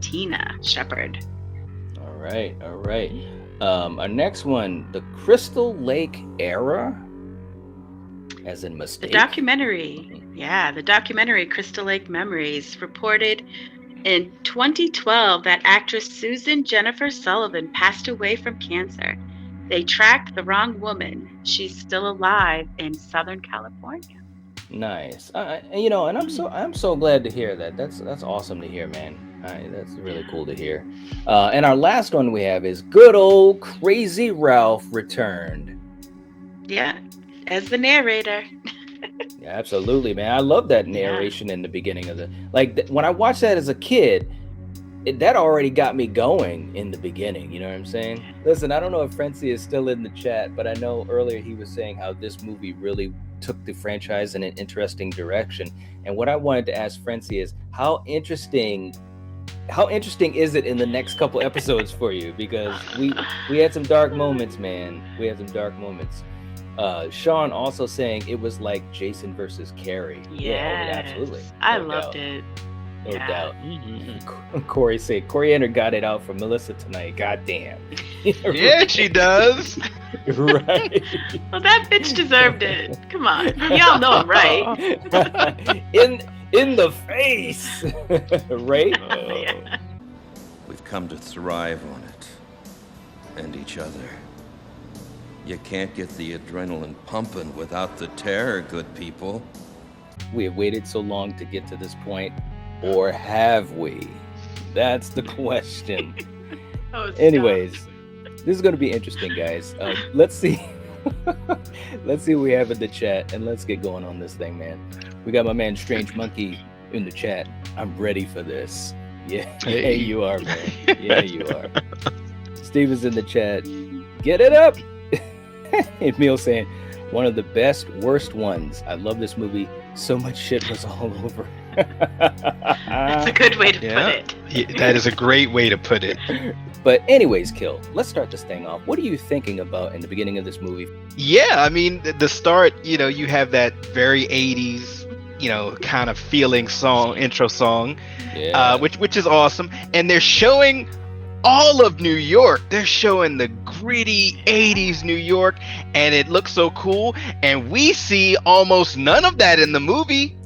B: Tina Shepard.
A: All right. Our next one, the Crystal Lake Era, as in mistake.
B: The documentary Crystal Lake Memories reported in 2012 that actress Susan Jennifer Sullivan passed away from cancer. They tracked the wrong woman. She's still alive in Southern California.
A: Nice. And I'm so glad to hear that. That's awesome to hear, man. That's really cool to hear. And our last one we have is good old Crazy Ralph returned.
B: Yeah, as the narrator.
A: Yeah, absolutely, man. I love that narration in the beginning of when I watched that as a kid, that already got me going in the beginning. You know what I'm saying? Listen, I don't know if Frenzy is still in the chat, but I know earlier he was saying how this movie really took the franchise in an interesting direction. And what I wanted to ask Frenzy is how interesting is it in the next couple episodes for you? Because we had some dark moments, man. We had some dark moments. Sean also saying it was like Jason versus Carrie.
B: Yes.
A: Yeah, absolutely.
B: I loved it.
A: No doubt. Mm-hmm. Corey said Coriander got it out for Melissa tonight. God damn.
E: Yeah, she does.
A: Right.
B: Well, that bitch deserved it. Come on. Y'all know I'm right.
A: In the face. Right?
B: Yeah.
G: We've come to thrive on it. And each other. You can't get the adrenaline pumping without the terror, good people.
A: We have waited so long to get to this point, or have we? That's the question. Anyways, this is going to be interesting, guys. Let's see. Let's see what we have in the chat, and let's get going on this thing, man. We got my man Strange Monkey in the chat. I'm ready for this. Yeah, hey, you are, man. Yeah, you are. Steve is in the chat. Get it up. Emil saying, one of the best, worst ones. I love this movie. So much shit was all over.
B: That's a good way to put it.
E: Yeah, that is a great way to put it.
A: But anyways, Kill, let's start this thing off. What are you thinking about in the beginning of this movie?
E: Yeah, I mean, the start, you have that very 80s, kind of feeling song, intro song, which is awesome. And they're showing all of New York. They're showing the gritty 80s New York, and it looks so cool. And we see almost none of that in the movie.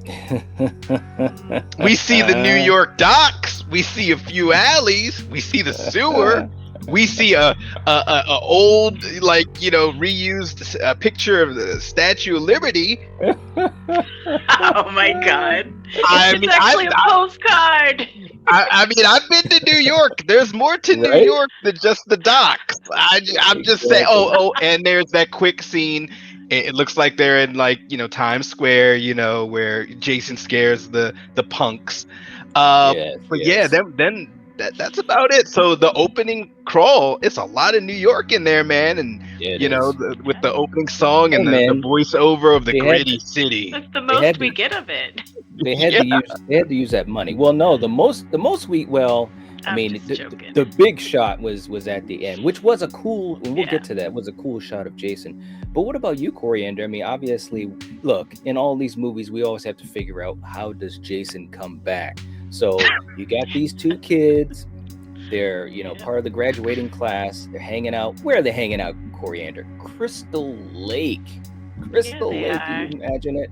E: We see the New York docks. We see a few alleys. We see the sewer. We see a old, reused picture of the Statue of Liberty.
B: Oh my God!
E: It's
B: actually a postcard.
E: I mean, I've been to New York. There's more to New York than just the docks. I'm just saying. Oh, and there's that quick scene. It looks like they're in Times Square, where Jason scares the punks. Then that's about it. So the opening crawl, it's a lot of New York in there, man, and with the opening song and the voiceover of the gritty city.
B: That's the most we get of it.
A: They had to use that money. Well, no, the most the big shot was at the end, which was a cool. We'll get to that. Was a cool shot of Jason. But what about you, Coriander? I mean, obviously, look, in all these movies, we always have to figure out how does Jason come back. So you got these two kids. They're part of the graduating class. They're hanging out. Where are they hanging out, Coriander? Crystal Lake. Crystal Lake. Can you imagine it?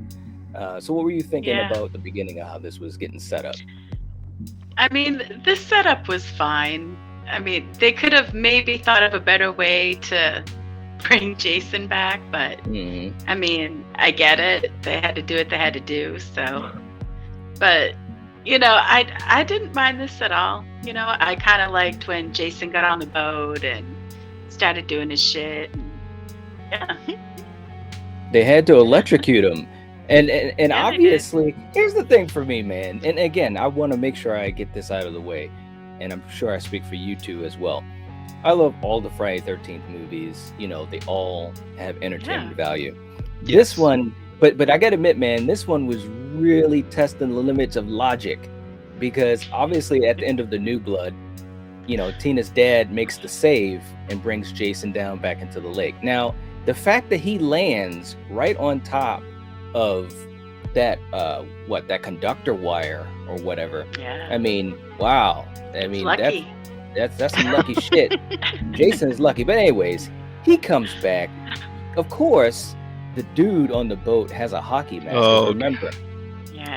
A: So what were you thinking about the beginning of how this was getting set up?
B: I mean, this setup was fine. I mean, they could have maybe thought of a better way to bring Jason back, but I mean, I get it. They had to do what they had to do. So But I didn't mind this at all. I kind of liked when Jason got on the boat and started doing his shit. Yeah.
A: They had to electrocute him. And obviously, here's the thing for me, man. And again, I want to make sure I get this out of the way. And I'm sure I speak for you two as well. I love all the Friday 13th movies. They all have entertainment value. Yes. This one, but I gotta admit, man, this one was really testing the limits of logic, because obviously at the end of the New Blood, Tina's dad makes the save and brings Jason down back into the lake. Now, the fact that he lands right on top of that that conductor wire or whatever. Yeah. I mean, wow. I mean,
B: lucky.
A: That's some lucky shit. Jason's lucky. But anyways, he comes back. Of course, the dude on the boat has a hockey mask. Oh, remember,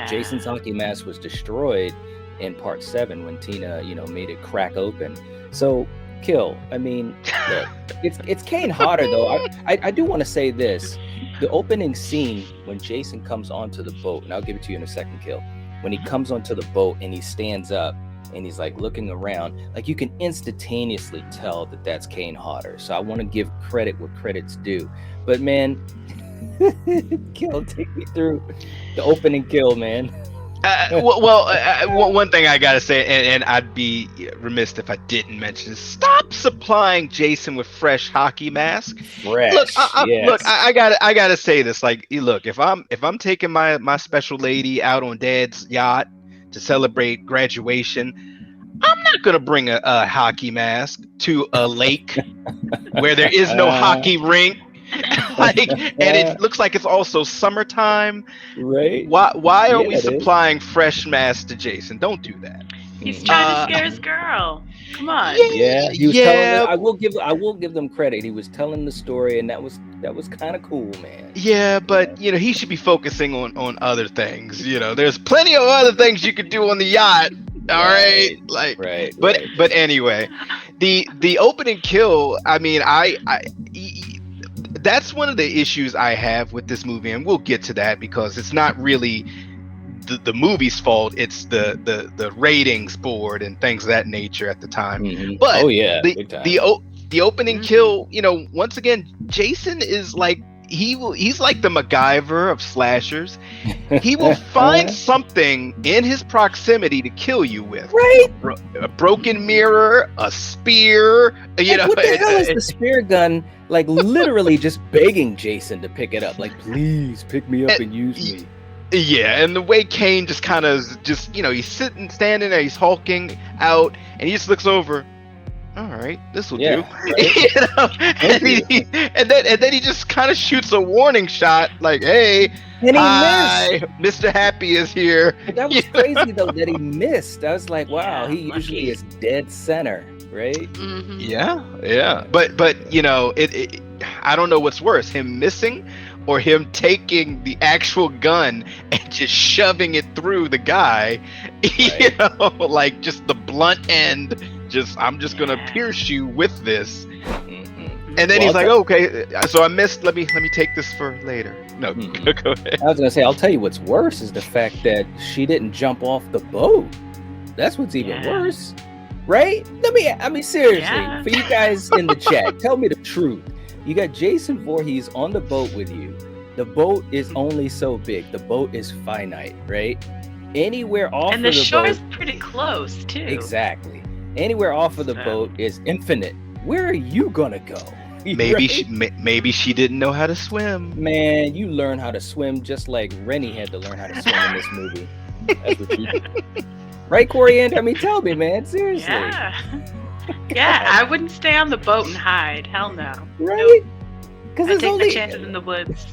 A: Jason's hockey mask was destroyed in part 7 when Tina, made it crack open. So, Kill. I mean, look, it's Kane Hodder though. I do want to say this. The opening scene when Jason comes onto the boat, and I'll give it to you in a second, Kill. When he comes onto the boat and he stands up and he's like looking around, like you can instantaneously tell that that's Kane Hodder. So I want to give credit where credit's due. But man, Kill, take me through the opening, Kill, man.
E: One thing I gotta say, and I'd be remiss if I didn't mention, is stop supplying Jason with fresh hockey mask.
A: Fresh.
E: Look, I gotta say this. Like, look, if I'm taking my special lady out on Dad's yacht to celebrate graduation, I'm not gonna bring a hockey mask to a lake where there is no hockey rink. And it looks like it's also summertime,
A: right?
E: Why are we supplying fresh masks to Jason? Don't do that.
B: He's trying to scare his girl. Come on.
A: Yeah, he was telling them, I will give them credit. He was telling the story, and that was kind of cool, man.
E: Yeah, but he should be focusing on other things. There's plenty of other things you could do on the yacht. All right. But anyway, the opening kill. I mean, that's one of the issues I have with this movie, and we'll get to that because it's not really the movie's fault. It's the ratings board and things of that nature at the time.
A: Mm-hmm.
E: But
A: the
E: opening kill, once again, Jason is like he's like the MacGyver of slashers. He will find something in his proximity to kill you with.
A: Right.
E: A broken mirror, a spear.
A: What the hell is the spear gun? Like literally just begging Jason to pick it up. Like, please pick me up and use me.
E: Yeah, and the way Kane just kind of he's standing there, he's hulking out, and he just looks over. All right, this will do. Right. And then he just kind of shoots a warning shot, like, "Hey,
A: and he
E: hi, missed. Mr. Happy is here."
A: But that was crazy though that he missed. I was like, wow, he usually is dead center, right?
B: Mm-hmm.
E: Yeah. But it I don't know what's worse, him missing or him taking the actual gun and just shoving it through the guy. Right. Like just the blunt end. I'm just gonna pierce you with this. Mm-hmm. And then he's like, okay, so I missed. Let me take this for later. No, go ahead.
A: I was gonna say, I'll tell you what's worse is the fact that she didn't jump off the boat. That's what's even worse, right? I mean, seriously, for you guys in the chat, tell me the truth. You got Jason Voorhees on the boat with you. The boat is only so big. The boat is finite, right? Anywhere off of the boat.
B: And the shore's pretty close too.
A: Exactly. Anywhere off of the boat is infinite. Where are you gonna go?
E: Maybe she didn't know how to swim.
A: Man, you learn how to swim just like Rennie had to learn how to swim in this movie. That's what you did. Right, Coriander? I mean, tell me, man. Seriously.
B: Yeah, I wouldn't stay on the boat and hide. Hell no.
A: Right? Because
B: I take my chances in the woods.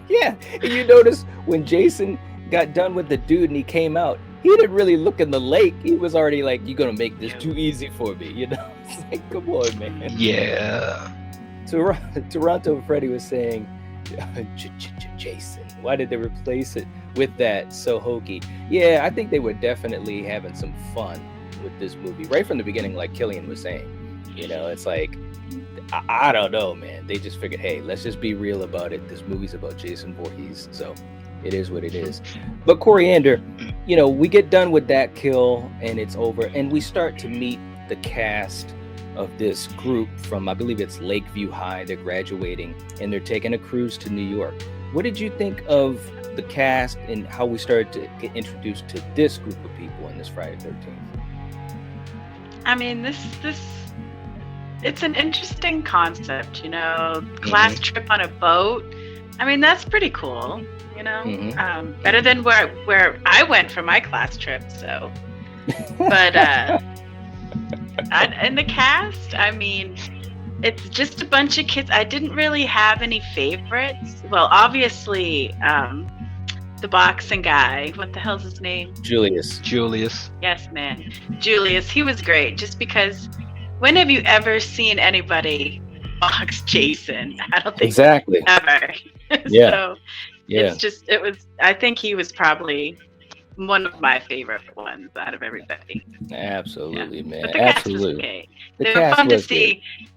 A: Yeah, and you notice when Jason got done with the dude and he came out, he didn't really look in the lake. He was already like, "You're gonna make this too easy for me," It's like, come on, man.
E: Yeah.
A: Toronto Freddy was saying, Jason. Why did they replace it with that so hokey? Yeah, I think they were definitely having some fun with this movie right from the beginning, like Killian was saying. It's like, I don't know, man. They just figured, hey, let's just be real about it. This movie's about Jason Voorhees, so It is what it is. But Coriander, you know, we get done with that kill and it's over, and we start to meet the cast of this group from, I believe it's Lakeview High. They're graduating and they're taking a cruise to New York. What did you think of the cast and how we started to get introduced to this group of people in this Friday 13th?
B: I mean, this it's an interesting concept, you know, class trip on a boat. I mean, that's pretty cool, you know, better than where I went for my class trip. So, but in the cast, I mean, it's just a bunch of kids. I didn't really have any favorites. Well, obviously, the boxing guy. What the hell's his name?
A: Julius.
B: Yes, man. Julius. He was great. Just because, when have you ever seen anybody box Jason? I don't think
A: exactly
B: ever.
A: Yeah.
B: So it was. I think he was probably one of my favorite ones out of everybody.
A: Absolutely, man.
B: But the
A: Absolutely.
B: cast was okay.
A: The
B: They were
A: cast
B: fun to
A: was
B: see.
A: good.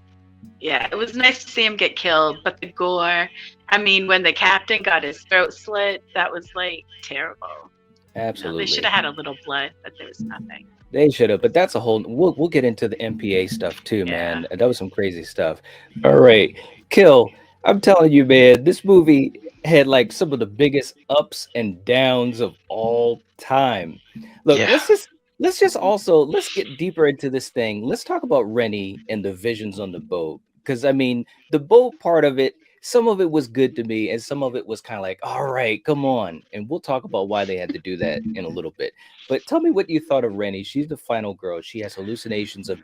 B: Yeah, it was nice to see him get killed, but the gore. I mean, when the captain got his throat slit, that was like terrible.
A: Absolutely.
B: They should have had a little blood, but there was nothing.
A: They should have, but that's a whole. We'll get into the MPA stuff too, man. That was some crazy stuff. All right, Kill. I'm telling you, man, this movie had like some of the biggest ups and downs of all time. Look, let's get deeper into this thing. Let's talk about Rennie and the visions on the boat, because I mean, the boat part of it, some of it was good to me, and some of it was kind of like, all right, come on. And we'll talk about why they had to do that in a little bit. But tell me what you thought of Rennie. She's the final girl. She has hallucinations of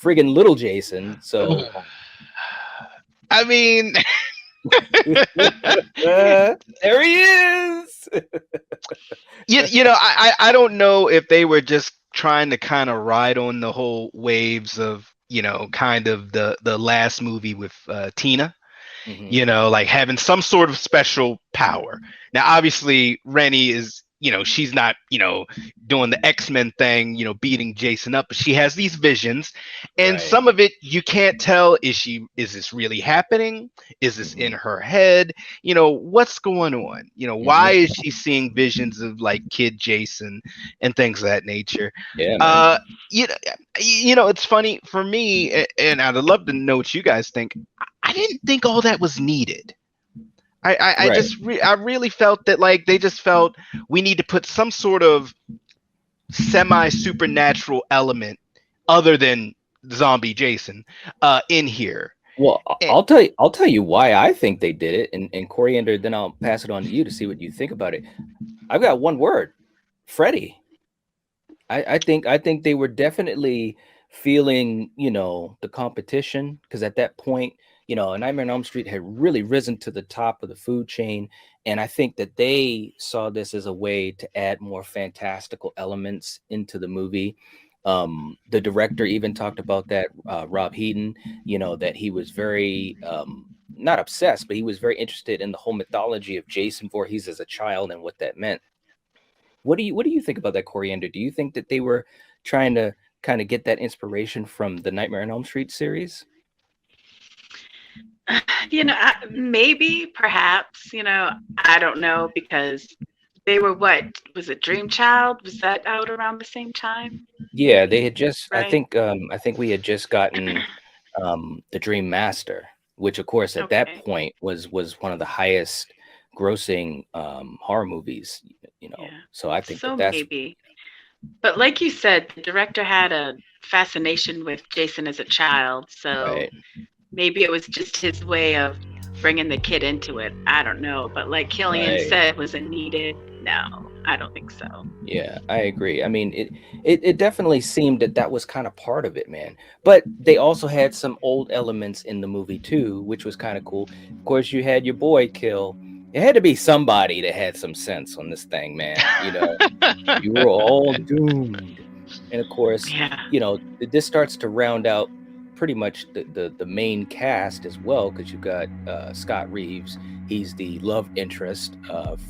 A: friggin' little Jason. So,
E: I mean,
A: there he is.
E: you know, I don't know if they were just trying to kind of ride on the whole waves of, you know, kind of the last movie with Tina. You know, like having some sort of special power. Now, obviously, Rennie is, you know, she's not, you know, doing the X-Men thing, you know, beating Jason up, but she has these visions, and some of it you can't tell, is this really happening? Is this in her head? You know, what's going on? You know, why is she seeing visions of like kid Jason and things of that nature?
A: Yeah,
E: you know, it's funny for me, and I'd love to know what you guys think. I didn't think all that was needed. I really felt that like they just felt we need to put some sort of semi-supernatural element other than zombie Jason in here.
A: Well, I'll tell you why I think they did it, and Coriander, then I'll pass it on to you to see what you think about it. I've got one word: Freddy. I think they were definitely feeling, you know, the competition, because at that point, you know, Nightmare on Elm Street had really risen to the top of the food chain, and I think that they saw this as a way to add more fantastical elements into the movie. The director even talked about that, Rob Heaton, you know, that he was very not obsessed, but he was very interested in the whole mythology of Jason Voorhees as a child and what that meant. What do you think about that, Coriander? Do you think that they were trying to kind of get that inspiration from the Nightmare on Elm Street series?
B: You know, maybe, perhaps, you know, I don't know, because they were, what was it, Dream Child? Was that out around the same time?
A: Yeah, they had just,
B: right?
A: I think we had just gotten the Dream Master, which of course at that point was one of the highest grossing horror movies, you know. So I think
B: so
A: that's
B: maybe. But like you said, the director had a fascination with Jason as a child, so maybe it was just his way of bringing the kid into it. I don't know, but like Killian said, was it needed? No, I don't think so.
A: Yeah, I agree. I mean, it definitely seemed that was kind of part of it, man. But they also had some old elements in the movie too, which was kind of cool. Of course, you had your boy Kill. It had to be somebody that had some sense on this thing, man. You know, you were all doomed. And of course, you know, this starts to round out pretty much the main cast as well, because you've got Scott Reeves. He's the love interest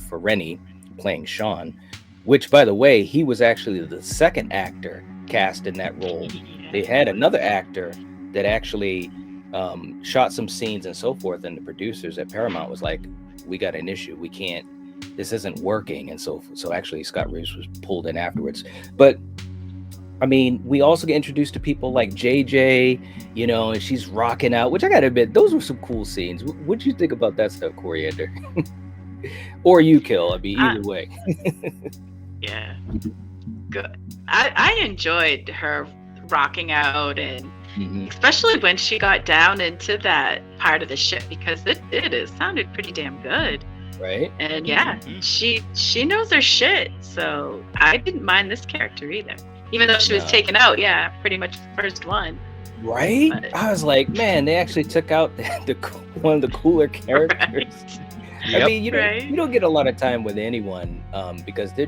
A: for Rennie, playing Sean, which, by the way, he was actually the second actor cast in that role. They had another actor that actually shot some scenes and so forth, and the producers at Paramount was like, we got an issue. We can't this isn't working, and so actually Scott Reeves was pulled in afterwards. But I mean, we also get introduced to people like JJ, you know, and she's rocking out, which I gotta admit, those were some cool scenes. What'd you think about that stuff, Coriander? Or you, Kill? I mean, either way.
B: Yeah, good. I enjoyed her rocking out, and especially when she got down into that part of the ship, because it sounded pretty damn good.
A: Right.
B: And yeah, she knows her shit. So I didn't mind this character either, even though she was taken out. Yeah, pretty much the first one.
A: Right.
B: But
A: I was like, man, they actually took out one of the cooler characters.
B: Right.
A: I mean, you don't get a lot of time with anyone because they're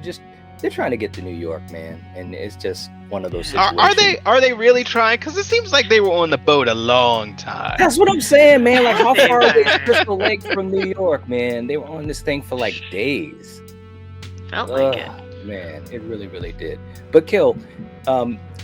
A: trying to get to New York, man, and it's just one of those situations.
E: Are they really trying? Because it seems like they were on the boat a long time.
A: That's what I'm saying, man. Like, how far are they Crystal Lake from New York, man? They were on this thing for like days.
B: Felt like it.
A: Man, it really, really did. But Kill,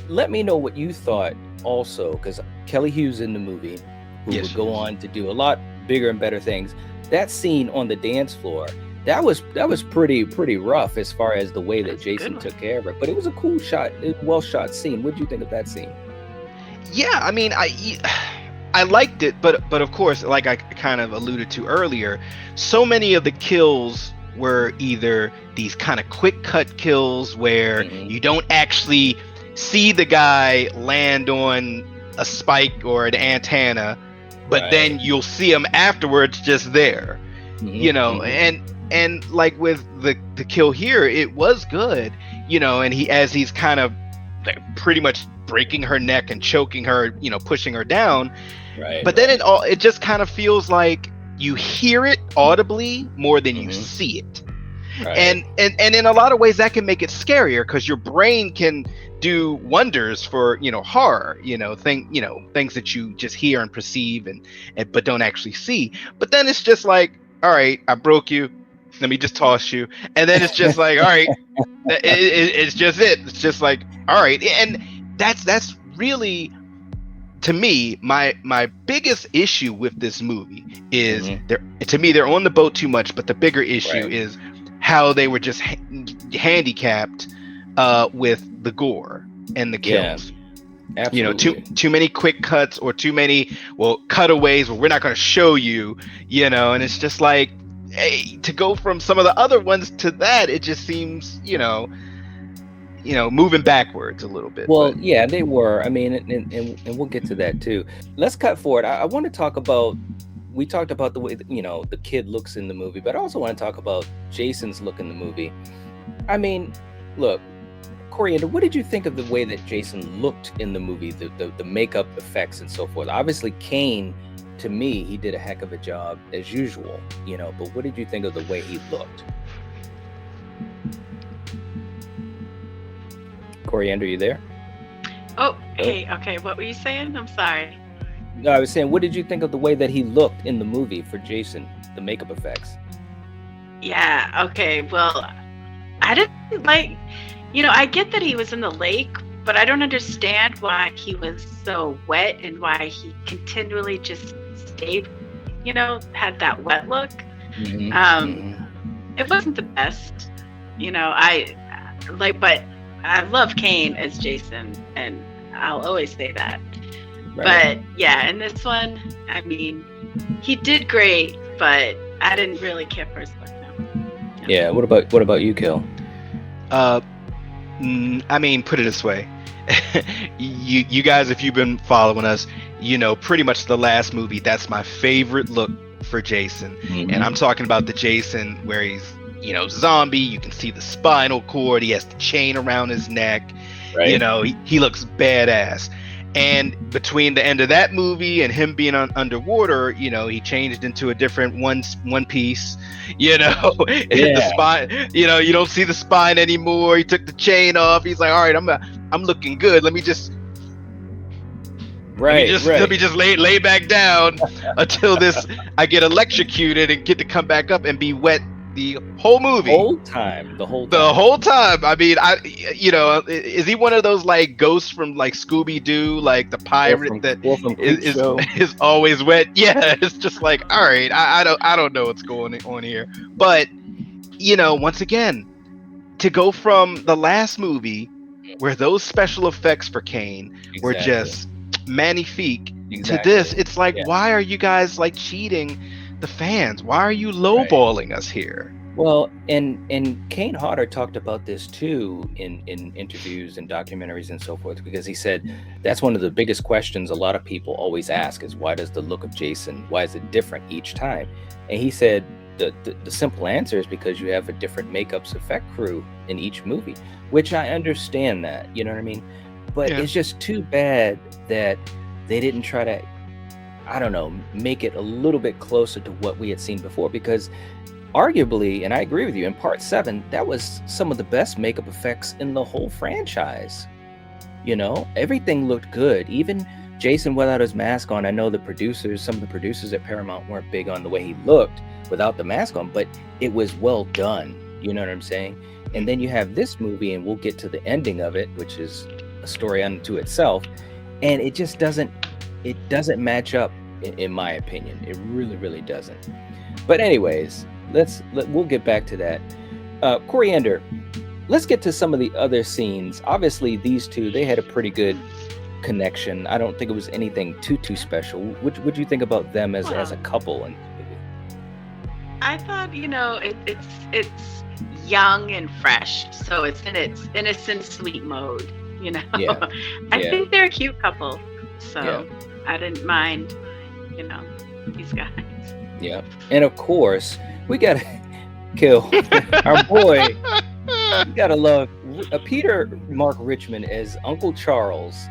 A: let me know what you thought also, because Kelly Hughes in the movie, who would go on to do a lot bigger and better things. That scene on the dance floor, that was pretty rough as far as the way that Jason took care of it. But it was a cool shot, well shot scene. What did you think of that scene?
E: Yeah, I mean, I liked it, but of course, like I kind of alluded to earlier, so many of the kills were either these kind of quick cut kills where you don't actually see the guy land on a spike or an antenna, but then you'll see him afterwards just there, you know, and like with the kill here, it was good, you know, and he's kind of pretty much breaking her neck and choking her, you know, pushing her down. Right. But then it just kind of feels like you hear it audibly more than you see it. Right. And in a lot of ways that can make it scarier because your brain can do wonders for, you know, horror, you know, things that you just hear and perceive and but don't actually see. But then it's just like, all right, I broke you, let me just toss you, and then it's just like, all right, it's just it. It's just like, all right, and that's really, to me, my biggest issue with this movie is they're on the boat too much. But the bigger issue is how they were just handicapped with the gore and the kills. Yeah, you know, too many quick cuts or too many cutaways where we're not going to show you, you know, and it's just like, hey, to go from some of the other ones to that, it just seems, you know, moving backwards a little bit.
A: Well, yeah, they were. I mean, and we'll get to that too. Let's cut forward. I want to talk about, we talked about the way that, you know, the kid looks in the movie, but I also want to talk about Jason's look in the movie. I mean, look, Coriander, what did you think of the way that Jason looked in the movie, the makeup effects and so forth? Obviously, Kane, to me, he did a heck of a job as usual, you know, but what did you think of the way he looked? Coriander, you there?
B: Oh, hey, okay, what were you saying? I'm sorry.
A: No, I was saying, what did you think of the way that he looked in the movie for Jason, the makeup effects?
B: Yeah, okay, well, I didn't like, you know, I get that he was in the lake, but I don't understand why he was so wet and why he continually just stayed, you know, had that wet look. It wasn't the best, you know, but I love Kane as Jason, and I'll always say that. Right. But yeah, in this one, I mean, he did great, but I didn't really care for his look. No.
A: Yeah. What about you, Kill?
E: I mean, put it this way. you guys, if you've been following us, you know, pretty much the last movie, that's my favorite look for Jason. And I'm talking about the Jason where he's, you know, zombie, you can see the spinal cord, he has the chain around his neck, you know, he looks badass. And between the end of that movie and him being underwater, you know, he changed into a different one piece, you know, the spine, you know, you don't see the spine anymore. He took the chain off. He's like, all right, I'm looking good. Let me just let me just lay back down until I get electrocuted and get to come back up and be wet the whole movie.
A: The
E: whole time. I mean, you know, is he one of those like ghosts from like Scooby-Doo, like the pirate that is always wet? Yeah, it's just like, all right, I don't know what's going on here, but once again, to go from the last movie where those special effects for Kane were just magnifique to this, it's like, why are you guys like cheating the fans? Why are you lowballing us here?
A: Well, and Kane Hodder talked about this too in interviews and documentaries and so forth, because he said that's one of the biggest questions a lot of people always ask is, why does the look of Jason, why is it different each time? And he said the simple answer is because you have a different makeups effect crew in each movie, which I understand that, you know what I mean? But it's just too bad that they didn't try to, I don't know, make it a little bit closer to what we had seen before, because arguably, and I agree with you, in part 7, that was some of the best makeup effects in the whole franchise. Everything looked good. Even Jason without his mask on, I know some of the producers at Paramount weren't big on the way he looked without the mask on, but it was well done. You know what I'm saying? And then you have this movie, and we'll get to the ending of it, which is a story unto itself, and it just doesn't match up, in my opinion. It really, really doesn't. But anyways, we'll get back to that. Coriander, let's get to some of the other scenes. Obviously, these two, they had a pretty good connection. I don't think it was anything too special. What do you think about them as a couple? And
B: I thought, it's young and fresh, so it's in its innocent, sweet mode. I think they're a cute couple, so I didn't mind, these guys. Yeah,
A: and of course, we gotta kill our boy. We gotta love Peter Mark Richmond as Uncle Charles.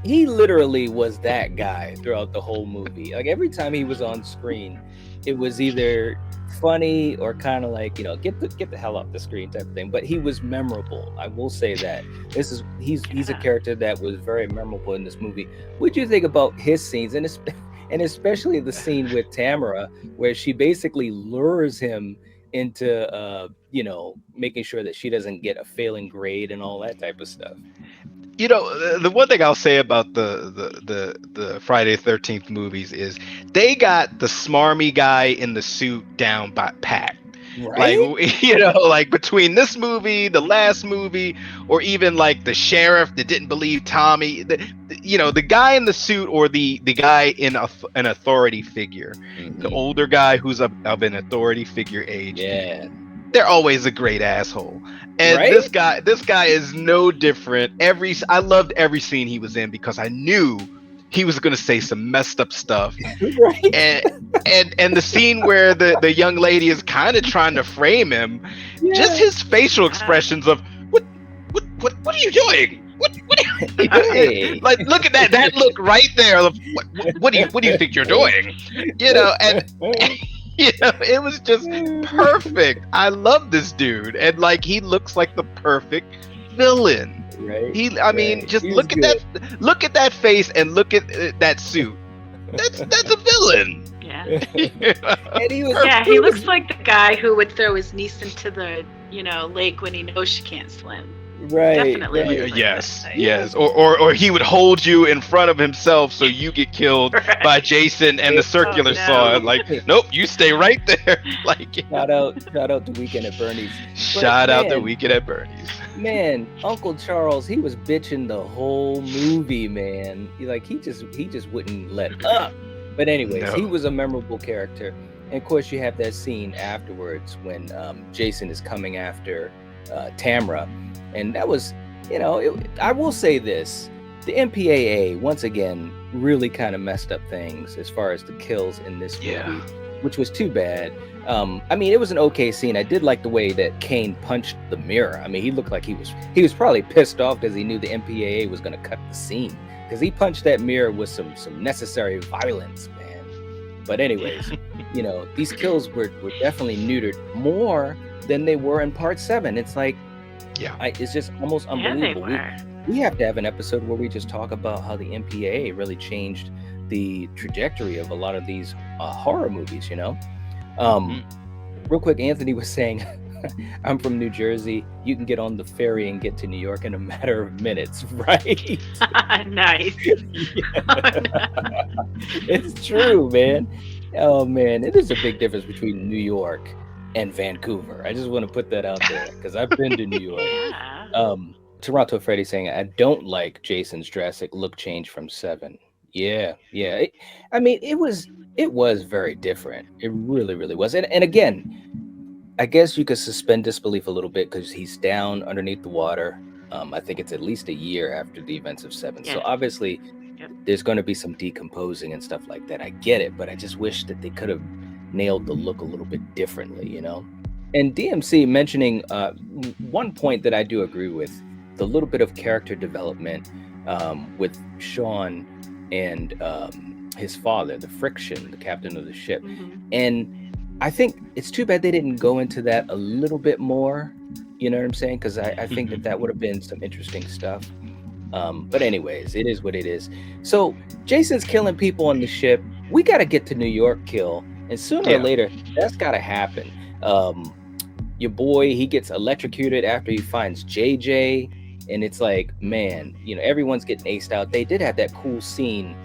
A: He literally was that guy throughout the whole movie. Like every time he was on screen, it was either funny or kind of like, get the hell off the screen type of thing. But he was memorable. I will say that he's a character that was very memorable in this movie. What do you think about his scenes, and especially the scene with Tamara, where she basically lures him into, making sure that she doesn't get a failing grade and all that type of stuff?
E: The one thing I'll say about the Friday the 13th movies is they got the smarmy guy in the suit down by pat. Right? Like between this movie, the last movie, or even like the sheriff that didn't believe Tommy, the guy in the suit, or the guy in an authority figure, the older guy who's of an authority figure age. Yeah. They're always a great asshole. And this guy is no different. I loved every scene he was in because I knew he was going to say some messed up stuff. Right. And the scene where the young lady is kind of trying to frame him, just his facial expressions of what are you doing? What hey. Like, look at that look right there. What do you think you're doing? It was just perfect. I love this dude, and like he looks like the perfect villain. Right. Look at that face and look at that suit. That's a villain.
B: Yeah. And he looks like the guy who would throw his niece into the lake when he knows she can't swim.
A: Right.
B: Definitely.
A: Right.
E: Yes. Or he would hold you in front of himself so you get killed by Jason and the circular saw. Like, nope, you stay right there. Like,
A: shout out the Weekend at Bernie's.
E: Shout out the Weekend at Bernie's.
A: Man, Uncle Charles, he was bitching the whole movie, man. He just wouldn't let up. But anyways, he was a memorable character. And of course, you have that scene afterwards when Jason is coming after Tamara. And that was, I will say this, the MPAA, once again, really kind of messed up things as far as the kills in this movie, which was too bad. It was an okay scene. I did like the way that Kane punched the mirror. He looked like he was probably pissed off because he knew the MPAA was going to cut the scene, because he punched that mirror with some necessary violence, man. But anyways, these kills were definitely neutered more than they were in part 7. It's like, it's just almost unbelievable. We have to have an episode where we just talk about how the MPAA really changed the trajectory of a lot of these horror movies, Real quick, Anthony was saying, I'm from New Jersey. You can get on the ferry and get to New York in a matter of minutes, right?
B: Nice.
A: It's true, man. Oh, man. It is a big difference between New York and Vancouver. I just want to put that out there because I've been to New York.
B: Yeah.
A: Toronto Freddy saying, I don't like Jason's drastic look change from 7. Yeah. It was very different. It really, really was. And again, I guess you could suspend disbelief a little bit because he's down underneath the water. I think it's at least a year after the events of 7. Yeah. So obviously there's going to be some decomposing and stuff like that. I get it, but I just wish that they could have nailed the look a little bit differently, you know? And DMC mentioning one point that I do agree with, the little bit of character development with Sean and his father, the Friction, the captain of the ship. Mm-hmm. And I think it's too bad they didn't go into that a little bit more, you know what I'm saying? Because I think that would have been some interesting stuff. But anyways, it is what it is. So Jason's killing people on the ship. We got to get to New York, Kill. And sooner or later, that's got to happen. Your boy, he gets electrocuted after he finds JJ. And it's like, man, you know, everyone's getting aced out. They did have that cool scene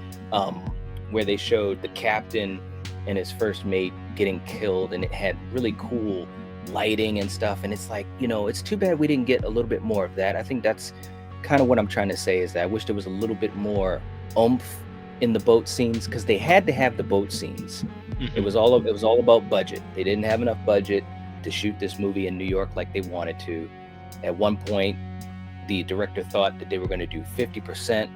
A: where they showed the captain and his first mate getting killed. And it had really cool lighting and stuff. And it's like, you know, it's too bad we didn't get a little bit more of that. I think that's kind of what I'm trying to say, is that I wish there was a little bit more oomph in the boat scenes, because they had to have the boat scenes. It was all about budget. They didn't have enough budget to shoot this movie in New York like they wanted to. At one point, the director thought that they were going to do 50%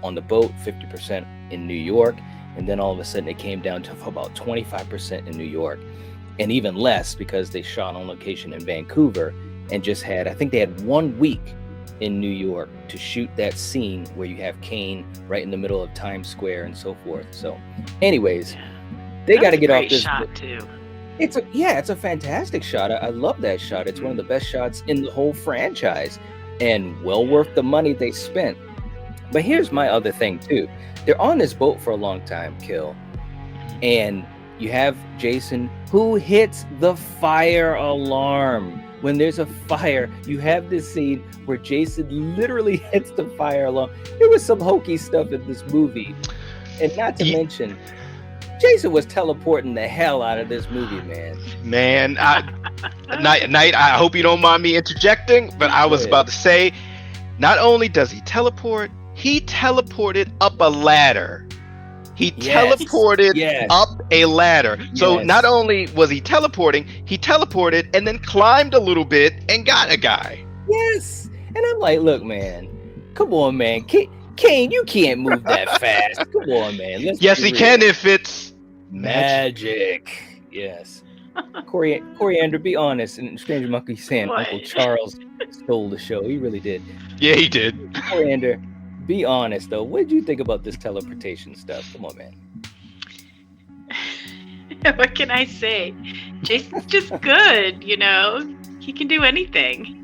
A: on the boat, 50% in New York, and then all of a sudden it came down to about 25% in New York, and even less because they shot on location in Vancouver and just had, I think they had 1 week in New York to shoot that scene where you have Kane right in the middle of Times Square and so forth. So anyways, they got to get off this
B: shot too.
A: It's a fantastic shot. I love that shot. It's one of the best shots in the whole franchise, and well worth the money they spent. But here's my other thing too. They're on this boat for a long time, Kill, and you have Jason who hits the fire alarm. When there's a fire, you have this scene where Jason literally hits the fire alarm. There was some hokey stuff in this movie, and not to mention, Jason was teleporting the hell out of this movie, man. Knight, I hope you don't mind me interjecting, but I was about to say, not only does he teleport, he teleported up a ladder. He teleported up a ladder. So not only was he teleporting, he teleported and then climbed a little bit and got a guy. Yes. And I'm like, look, man, come on, man. Kane, you can't move that fast. Come on, man.
E: Yes, he can if it's
A: magic. Yes. Coriander, be honest. And Stranger Monkey saying Uncle Charles stole the show. He really did.
E: Yeah, he did.
A: Coriander, be honest, though. What did you think about this teleportation stuff? Come on, man.
B: What can I say? Jason's just good, you know? He can do anything.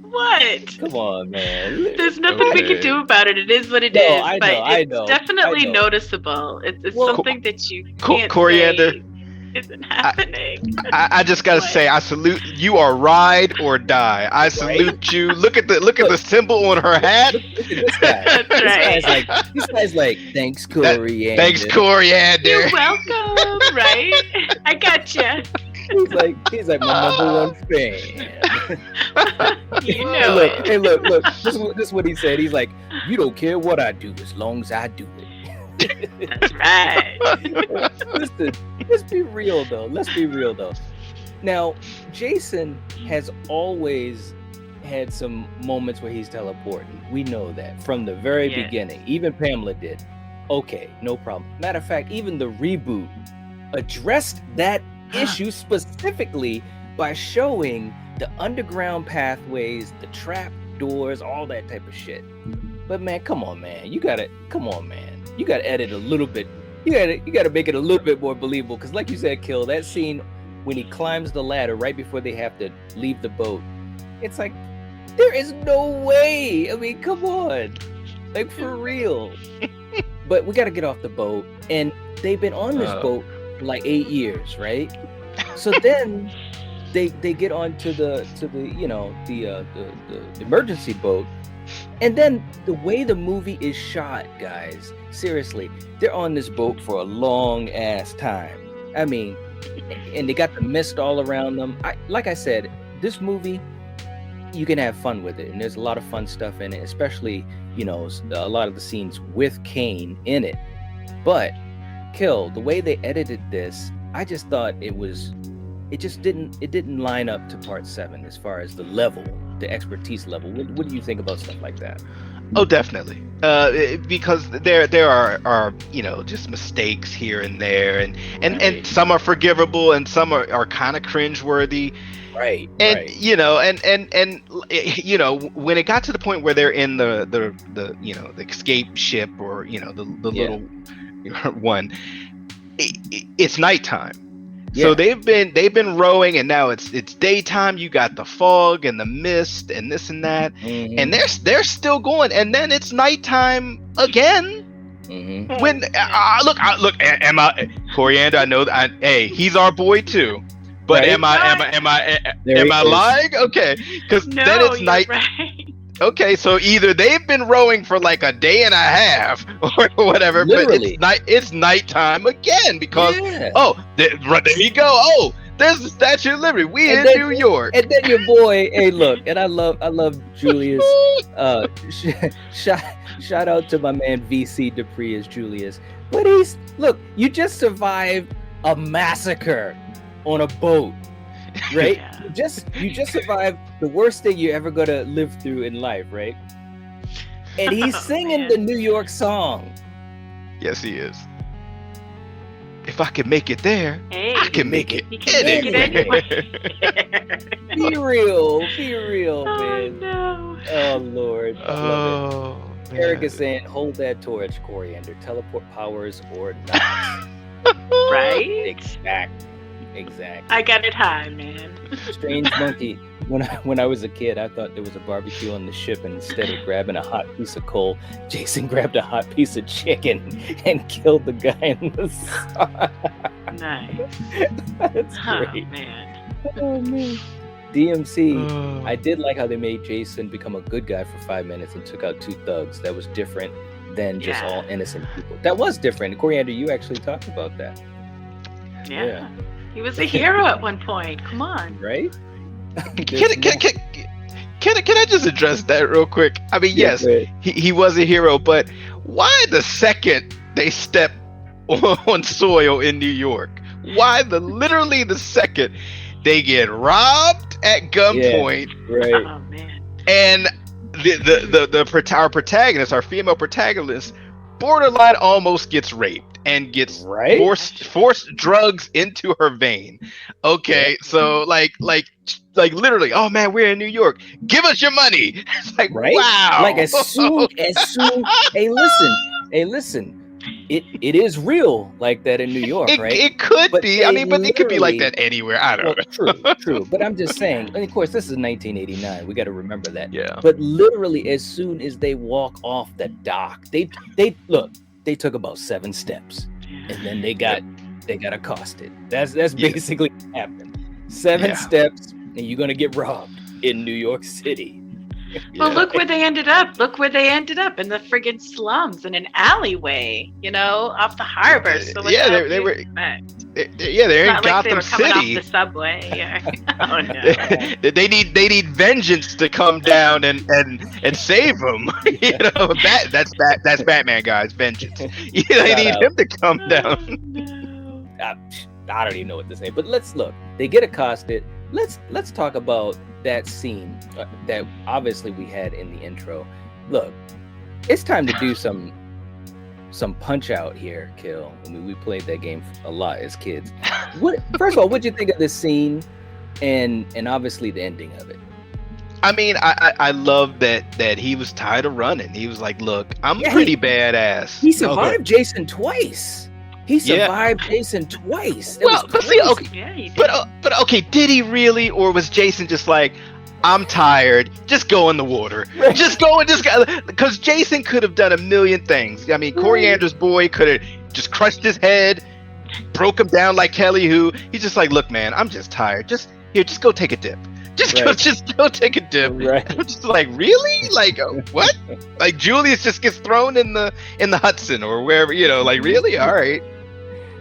B: What?
A: Come on, man.
B: There's nothing we can do about it. It is what it is. It's definitely noticeable. It's something that you can't
E: Coriander
B: say isn't happening.
E: I just gotta say, I salute you. Are ride or die. I salute you. Look at the symbol on her hat.
A: Look at this guy.
B: That's right.
A: This guy's like, thanks, Coriander.
E: Thanks, Coriander.
B: You're welcome. Right? I gotcha.
A: He's like my number one fan.
B: You know
A: hey, look. This is what he said. He's like, you don't care what I do as long as I do it.
B: That's right.
A: Listen, let's be real though. Now, Jason has always had some moments where he's teleporting. We know that from the very beginning. Even Pamela did. Okay, no problem. Matter of fact, even the reboot addressed that issue specifically by showing the underground pathways, the trap doors, all that type of shit. But man, come on, man. You gotta edit a little bit. You gotta make it a little bit more believable. Because like you said, Kill, that scene when he climbs the ladder right before they have to leave the boat, it's like, there is no way. I mean, come on. Like, for real. But we gotta get off the boat. And they've been on this boat for like 8 years, right? So then they get onto the emergency boat. And then the way the movie is shot, guys, seriously, they're on this boat for a long ass time. I mean, and they got the mist all around them. Like I said, this movie, you can have fun with it, and there's a lot of fun stuff in it, especially, you know, a lot of the scenes with Kane in it. But Kill, the way they edited this, I just thought it didn't line up to part 7 as far as the level, the expertise level. What do you think about stuff like that?
E: Oh, definitely. Because there are you know, just mistakes here and there, and some are forgivable and some are kind of cringeworthy.
A: Right.
E: And you know, and you know, when it got to the point where they're in the you know, the escape ship, or you know, the little one, it's nighttime. Yeah. So they've been rowing, and now it's daytime. You got the fog and the mist and this and that, and they're still going, and then it's nighttime again. When look, am I Coriander? I know that. Hey, he's our boy too. But right? Am I lying? Okay, because then it's night. Right. Okay, so either they've been rowing for like a day and a half or whatever, literally. But it's nighttime again because there you go. Oh, there's the Statue of Liberty. We in New York.
A: And then your boy, hey, look, and I love Julius. Shout out to my man VC Dupree as Julius. But you just survived a massacre on a boat, right? You just survived the worst thing you're ever gonna live through in life, right? And he's singing the New York song.
E: Yes, he is. If I can make it there, I can make it anywhere.
A: Be real, man. No. Oh Lord. Oh. Eric is saying, hold that torch, Coriander. Teleport powers or not.
H: Right?
A: Exactly.
H: I got it high, man.
A: Strange Monkey. When I was a kid, I thought there was a barbecue on the ship, and instead of grabbing a hot piece of coal, Jason grabbed a hot piece of chicken and killed the guy in the sun.
H: Nice.
A: That's great.
H: Man.
A: Oh man. DMC. I did like how they made Jason become a good guy for 5 minutes and took out 2 thugs. That was different than just all innocent people. That was different. Coriander, you actually talked about that.
H: Yeah. He was a hero at one point. Come on.
A: Right?
E: Can I just address that real quick? I mean, yes, he was a hero, but why the second they step on soil in New York? Why literally the second they get robbed at gunpoint?
A: Yeah, right.
H: Oh man.
E: And our protagonist, our female protagonist, borderline almost gets raped and gets forced drugs into her vein. Okay, so like literally, oh man, we're in New York. Give us your money. It's like, wow.
A: Like as soon hey listen. It is real like that in New York, right?
E: It could be. I mean, but it could be like that anywhere. I don't know.
A: True. But I'm just saying, and of course, this is 1989. We got to remember that.
E: Yeah.
A: But literally, as soon as they walk off the dock, they took about 7 steps, and then they got accosted. That's basically what happened. 7 steps, and you're gonna get robbed in New York City.
H: Well, look where they ended up. Look where they ended up, in the friggin' slums, in an alleyway, you know, off the harbor. So
E: they were. They're in Gotham City.
H: Coming off the subway. Yeah. Oh no.
E: They need vengeance to come down and save them. You know, that's Batman, guys. Vengeance. They need him to come down.
A: No. I don't even know what to say. But let's look. They get accosted. Let's talk about that scene that obviously we had in the intro. Look, it's time to do some punch out here, Kill. I mean, we played that game a lot as kids. First of all, what'd you think of this scene and obviously the ending of it?
E: I mean, I love that he was tired of running. He was like, look, I'm pretty badass.
A: He survived Jason twice. He survived Jason twice.
E: But okay, did he really, or was Jason just like, I'm tired, just go in the water, just go, because Jason could have done a million things. I mean, Coriander's boy could have just crushed his head, broke him down like Kelly, who he's just like, look, man, I'm just tired. Just go take a dip. Just go take a dip.
A: Right.
E: I'm just like, really? Like, what? Like Julius just gets thrown in the Hudson or wherever, you know, like, really? All right.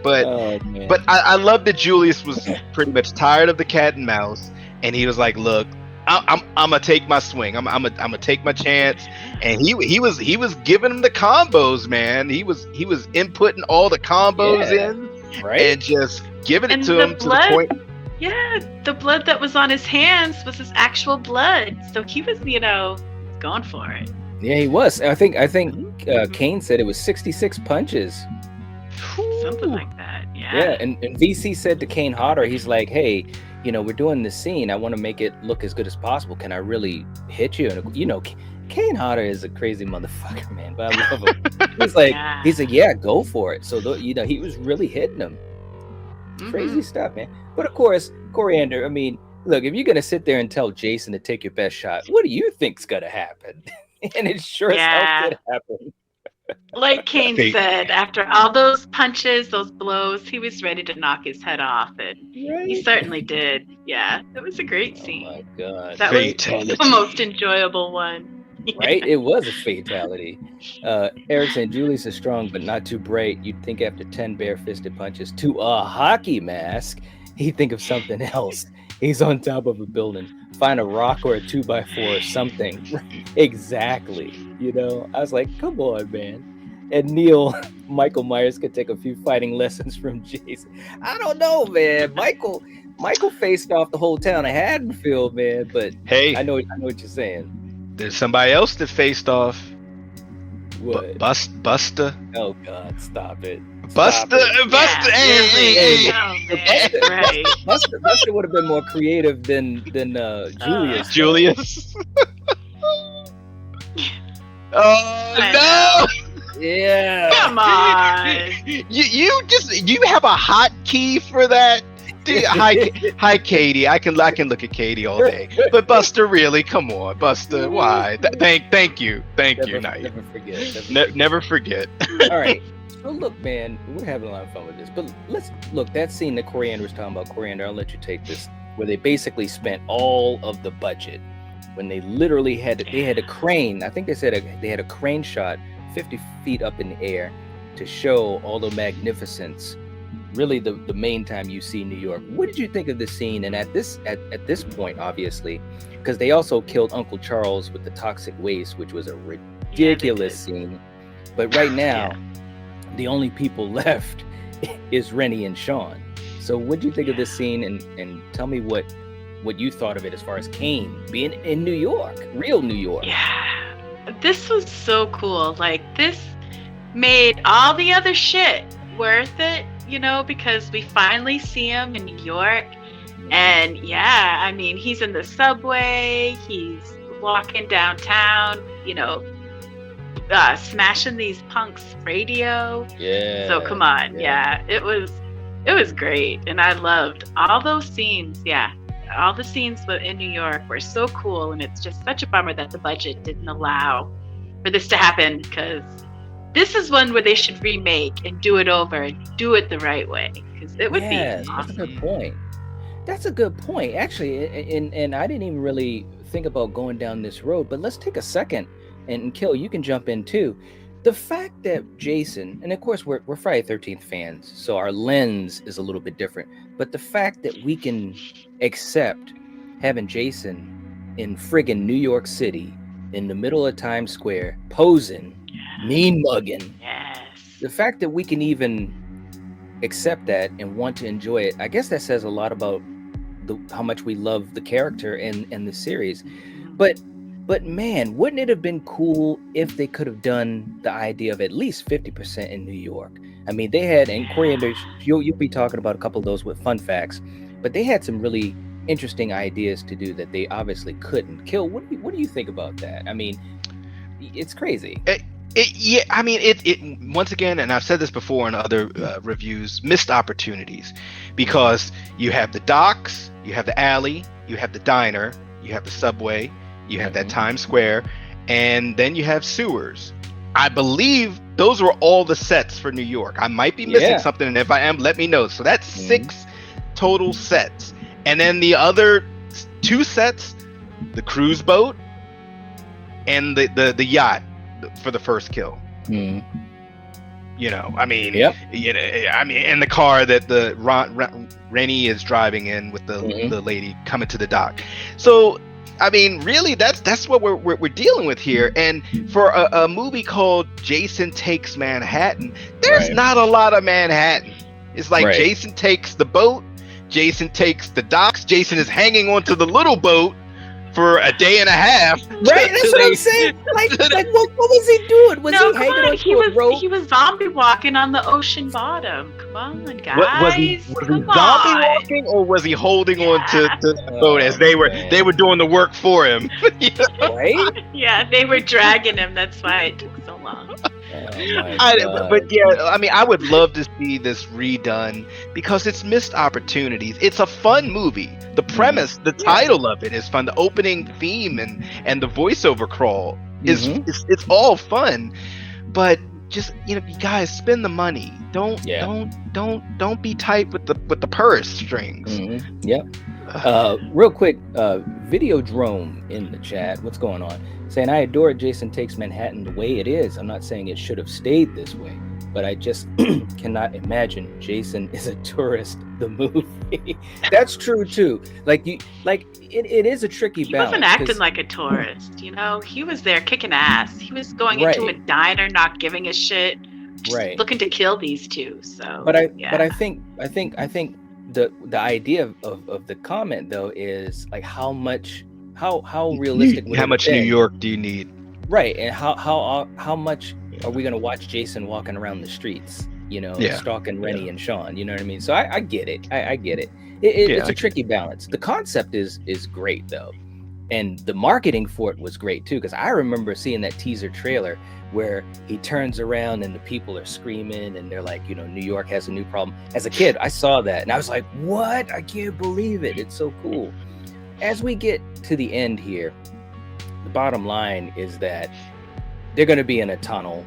E: But I love that Julius was pretty much tired of the cat and mouse, and he was like, "Look, I'm gonna take my swing. I'm gonna take my chance." And he was giving him the combos, man. He was inputting all the combos in, right, and just giving it to him to the point.
H: Yeah, the blood that was on his hands was his actual blood, so he was, going for it.
A: Yeah, he was. I think Kane said it was 66 punches.
H: Something like that. Yeah.
A: Yeah, and VC said to Kane Hodder, he's like, "Hey, we're doing this scene. I want to make it look as good as possible. Can I really hit you?" And Kane Hodder is a crazy motherfucker, man, but I love him. He's like, yeah, go for it. So he was really hitting him. Crazy stuff, man. But of course, Coriander. I mean, look, if you're gonna sit there and tell Jason to take your best shot, what do you think's gonna happen? And it sure as hell did happen.
H: Like Kane said, after all those punches, those blows, he was ready to knock his head off, and he certainly did. Yeah, it was a great scene.
A: Oh my God,
H: that was the most enjoyable one.
A: Right? It was a fatality. Eric saying Julius is strong, but not too bright. You'd think after 10 bare-fisted punches to a hockey mask, he'd think of something else. He's on top of a building. Find a rock or a 2x4 or something. Exactly. I was like, come on, man. And Michael Myers could take a few fighting lessons from Jason. I don't know, man. Michael faced off the whole town of Haddonfield, man. But
E: hey,
A: I know what you're saying.
E: There's somebody else that faced off.
A: What?
E: Buster.
A: Oh God, stop it.
E: Buster. Hey.
A: Buster would have been more creative than Julius.
E: Julius. Oh no!
A: Yeah.
H: Come on.
E: You have a hotkey for that? Dude, hi, Katie. I can look at Katie all day, but Buster, really? Come on, Buster. Why? Thank you.
A: Never forget.
E: Never forget.
A: All right. So look, man, we're having a lot of fun with this, but let's look. That scene that Coriander was talking about, Coriander, I'll let you take this, where they basically spent all of the budget when they literally had a crane. I think they said they had a crane shot 50 feet up in the air to show all the magnificence. Really, the main time you see New York. What did you think of this scene? And at this point, obviously, because they also killed Uncle Charles with the toxic waste, which was a ridiculous scene. But right now, the only people left is Rennie and Sean. So what do you think of this scene? And tell me what you thought of it as far as Kane being in New York, real New York.
H: Yeah, this was so cool. Like, this made all the other shit worth it. Because we finally see him in New York. And I mean, he's in the subway, he's walking downtown, smashing these punks' radio.
A: Yeah.
H: So come on. Yeah. It was great. And I loved all those scenes. Yeah. All the scenes in New York were so cool. And it's just such a bummer that the budget didn't allow for this to happen, because this is one where they should remake and do it over and do it the right way, because it would be awesome.
A: That's a good point. That's a good point, actually. And I didn't even really think about going down this road, but let's take a second, and Kill, you can jump in too. The fact that Jason, and of course we're Friday the 13th fans, so our lens is a little bit different, but the fact that we can accept having Jason in friggin' New York City in the middle of Times Square posing, mean mugging.
H: Yes.
A: The fact that we can even accept that and want to enjoy it, I guess that says a lot about how much we love the character and the series. But man, wouldn't it have been cool if they could have done the idea of at least 50% in New York? I mean, they had, and Coriander, you'll be talking about a couple of those with fun facts, but they had some really interesting ideas to do that they obviously couldn't. Kill, what do you think about that? I mean, it's crazy.
E: It once again, and I've said this before in other reviews, missed opportunities, because you have the docks, you have the alley, you have the diner, you have the subway, you have that Times Square, and then you have sewers. I believe those were all the sets for New York. I might be missing something, and if I am, let me know. So that's 6 total sets. And then the other 2 sets, the cruise boat and the yacht for the first kill. I mean, in the car that the Rennie is driving in with the lady coming to the dock. So, I mean, really, that's what we're dealing with here. And for a movie called Jason Takes Manhattan, there's not a lot of Manhattan. It's like Jason takes the boat, Jason takes the docks, Jason is hanging onto the little boat for a day and a half.
A: Right, that's what I'm saying. Like what was he doing? Was he hanging onto a rope?
H: He was zombie walking on the ocean bottom. Come on, guys.
E: Was he zombie walking, or was he holding on to the boat as they were doing the work for him?
A: Right?
H: Yeah, they were dragging him. That's why it took so long.
E: But yeah, I mean, I would love to see this redone because it's missed opportunities. It's a fun movie. The premise, the title of it is fun. The opening theme and the voiceover crawl is it's all fun. But just you guys spend the money. Don't be tight with the purse strings.
A: Yep. Real quick, Videodrome in the chat. What's going on? Saying I adore Jason Takes Manhattan the way it is. I'm not saying it should have stayed this way, but I just cannot imagine Jason is a tourist. The movie. That's true too. It is a tricky balance.
H: He wasn't acting like a tourist. He was there kicking ass. He was going into a diner, not giving a shit, just looking to kill these two. So,
A: but I think the idea of the comment though is like how realistic
E: how much New York do you need,
A: right? And how much are we gonna watch Jason walking around the streets, stalking Rennie and Sean, you know what I mean? So I get it. I get it. It's a tricky balance. The concept is great though, and the marketing for it was great too, because I remember seeing that teaser trailer where he turns around and the people are screaming and they're like, New York has a new problem. As a kid, I saw that and I was like, what? I can't believe it. It's so cool. As we get to the end here, the bottom line is that they're going to be in a tunnel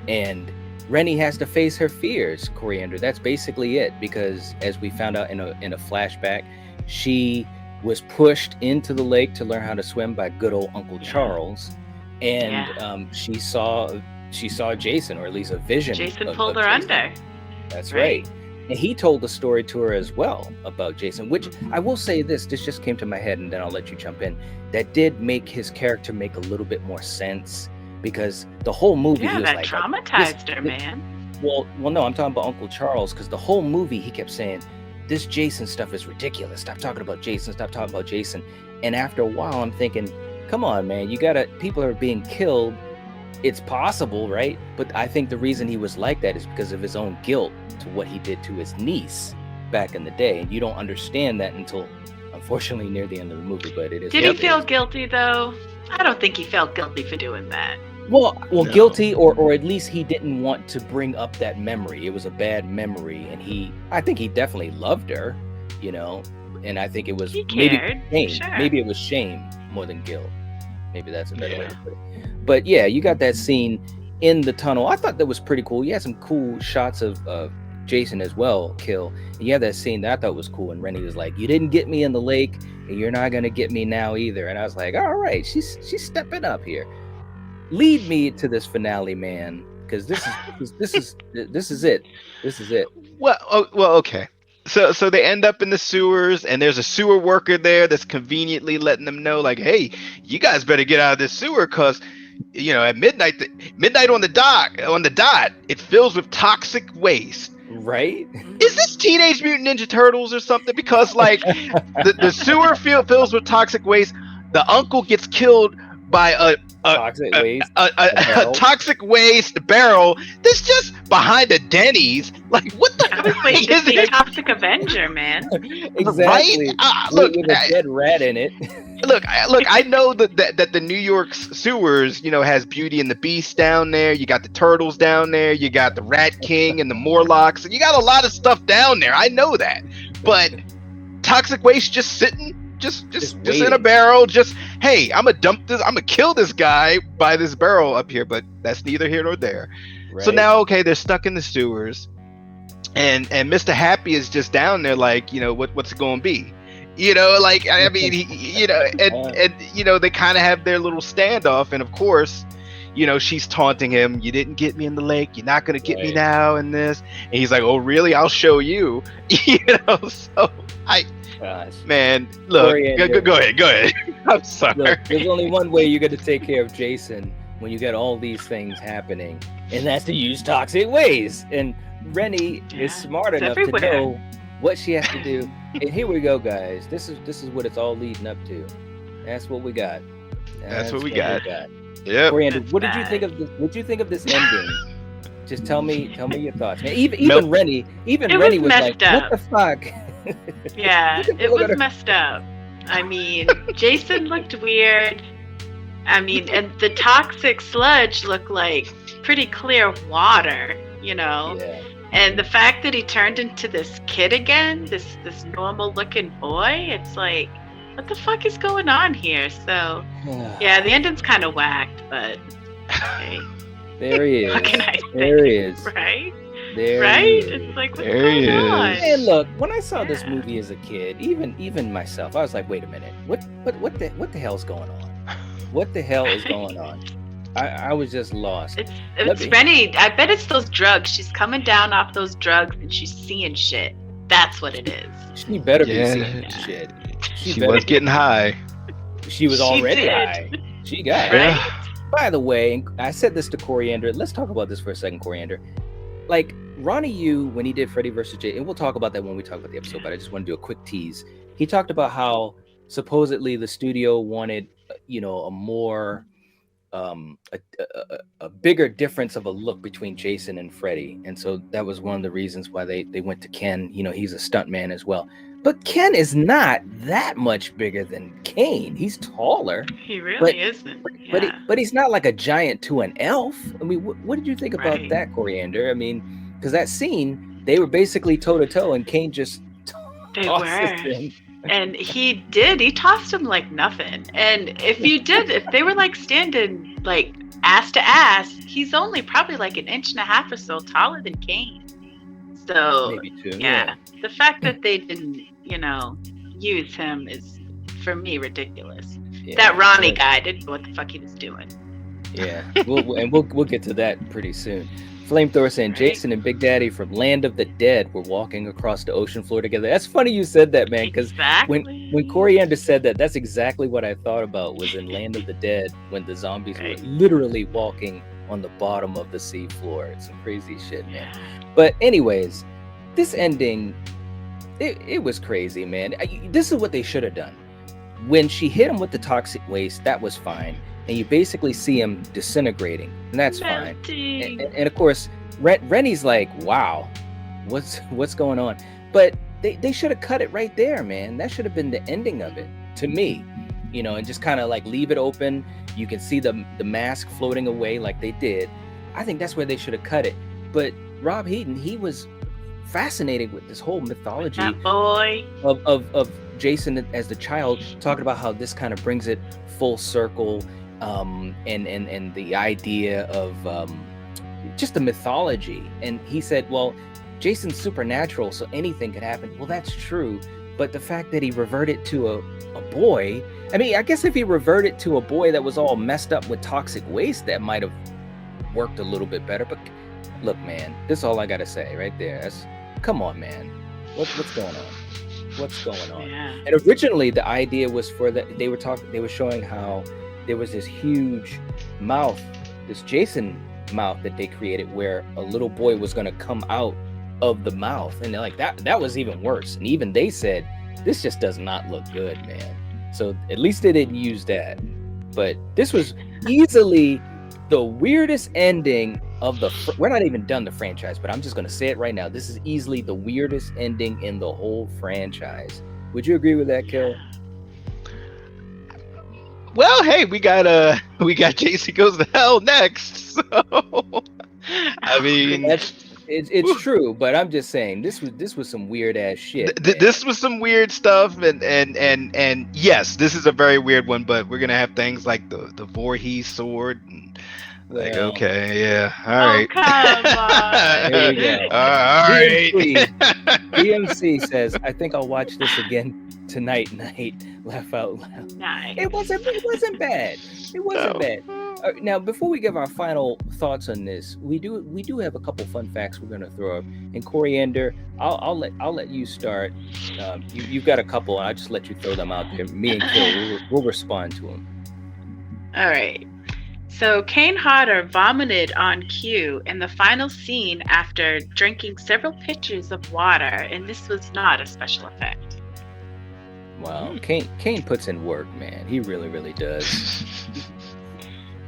A: and Rennie has to face her fears, Coriander. That's basically it, because as we found out in a flashback, she was pushed into the lake to learn how to swim by good old Uncle Charles. And she saw Jason, or at least a vision.
H: Jason pulled her under.
A: That's right. And he told the story to her as well about Jason, which I will say this just came to my head and then I'll let you jump in. That did make his character make a little bit more sense, because the whole movie he was
H: that traumatized her, man.
A: Well, no, I'm talking about Uncle Charles, because the whole movie he kept saying, this Jason stuff is ridiculous. Stop talking about Jason. Stop talking about Jason. And after a while, I'm thinking, come on, man, people are being killed. It's possible, right? But I think the reason he was like that is because of his own guilt to what he did to his niece back in the day. And you don't understand that until, unfortunately, near the end of the movie. But it is.
H: Did he feel guilty though? I don't think he felt guilty for doing that.
A: Well, no. Guilty, or at least he didn't want to bring up that memory. It was a bad memory, and I think he definitely loved her, and I think it was maybe shame. Sure. Maybe it was shame more than guilt. Maybe that's a better way to put it. But yeah, you got that scene in the tunnel. I thought that was pretty cool. You had some cool shots of Jason as well, kill. And you had that scene that I thought was cool. And Rennie was like, "You didn't get me in the lake, and you're not gonna get me now either." And I was like, "All right, she's stepping up here." Lead me to this finale, man, because this is it. This is it.
E: Well, okay. So they end up in the sewers, and there's a sewer worker there that's conveniently letting them know, like, hey, you guys better get out of this sewer, because at midnight on the dot, it fills with toxic waste.
A: Right?
E: Is this Teenage Mutant Ninja Turtles or something? Because like the sewer fills with toxic waste. The uncle gets killed by a toxic waste barrel that's just behind a Denny's. Like, what the?
H: I was waiting to see Toxic Avenger, man.
A: Exactly. Right? Look, with a dead rat in it.
E: Look. I know that the New York sewers, has Beauty and the Beast down there. You got the turtles down there. You got the Rat King and the Morlocks. You got a lot of stuff down there. I know that, but toxic waste just sitting. Just in a barrel. Just, hey, I'm gonna kill this guy by this barrel up here, but that's neither here nor there. Right. So now, okay, they're stuck in the sewers, and Mr. Happy is just down there, like, what's it gonna be? Like, I mean, and they kind of have their little standoff, and of course, she's taunting him. You didn't get me in the lake. You're not gonna get me now in this. And he's like, oh really? I'll show you. So man, look, go ahead. I'm sorry.
A: Look, there's only one way you're gonna take care of Jason when you got all these things happening, and that's to use toxic waste. And Rennie is smart enough to know what she has to do. And here we go, guys. This is what it's all leading up to. That's what we got.
E: That's what we got. Yeah.
A: Coriander, what did you think of this? What did you think of this ending? Just tell me your thoughts, man. Even Rennie was like,
H: up.
A: "What the fuck?"
H: Yeah, it was messed up. I mean, Jason looked weird. I mean, and the toxic sludge looked like pretty clear water, Yeah. And the fact that he turned into this kid again, this normal looking boy, it's like, what the fuck is going on here? So, yeah, the ending's kind of whacked, but hey.
A: There he is.
H: What can I say?
A: There he is.
H: Right?
A: There
H: right? It's like, what's going on?
A: And look, when I saw this movie as a kid, even myself, I was like, wait a minute, what the hell's going on? What the hell is going on? I was just lost.
H: It's Rennie. I bet it's those drugs. She's coming down off those drugs and she's seeing shit. That's what it is.
A: She better be seeing shit.
E: She was getting high.
A: She was already high. She got it.
H: Right?
A: By the way, I said this to Coriander. Let's talk about this for a second, Coriander. Like Ronnie Yu, when he did Freddy vs. Jason, and we'll talk about that when we talk about the episode, but I just want to do a quick tease. He talked about how supposedly the studio wanted, a more a bigger difference of a look between Jason and Freddy. And so that was one of the reasons why they went to Ken. He's a stuntman as well. But Ken is not that much bigger than Kane. He's taller.
H: He really isn't. Yeah.
A: But he's not like a giant to an elf. I mean, what did you think about that, Coriander? I mean, because that scene, they were basically toe to toe, and Kane just tosses him.
H: And he tossed him like nothing. And if they were like standing like ass to ass, he's only probably like an inch and a half or so taller than Kane. So
A: maybe two,
H: yeah, the fact that they didn't, use him is for me ridiculous. Yeah, that Ronnie guy didn't know what the fuck he was doing.
A: Yeah, we'll get to that pretty soon. Flamethrower saying Jason and Big Daddy from Land of the Dead were walking across the ocean floor together. That's funny you said that, man, because when Coriander said that, that's exactly what I thought about, was in Land of the Dead when the zombies were literally walking on the bottom of the sea floor. It's some crazy shit, man. But anyways, this ending, it was crazy, man. This is what they should have done. When she hit him with the toxic waste, that was fine. And you basically see him disintegrating, and that's fine. And of course, Rennie's like, wow, what's going on? But they should have cut it right there, man. That should have been the ending of it, to me. And just kind of like leave it open. You can see the mask floating away like they did. I think that's where they should have cut it. But Rob Heaton, he was fascinated with this whole mythology of Jason as the child, talking about how this kind of brings it full circle. And the idea of just the mythology. And he said, well, Jason's supernatural, so anything could happen. Well, that's true. But the fact that he reverted to a boy, I mean, I guess if he reverted to a boy that was all messed up with toxic waste, that might have worked a little bit better. But look, man, this is all I got to say right there. Come on, man. What's going on? What's going on? Yeah. And originally the idea was they were showing how there was this huge mouth, this Jason mouth that they created, where a little boy was going to come out of the mouth. And they're like, that was even worse. And even they said, this just does not look good, man. So at least they didn't use that. But this was easily the weirdest ending of we're not even done the franchise, but I'm just going to say it right now. This is easily the weirdest ending in the whole franchise. Would you agree with that, Kill?
E: Well, hey, we got Jason Goes to Hell next. So I mean,
A: it's true, but I'm just saying this was some weird ass shit.
E: This was some weird stuff, and yes, this is a very weird one. But we're gonna have things like the Voorhees sword and Like,
A: Well,
E: okay, yeah, all
H: Oh,
E: right.
H: come on.
A: there you go.
E: All right.
A: DMC says, "I think I'll watch this again tonight. Laugh out loud."
H: Nice.
A: It wasn't bad. It wasn't bad. Now, before we give our final thoughts on this, we do have a couple fun facts we're gonna throw up. And Coriander, I'll let you start. You've got a couple. I'll just let you throw them out there. Me and Kill, we'll respond to them.
H: All right. So Kane Hodder vomited on cue in the final scene after drinking several pitchers of water, and this was not a special effect.
A: Wow, Kane puts in work, man. He really, really does.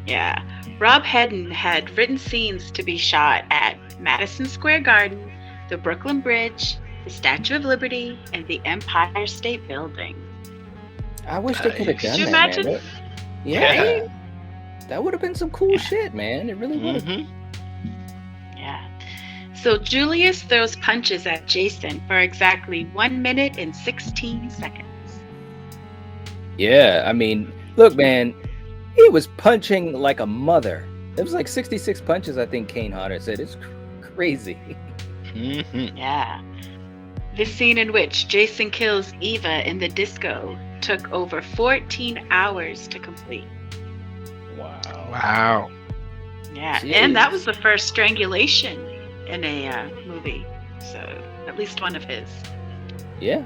H: Yeah. Rob Hedden had written scenes to be shot at Madison Square Garden, the Brooklyn Bridge, the Statue of Liberty, and the Empire State Building.
A: I wish they could have done
H: Could you
A: that,
H: imagine?
A: man. Yeah. That would have been some cool shit, man. It really would have.
H: Yeah. So Julius throws punches at Jason for exactly 1 minute and 16 seconds.
A: Yeah, I mean, look, man, he was punching like a mother. It was like 66 punches, I think Kane Hodder said. It's crazy.
H: Yeah. This scene in which Jason kills Eva in the disco took over 14 hours to complete.
E: Wow.
H: Yeah,
A: Jeez.
H: and that was the first strangulation in a movie. So, at least one of his.
A: Yeah.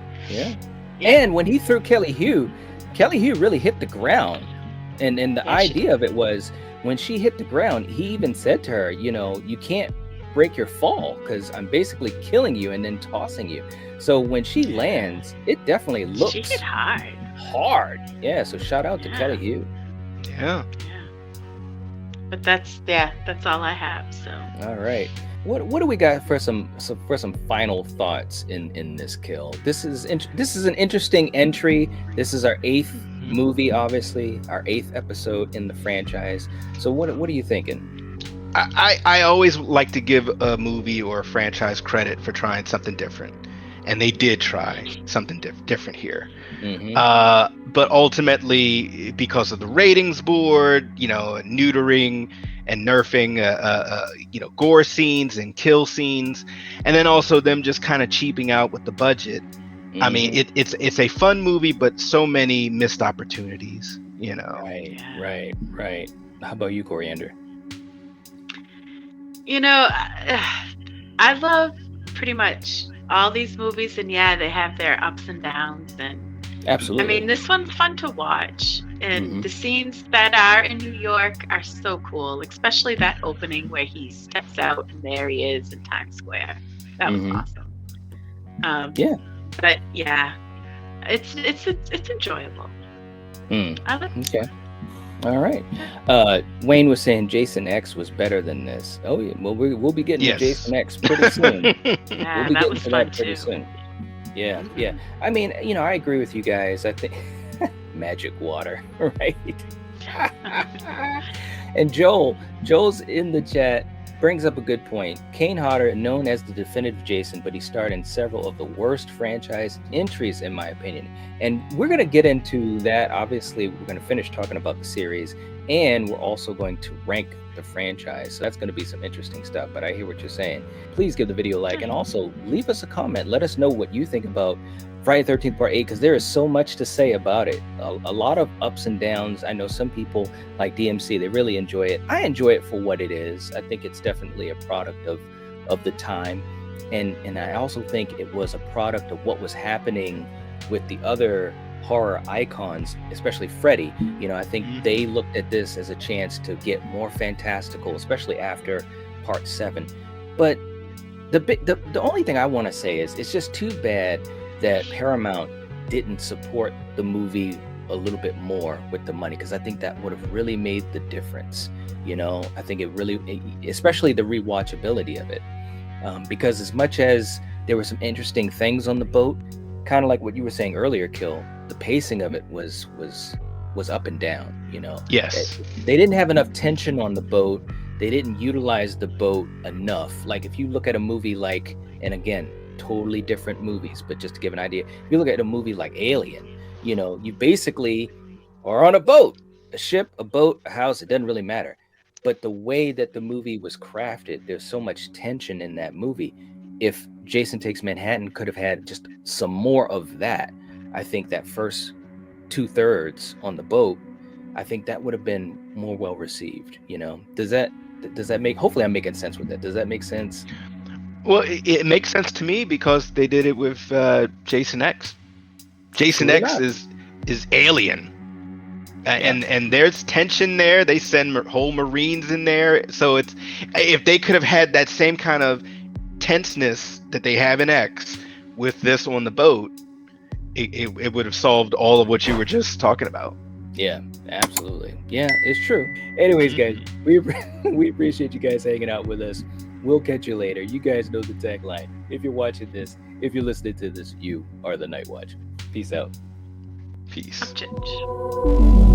A: And when he threw Kelly Hugh really hit the ground. And the idea of it was, when she hit the ground, he even said to her, you can't break your fall because I'm basically killing you and then tossing you. So when she lands, it definitely looks
H: She hit hard.
A: Yeah, so shout out to Kelly Hugh.
E: Yeah.
H: But that's all I have. So.
A: All right. What do we got for some final thoughts in this kill? This is an interesting entry. This is our 8th movie, obviously, our 8th episode in the franchise. So what are you thinking?
E: I always like to give a movie or a franchise credit for trying something different, and they did try something different here. But ultimately, because of the ratings board, neutering and nerfing, gore scenes and kill scenes, and then also them just kind of cheaping out with the budget. I mean, it's a fun movie, but so many missed opportunities.
A: Right. How about you, Coriander?
H: I love pretty much all these movies, and they have their ups and downs, and
A: absolutely.
H: I mean, this one's fun to watch, and the scenes that are in New York are so cool, especially that opening where he steps out and there he is in Times Square. That was awesome. But it's enjoyable. I love it.
A: Okay. All right. Wayne was saying Jason X was better than this. Oh yeah. Well, we'll be getting to Jason X pretty soon.
H: That was fun too.
A: Soon. Yeah. I mean, I agree with you guys. I think magic water, right? And Joel's in the chat, brings up a good point. Kane Hodder, known as the definitive Jason, but he starred in several of the worst franchise entries, in my opinion. And we're going to get into that. Obviously, we're going to finish talking about the series, and we're also going to rank the franchise. So that's going to be some interesting stuff, but I hear what you're saying. Please give the video a like, and also leave us a comment. Let us know what you think about Friday the 13th Part 8, because there is so much to say about it. A lot of ups and downs. I know some people like DMC, they really enjoy it. I enjoy it for what it is. I think it's definitely a product of the time. And I also think it was a product of what was happening with the other horror icons, especially Freddy. I think they looked at this as a chance to get more fantastical, especially after Part 7. But the only thing I want to say is it's just too bad that Paramount didn't support the movie a little bit more with the money, because I think that would have really made the difference. I think it really, especially the rewatchability of it, because as much as there were some interesting things on the boat, kind of like what you were saying earlier, Kill, the pacing of it was up and down.
E: Yes,
A: they didn't have enough tension on the boat. They didn't utilize the boat enough. Like if you look at a movie like, and again, totally different movies, but just to give an idea, if you look at a movie like Alien, you basically are on a boat, a ship, a boat, a house, it doesn't really matter. But the way that the movie was crafted, there's so much tension in that movie. If Jason Takes Manhattan could have had just some more of that, I think that first 2/3 on the boat, I think that would have been more well received. Does that make, hopefully I'm making sense with that. Does that make sense?
E: Well, it makes sense to me because they did it with Jason X. Jason X is alien. And there's tension there. They send whole Marines in there. So if they could have had that same kind of tenseness that they have in X with this on the boat, it would have solved all of what you were just talking about.
A: Yeah, absolutely. Yeah, it's true. Anyways, guys, we appreciate you guys hanging out with us. We'll catch you later. You guys know the tagline. If you're watching this, if you're listening to this, you are the Night Watch. Peace out.
E: Peace.
H: Upchurch.